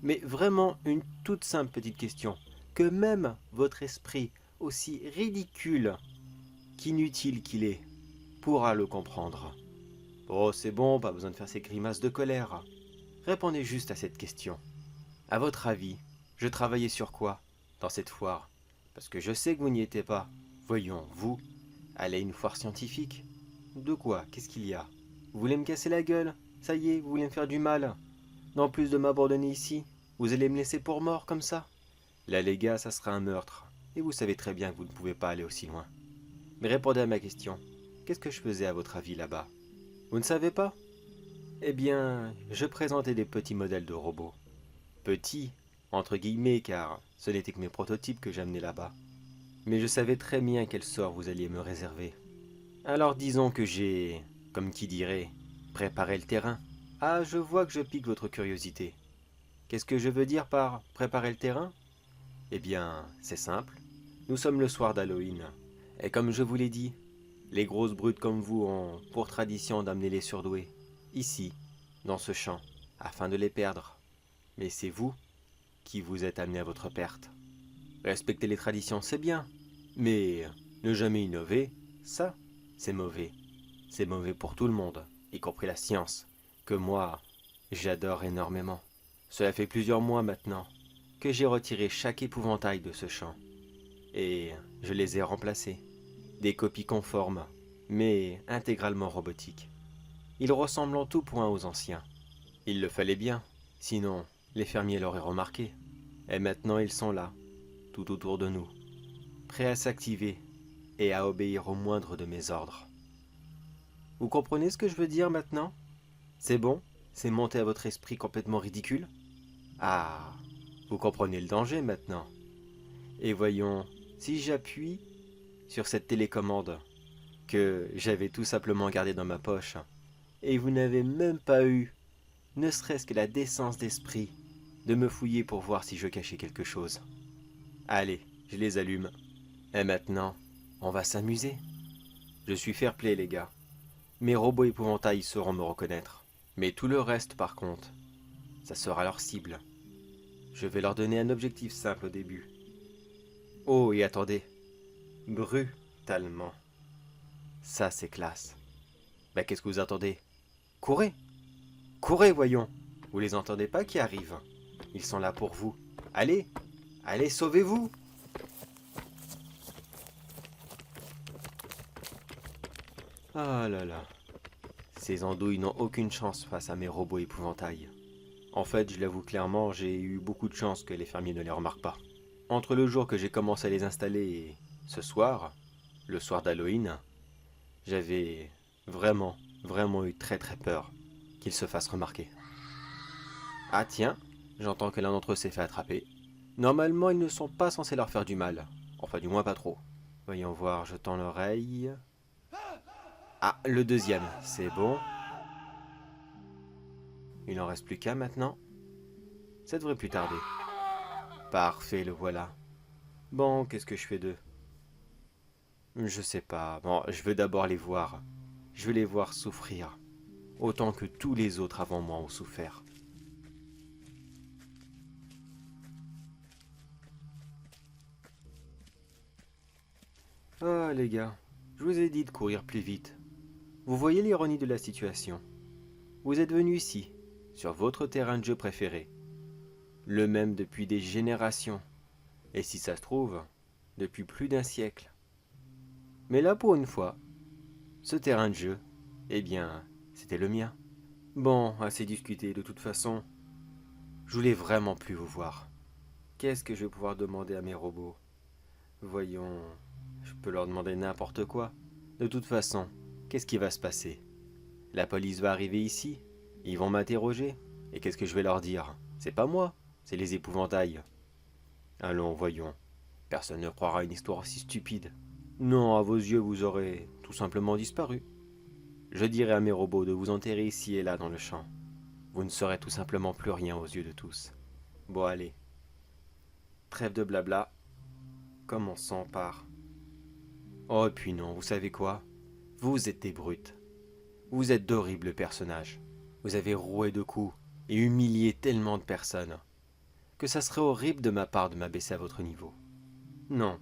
Mais vraiment une toute simple petite question, que même votre esprit, aussi ridicule qu'inutile qu'il est, pourra le comprendre. Oh, c'est bon, pas besoin de faire ces grimaces de colère. Répondez juste à cette question. À votre avis, je travaillais sur quoi dans cette foire? Parce que je sais que vous n'y étiez pas. Voyons, vous, allez à une foire scientifique. De quoi? Qu'est-ce qu'il y a? Vous voulez me casser la gueule? Ça y est, vous voulez me faire du mal? En plus de m'abandonner ici, vous allez me laisser pour mort comme ça? Là, les gars, ça sera un meurtre. Et vous savez très bien que vous ne pouvez pas aller aussi loin. Mais répondez à ma question. Qu'est-ce que je faisais à votre avis là-bas? Vous ne savez pas? Eh bien, je présentais des petits modèles de robots. Petits, entre guillemets, car ce n'étaient que mes prototypes que j'amenais là-bas. Mais je savais très bien quel sort vous alliez me réserver. Alors disons que j'ai, comme qui dirait, préparé le terrain. Ah, je vois que je pique votre curiosité. Qu'est-ce que je veux dire par préparer le terrain? Eh bien, c'est simple. Nous sommes le soir d'Halloween. Et comme je vous l'ai dit, les grosses brutes comme vous ont pour tradition d'amener les surdoués, ici, dans ce champ, afin de les perdre. Mais c'est vous qui vous êtes amené à votre perte. Respecter les traditions, c'est bien. Mais ne jamais innover, ça, c'est mauvais. C'est mauvais pour tout le monde, y compris la science, que moi, j'adore énormément. Cela fait plusieurs mois maintenant que j'ai retiré chaque épouvantail de ce champ. Et je les ai remplacés. Des copies conformes, mais intégralement robotiques. Ils ressemblent en tout point aux anciens. Il le fallait bien, sinon les fermiers l'auraient remarqué. Et maintenant ils sont là, tout autour de nous, prêts à s'activer et à obéir au moindre de mes ordres. Vous comprenez ce que je veux dire maintenant? C'est bon? C'est monté à votre esprit complètement ridicule? Ah, vous comprenez le danger maintenant. Et voyons, si j'appuie sur cette télécommande que j'avais tout simplement gardée dans ma poche, et vous n'avez même pas eu, ne serait-ce que la décence d'esprit, de me fouiller pour voir si je cachais quelque chose. Allez, je les allume. Et maintenant, on va s'amuser. Je suis fair-play, les gars. Mes robots épouvantails sauront me reconnaître. Mais tout le reste, par contre, ça sera leur cible. Je vais leur donner un objectif simple au début. Oh, et attendez. Brutalement. Ça, c'est classe. Ben, qu'est-ce que vous attendez? Courez! Courez, voyons! Vous les entendez pas qui arrivent? Ils sont là pour vous. Allez! Allez, sauvez-vous! Ah là là. Ces andouilles n'ont aucune chance face à mes robots épouvantails. En fait, je l'avoue clairement, j'ai eu beaucoup de chance que les fermiers ne les remarquent pas. Entre le jour que j'ai commencé à les installer et ce soir, le soir d'Halloween, j'avais vraiment eu très peur qu'ils se fassent remarquer. Ah tiens, j'entends que l'un d'entre eux s'est fait attraper. Normalement, ils ne sont pas censés leur faire du mal. Enfin, du moins pas trop. Voyons voir, je tends l'oreille. Ah, le deuxième, c'est bon. Il n'en reste plus qu'un maintenant. Ça devrait plus tarder. Parfait, le voilà. Bon, qu'est-ce que je fais d'eux? Je sais pas. Bon, je veux d'abord les voir. Je veux les voir souffrir. Autant que tous les autres avant moi ont souffert. Ah, les gars, je vous ai dit de courir plus vite. Vous voyez l'ironie de la situation. Vous êtes venus ici, sur votre terrain de jeu préféré. Le même depuis des générations. Et si ça se trouve, depuis plus d'un siècle. Mais là, pour une fois, ce terrain de jeu, eh bien, c'était le mien. Bon, assez discuté de toute façon. Je voulais vraiment plus vous voir. Qu'est-ce que je vais pouvoir demander à mes robots? Voyons, je peux leur demander n'importe quoi. De toute façon, qu'est-ce qui va se passer? La police va arriver ici, ils vont m'interroger, et qu'est-ce que je vais leur dire? C'est pas moi, c'est les épouvantails. Allons, voyons. Personne ne croira une histoire aussi stupide. Non, à vos yeux, vous aurez tout simplement disparu. je dirai à mes robots de vous enterrer ici et là dans le champ. Vous ne serez tout simplement plus rien aux yeux de tous. Bon allez, trêve de blabla, commençons par... Oh et puis non, vous savez quoi? Vous êtes des brutes. Vous êtes d'horribles personnages. Vous avez roué de coups et humilié tellement de personnes que ça serait horrible de ma part de m'abaisser à votre niveau. Non,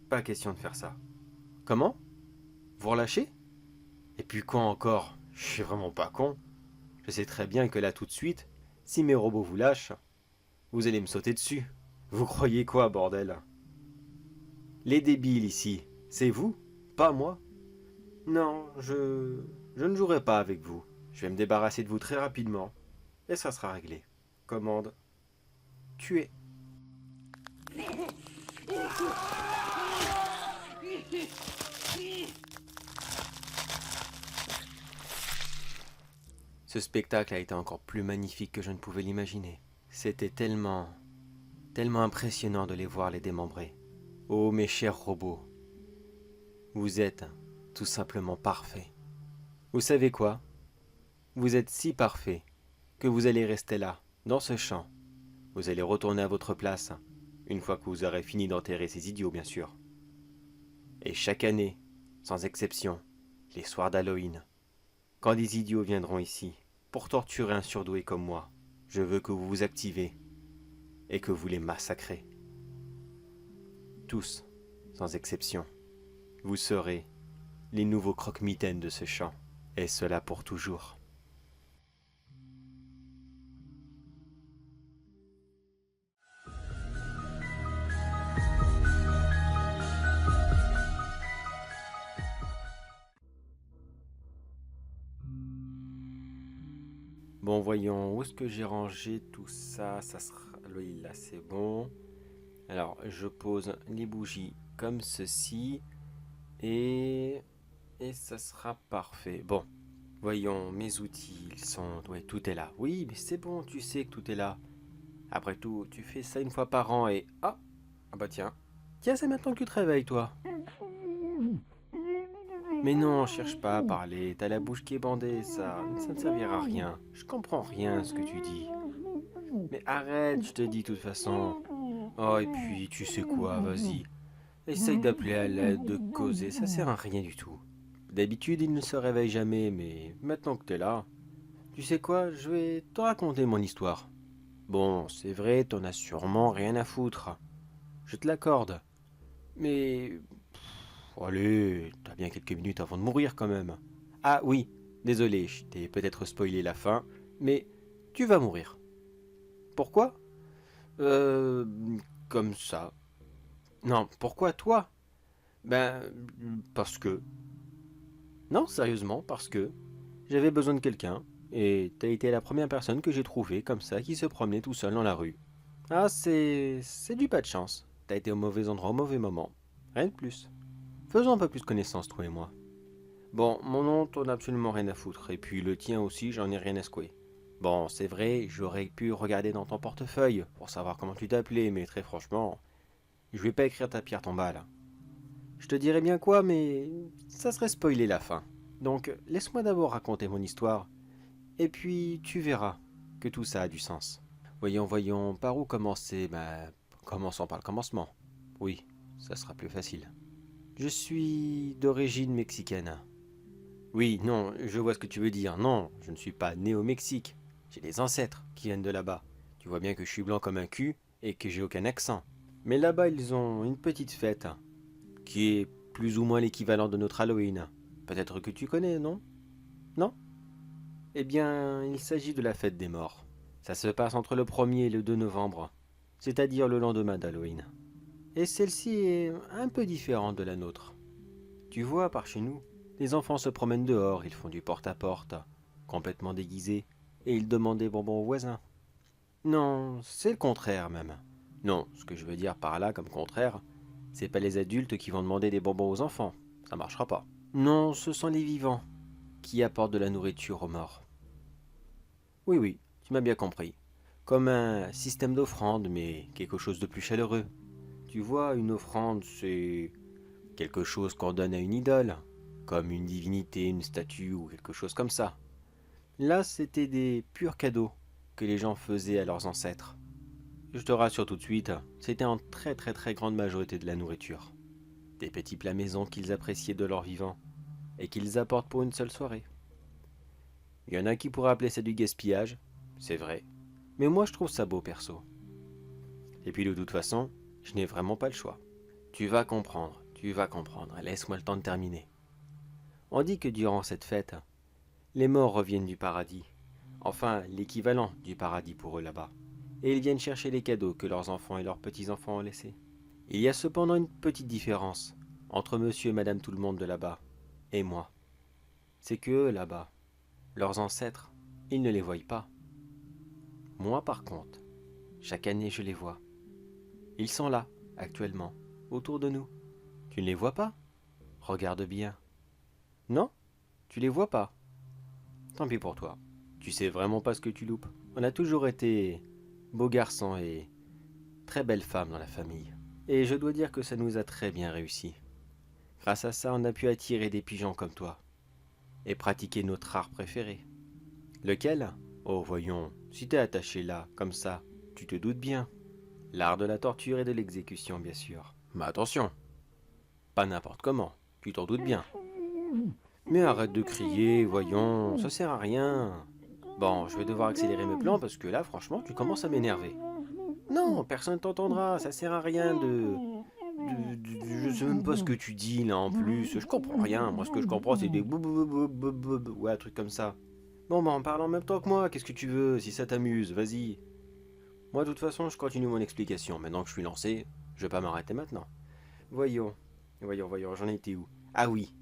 pas question de faire ça. Comment? Vous relâchez? Et puis quand encore? Je suis vraiment pas con. Je sais très bien que là tout de suite, si mes robots vous lâchent, vous allez me sauter dessus. Vous croyez quoi, bordel? Les débiles ici, c'est vous, pas moi. Non, je ne jouerai pas avec vous. Je vais me débarrasser de vous très rapidement. Et ça sera réglé. Commande. Tuer. Ce spectacle a été encore plus magnifique que je ne pouvais l'imaginer. C'était tellement impressionnant de les voir les démembrer. Oh mes chers robots, vous êtes tout simplement parfaits. Vous savez quoi? Vous êtes si parfaits que vous allez rester là, dans ce champ. Vous allez retourner à votre place, une fois que vous aurez fini d'enterrer ces idiots bien sûr. Et chaque année, sans exception, les soirs d'Halloween, quand des idiots viendront ici pour torturer un surdoué comme moi, je veux que vous vous activez et que vous les massacrez. Tous, sans exception, vous serez les nouveaux croque-mitaines de ce champ, et cela pour toujours. Bon, voyons, où est-ce que j'ai rangé tout ça? Ça sera... Oui, là, c'est bon. Alors, je pose les bougies comme ceci. Et ça sera parfait. Bon, voyons, mes outils, ils sont... Ouais, tout est là. Oui, mais c'est bon, tu sais que tout est là. Après tout, tu fais ça une fois par an et... Ah, ah bah tiens. Tiens, c'est maintenant que tu te réveilles, toi. Mais non, cherche pas à parler. T'as la bouche qui est bandée, ça ne servira à rien. Je comprends rien à ce que tu dis. Mais arrête, je te dis de toute façon. Oh, et puis, tu sais quoi, vas-y. Essaye d'appeler à l'aide, de causer, ça sert à rien du tout. D'habitude, il ne se réveille jamais, mais maintenant que t'es là, tu sais quoi, je vais te raconter mon histoire. Bon, c'est vrai, t'en as sûrement rien à foutre. Je te l'accorde. Mais... allez, t'as bien quelques minutes avant de mourir quand même. Ah oui, désolé, je t'ai peut-être spoilé la fin, mais tu vas mourir. Pourquoi? Comme ça. Non, pourquoi toi? Ben, parce que... Non, sérieusement, parce que j'avais besoin de quelqu'un, et t'as été la première personne que j'ai trouvée comme ça qui se promenait tout seul dans la rue. Ah, c'est du pas de chance. T'as été au mauvais endroit au mauvais moment. Rien de plus. Faisons un peu plus connaissance, toi et moi. Bon, mon nom, t'en as absolument rien à foutre, et puis le tien aussi, j'en ai rien à secouer. Bon, c'est vrai, j'aurais pu regarder dans ton portefeuille pour savoir comment tu t'appelais, mais très franchement, je vais pas écrire ta pierre tombale. Je te dirais bien quoi, mais ça serait spoiler la fin. Donc, laisse-moi d'abord raconter mon histoire, et puis tu verras que tout ça a du sens. Voyons, par où commencer? Commençons par le commencement. Oui, ça sera plus facile. Je suis d'origine mexicaine. Oui, non, je vois ce que tu veux dire. Non, je ne suis pas né au Mexique. J'ai des ancêtres qui viennent de là-bas. Tu vois bien que je suis blanc comme un cul et que j'ai aucun accent. Mais là-bas, ils ont une petite fête qui est plus ou moins l'équivalent de notre Halloween. Peut-être que tu connais, non? Non? Eh bien, il s'agit de la fête des morts. Ça se passe entre le 1er et le 2 novembre, c'est-à-dire le lendemain d'Halloween. Et celle-ci est un peu différente de la nôtre. Tu vois, par chez nous, les enfants se promènent dehors, ils font du porte-à-porte, complètement déguisés, et ils demandent des bonbons aux voisins. Non, c'est le contraire même. Non, ce que je veux dire par là comme contraire, c'est pas les adultes qui vont demander des bonbons aux enfants, ça marchera pas. Non, ce sont les vivants qui apportent de la nourriture aux morts. Oui, tu m'as bien compris. Comme un système d'offrande, mais quelque chose de plus chaleureux. Tu vois, une offrande, c'est quelque chose qu'on donne à une idole. comme une divinité, une statue ou quelque chose comme ça. Là, c'était des purs cadeaux que les gens faisaient à leurs ancêtres. Je te rassure tout de suite, c'était en très grande majorité de la nourriture. Des petits plats maison qu'ils appréciaient de leur vivant et qu'ils apportent pour une seule soirée. Il y en a qui pourraient appeler ça du gaspillage, c'est vrai, mais moi je trouve ça beau perso. Et puis de toute façon, je n'ai vraiment pas le choix. Tu vas comprendre, laisse-moi le temps de terminer. On dit que durant cette fête, les morts reviennent du paradis, enfin l'équivalent du paradis pour eux là-bas, et ils viennent chercher les cadeaux que leurs enfants et leurs petits-enfants ont laissés. Il y a cependant une petite différence entre monsieur et madame tout le monde de là-bas et moi. C'est que eux là-bas, leurs ancêtres, ils ne les voient pas. Moi par contre, chaque année je les vois. Ils sont là, actuellement, autour de nous. Tu ne les vois pas? Regarde bien. Non? Tu les vois pas? Tant pis pour toi. Tu sais vraiment pas ce que tu loupes. On a toujours été beaux garçons et très belles femmes dans la famille. Et je dois dire que ça nous a très bien réussi. Grâce à ça, on a pu attirer des pigeons comme toi. Et pratiquer notre art préféré. Lequel? Oh voyons, si t'es attaché là, comme ça, tu te doutes bien. L'art de la torture et de l'exécution, bien sûr. Mais attention, pas n'importe comment, tu t'en doutes bien. Mais arrête de crier, voyons, ça sert à rien. Bon, je vais devoir accélérer mes plans parce que là, franchement, tu commences à m'énerver. Non, personne ne t'entendra, ça sert à rien je sais même pas ce que tu dis là en plus, je comprends rien. Moi, ce que je comprends, c'est des ouais, un truc comme ça. Bon, bah, on parle en même temps que moi, qu'est-ce que tu veux, si ça t'amuse, vas-y. Moi, de toute façon, je continue mon explication. Maintenant que je suis lancé, je vais pas m'arrêter maintenant. Voyons, j'en étais où? Ah oui,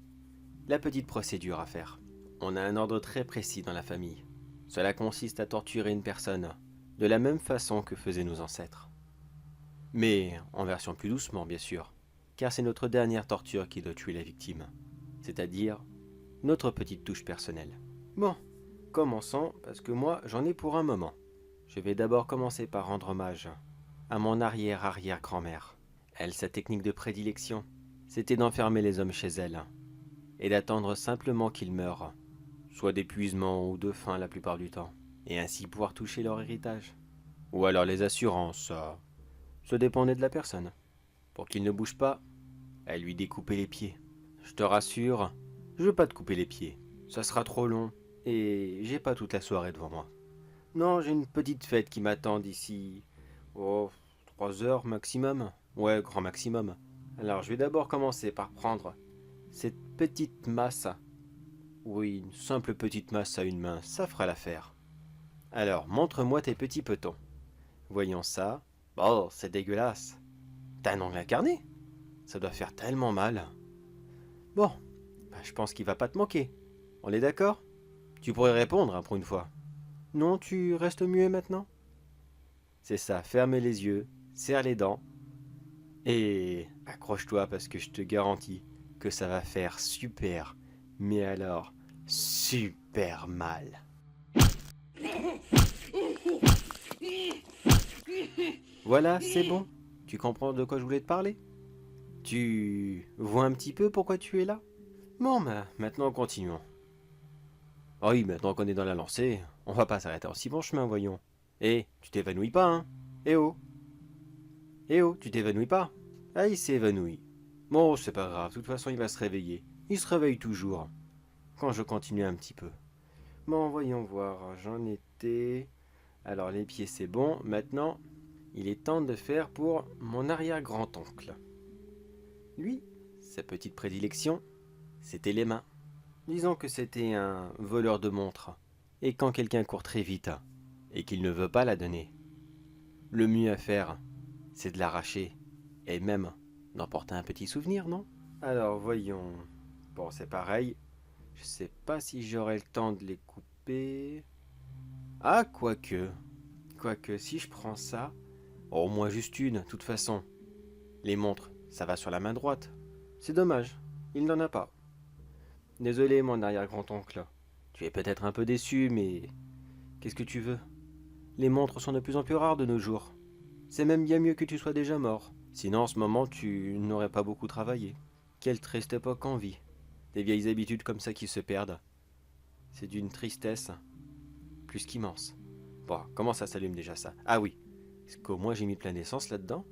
la petite procédure à faire. On a un ordre très précis dans la famille. Cela consiste à torturer une personne, de la même façon que faisaient nos ancêtres. Mais en version plus doucement, bien sûr, car c'est notre dernière torture qui doit tuer la victime, c'est-à-dire notre petite touche personnelle. Bon, commençons, parce que moi, j'en ai pour un moment. Je vais d'abord commencer par rendre hommage à mon arrière-arrière-grand-mère. Elle, sa technique de prédilection, c'était d'enfermer les hommes chez elle et d'attendre simplement qu'ils meurent, soit d'épuisement ou de faim la plupart du temps, et ainsi pouvoir toucher leur héritage. Ou alors les assurances, ça dépendait de la personne. Pour qu'il ne bouge pas, elle lui découpait les pieds. Je te rassure, je veux pas te couper les pieds, ça sera trop long et j'ai pas toute la soirée devant moi. Non, j'ai une petite fête qui m'attend d'ici... 3 heures maximum. Ouais, grand maximum. Alors, je vais d'abord commencer par prendre cette petite masse. Oui, une simple petite masse à une main, ça fera l'affaire. Alors, montre-moi tes petits petons. Voyons ça. Oh, c'est dégueulasse. T'as un ongle incarné? Ça doit faire tellement mal. Bon, bah, je pense qu'il va pas te manquer. On est d'accord? Tu pourrais répondre, hein, pour une fois. Non, tu restes muet maintenant? C'est ça, ferme les yeux, serre les dents, et accroche-toi parce que je te garantis que ça va faire super, mais alors super mal. Voilà, c'est bon. Tu comprends de quoi je voulais te parler? Tu vois un petit peu pourquoi tu es là? Bon, bah, maintenant continuons. Oh oui, maintenant qu'on est dans la lancée, on va pas s'arrêter en si bon chemin, voyons. Eh, tu t'évanouis pas, hein? Eh oh! Eh oh, tu t'évanouis pas? Ah, il s'est évanoui. Bon, c'est pas grave, de toute façon, il va se réveiller. Il se réveille toujours. Quand je continue un petit peu. Bon, voyons voir, j'en étais... Alors, les pieds, c'est bon. Maintenant, il est temps de faire pour mon arrière-grand-oncle. Lui, sa petite prédilection, c'était les mains. Disons que c'était un voleur de montres. Et quand quelqu'un court très vite et qu'il ne veut pas la donner, le mieux à faire, c'est de l'arracher et même d'emporter un petit souvenir, non? Alors voyons. Bon, c'est pareil. Je sais pas si j'aurai le temps de les couper. Ah, quoique. Quoique, si je prends ça... Oh, au moins juste une, de toute façon. Les montres, ça va sur la main droite. C'est dommage, il n'en a pas. Désolé, mon arrière-grand-oncle. Tu es peut-être un peu déçu, mais... Qu'est-ce que tu veux? Les montres sont de plus en plus rares de nos jours. C'est même bien mieux que tu sois déjà mort. Sinon, en ce moment, tu n'aurais pas beaucoup travaillé. Quelle triste époque en vie. Des vieilles habitudes comme ça qui se perdent. C'est d'une tristesse plus qu'immense. Bon, comment ça s'allume déjà ça? Ah oui, est-ce qu'au moins j'ai mis plein d'essence là-dedans?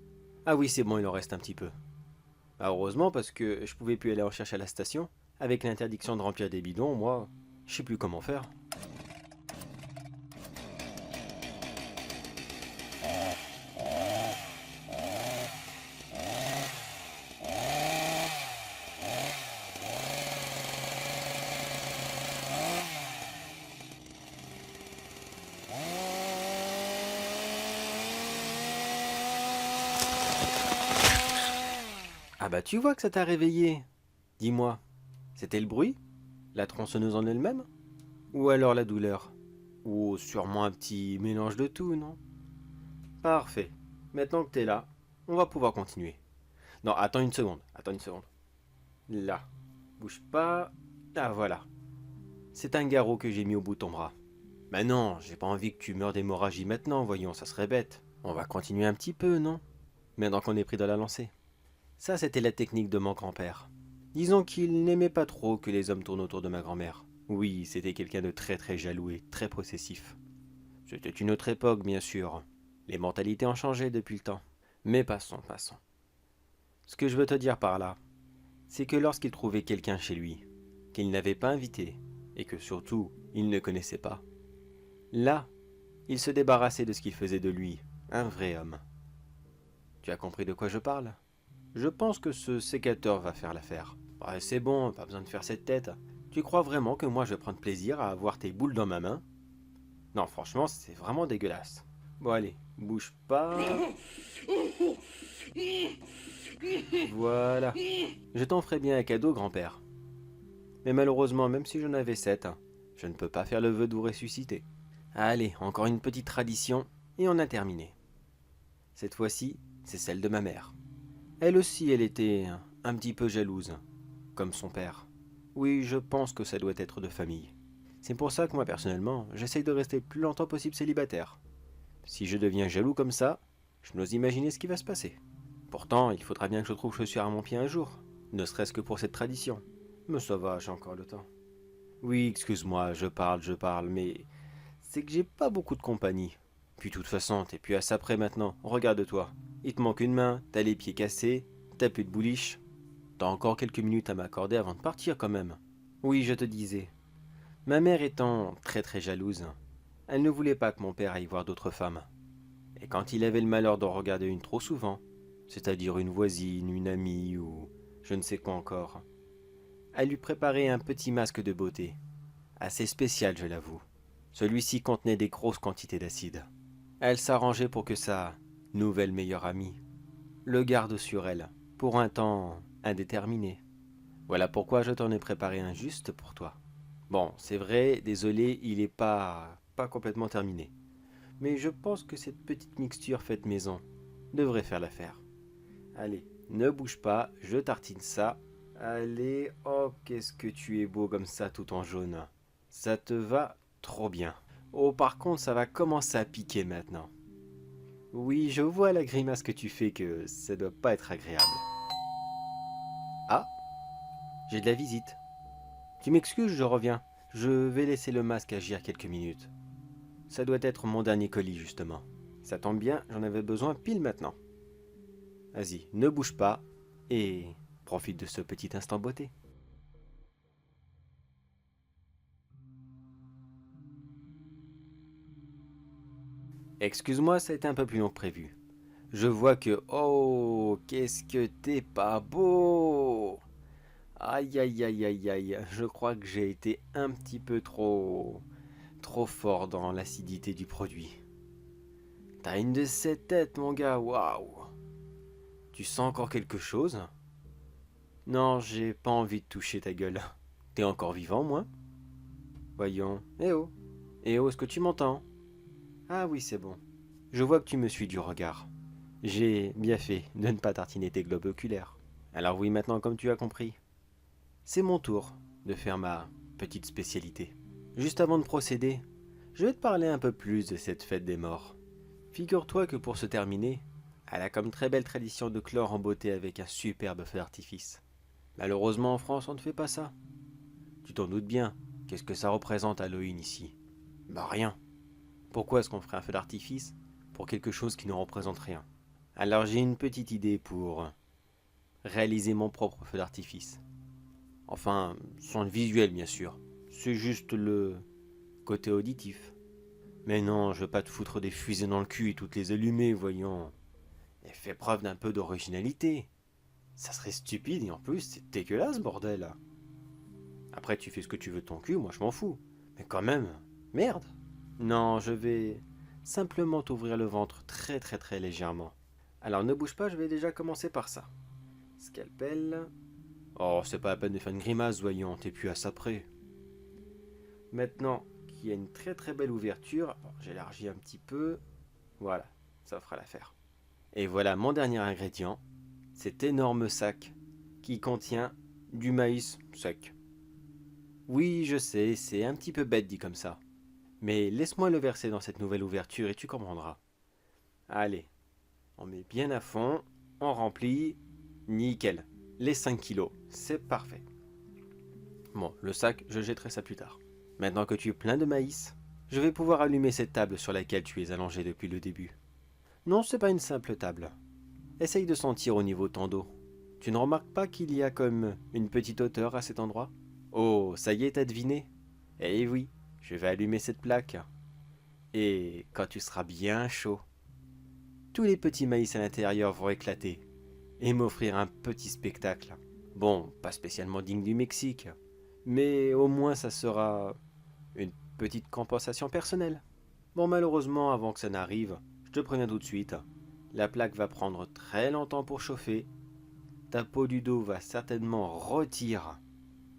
Ah oui, c'est bon, il en reste un petit peu. Ah, heureusement, parce que je pouvais plus aller en chercher à la station. Avec l'interdiction de remplir des bidons, moi, je sais plus comment faire. Ah bah tu vois que ça t'a réveillé. Dis-moi, c'était le bruit? La tronçonneuse en elle-même? Ou alors la douleur? Ou sûrement un petit mélange de tout, non? Parfait. Maintenant que t'es là, on va pouvoir continuer. Non, attends une seconde, attends une seconde. Là, bouge pas. Ah voilà. C'est un garrot que j'ai mis au bout de ton bras. Bah non, j'ai pas envie que tu meurs d'hémorragie maintenant, voyons, ça serait bête. On va continuer un petit peu, non? Maintenant qu'on est pris dans la lancée. Ça, c'était la technique de mon grand-père. Disons qu'il n'aimait pas trop que les hommes tournent autour de ma grand-mère. Oui, c'était quelqu'un de très très jaloux et très possessif. C'était une autre époque, bien sûr. Les mentalités ont changé depuis le temps. Mais passons, passons. Ce que je veux te dire par là, c'est que lorsqu'il trouvait quelqu'un chez lui, qu'il n'avait pas invité, et que surtout, il ne connaissait pas, là, il se débarrassait de ce qu'il faisait de lui, un vrai homme. Tu as compris de quoi je parle? Je pense que ce sécateur va faire l'affaire. Ouais, c'est bon, pas besoin de faire cette tête. Tu crois vraiment que moi je vais prendre plaisir à avoir tes boules dans ma main? Non, franchement, c'est vraiment dégueulasse. Bon, allez, bouge pas. Voilà. Je t'en ferai bien un cadeau, grand-père. Mais malheureusement, même si j'en avais 7, je ne peux pas faire le vœu de vous ressusciter. Allez, encore une petite tradition, et on a terminé. Cette fois-ci, c'est celle de ma mère. Elle aussi, elle était un petit peu jalouse, comme son père. Oui, je pense que ça doit être de famille. C'est pour ça que moi, personnellement, j'essaye de rester le plus longtemps possible célibataire. Si je deviens jaloux comme ça, je n'ose imaginer ce qui va se passer. Pourtant, il faudra bien que je trouve chaussure à mon pied un jour, ne serait-ce que pour cette tradition. Mais ça va, j'ai encore le temps. Oui, excuse-moi, je parle, mais c'est que j'ai pas beaucoup de compagnie. Puis de toute façon, t'es plus à ça près maintenant, regarde-toi. Il te manque une main, t'as les pieds cassés, t'as plus de bouliche. T'as encore quelques minutes à m'accorder avant de partir quand même. Oui, je te disais. Ma mère étant très très jalouse, elle ne voulait pas que mon père aille voir d'autres femmes. Et quand il avait le malheur d'en regarder une trop souvent, c'est-à-dire une voisine, une amie ou je ne sais quoi encore, elle lui préparait un petit masque de beauté. Assez spécial, je l'avoue. Celui-ci contenait des grosses quantités d'acide. Elle s'arrangeait pour que sa nouvelle meilleure amie le garde sur elle, pour un temps indéterminé. Voilà pourquoi je t'en ai préparé un juste pour toi. Bon, c'est vrai, désolé, il est pas complètement terminé. Mais je pense que cette petite mixture faite maison devrait faire l'affaire. Allez, ne bouge pas, je tartine ça. Allez, oh, qu'est-ce que tu es beau comme ça, tout en jaune. Ça te va trop bien. Oh, par contre, ça va commencer à piquer maintenant. Oui, je vois la grimace que tu fais, que ça doit pas être agréable. Ah, j'ai de la visite. Tu m'excuses, je reviens. Je vais laisser le masque agir quelques minutes. Ça doit être mon dernier colis, justement. Ça tombe bien, j'en avais besoin pile maintenant. Vas-y, ne bouge pas et profite de ce petit instant beauté. Excuse-moi, ça a été un peu plus long que prévu. Je vois que... Oh, qu'est-ce que t'es pas beau! Aïe aïe aïe aïe aïe, je crois que j'ai été un petit peu trop fort dans l'acidité du produit. T'as une de ces têtes, mon gars, waouh! Tu sens encore quelque chose? Non, j'ai pas envie de toucher ta gueule. T'es encore vivant, moi? Voyons. Eh oh! Eh oh, est-ce que tu m'entends? Ah oui, c'est bon. Je vois que tu me suis du regard. J'ai bien fait de ne pas tartiner tes globes oculaires. Alors oui, maintenant, comme tu as compris, c'est mon tour de faire ma petite spécialité. Juste avant de procéder, je vais te parler un peu plus de cette fête des morts. Figure-toi que pour se terminer, elle a comme très belle tradition de clore en beauté avec un superbe feu d'artifice. Malheureusement, en France, on ne fait pas ça. Tu t'en doutes bien. Qu'est-ce que ça représente Halloween ici? Bah rien. Pourquoi est-ce qu'on ferait un feu d'artifice pour quelque chose qui ne représente rien? Alors j'ai une petite idée pour réaliser mon propre feu d'artifice. Enfin, sans le visuel bien sûr. C'est juste le côté auditif. Mais non, je veux pas te foutre des fusées dans le cul et toutes les allumer, voyons. Et fais preuve d'un peu d'originalité. Ça serait stupide et en plus c'est dégueulasse, bordel. Après tu fais ce que tu veux de ton cul, moi je m'en fous. Mais quand même, merde. Non, je vais simplement t'ouvrir le ventre très très très légèrement. Alors ne bouge pas, je vais déjà commencer par ça. Scalpel. Oh, c'est pas la peine de faire une grimace, voyons, t'es plus à ça près. Maintenant qu'il y a une très très belle ouverture, j'élargis un petit peu. Voilà, ça fera l'affaire. Et voilà mon dernier ingrédient, cet énorme sac qui contient du maïs sec. Oui, je sais, c'est un petit peu bête dit comme ça. Mais laisse-moi le verser dans cette nouvelle ouverture et tu comprendras. Allez, on met bien à fond, on remplit, nickel. Les 5 kilos, c'est parfait. Bon, le sac, je jetterai ça plus tard. Maintenant que tu es plein de maïs, je vais pouvoir allumer cette table sur laquelle tu es allongé depuis le début. Non, c'est pas une simple table. Essaye de sentir au niveau de ton dos. Tu ne remarques pas qu'il y a comme une petite hauteur à cet endroit? Oh, ça y est, t'as deviné? Eh oui, je vais allumer cette plaque. Et quand tu seras bien chaud, tous les petits maïs à l'intérieur vont éclater et m'offrir un petit spectacle. Bon, pas spécialement digne du Mexique, mais au moins ça sera une petite compensation personnelle. Bon, malheureusement, avant que ça n'arrive, je te préviens tout de suite, la plaque va prendre très longtemps pour chauffer, ta peau du dos va certainement rôtir,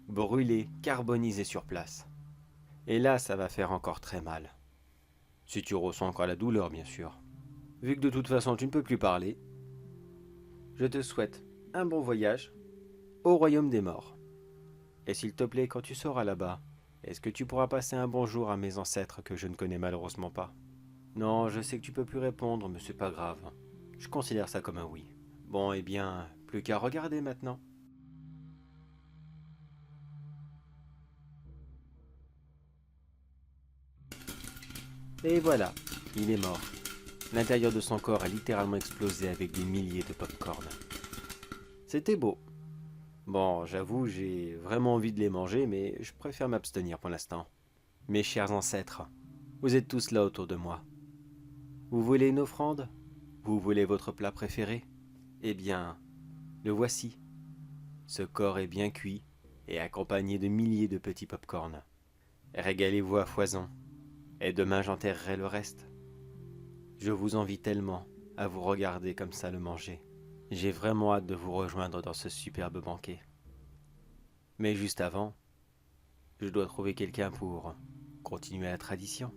brûler, carboniser sur place. Et là, ça va faire encore très mal. Si tu ressens encore la douleur, bien sûr. Vu que de toute façon tu ne peux plus parler, je te souhaite un bon voyage au royaume des morts. Et s'il te plaît, quand tu seras là-bas, est-ce que tu pourras passer un bonjour à mes ancêtres que je ne connais malheureusement pas? Non, je sais que tu peux plus répondre, mais c'est pas grave. Je considère ça comme un oui. Bon, eh bien, plus qu'à regarder maintenant. Et voilà, il est mort. L'intérieur de son corps a littéralement explosé avec des milliers de pop-corn. C'était beau. Bon, j'avoue, j'ai vraiment envie de les manger, mais je préfère m'abstenir pour l'instant. Mes chers ancêtres, vous êtes tous là autour de moi. Vous voulez une offrande? Vous voulez votre plat préféré? Eh bien, le voici. Ce corps est bien cuit et accompagné de milliers de petits pop-corn. Régalez-vous à foison, et demain j'enterrerai le reste. Je vous envie tellement à vous regarder comme ça le manger. J'ai vraiment hâte de vous rejoindre dans ce superbe banquet. Mais juste avant, je dois trouver quelqu'un pour continuer la tradition.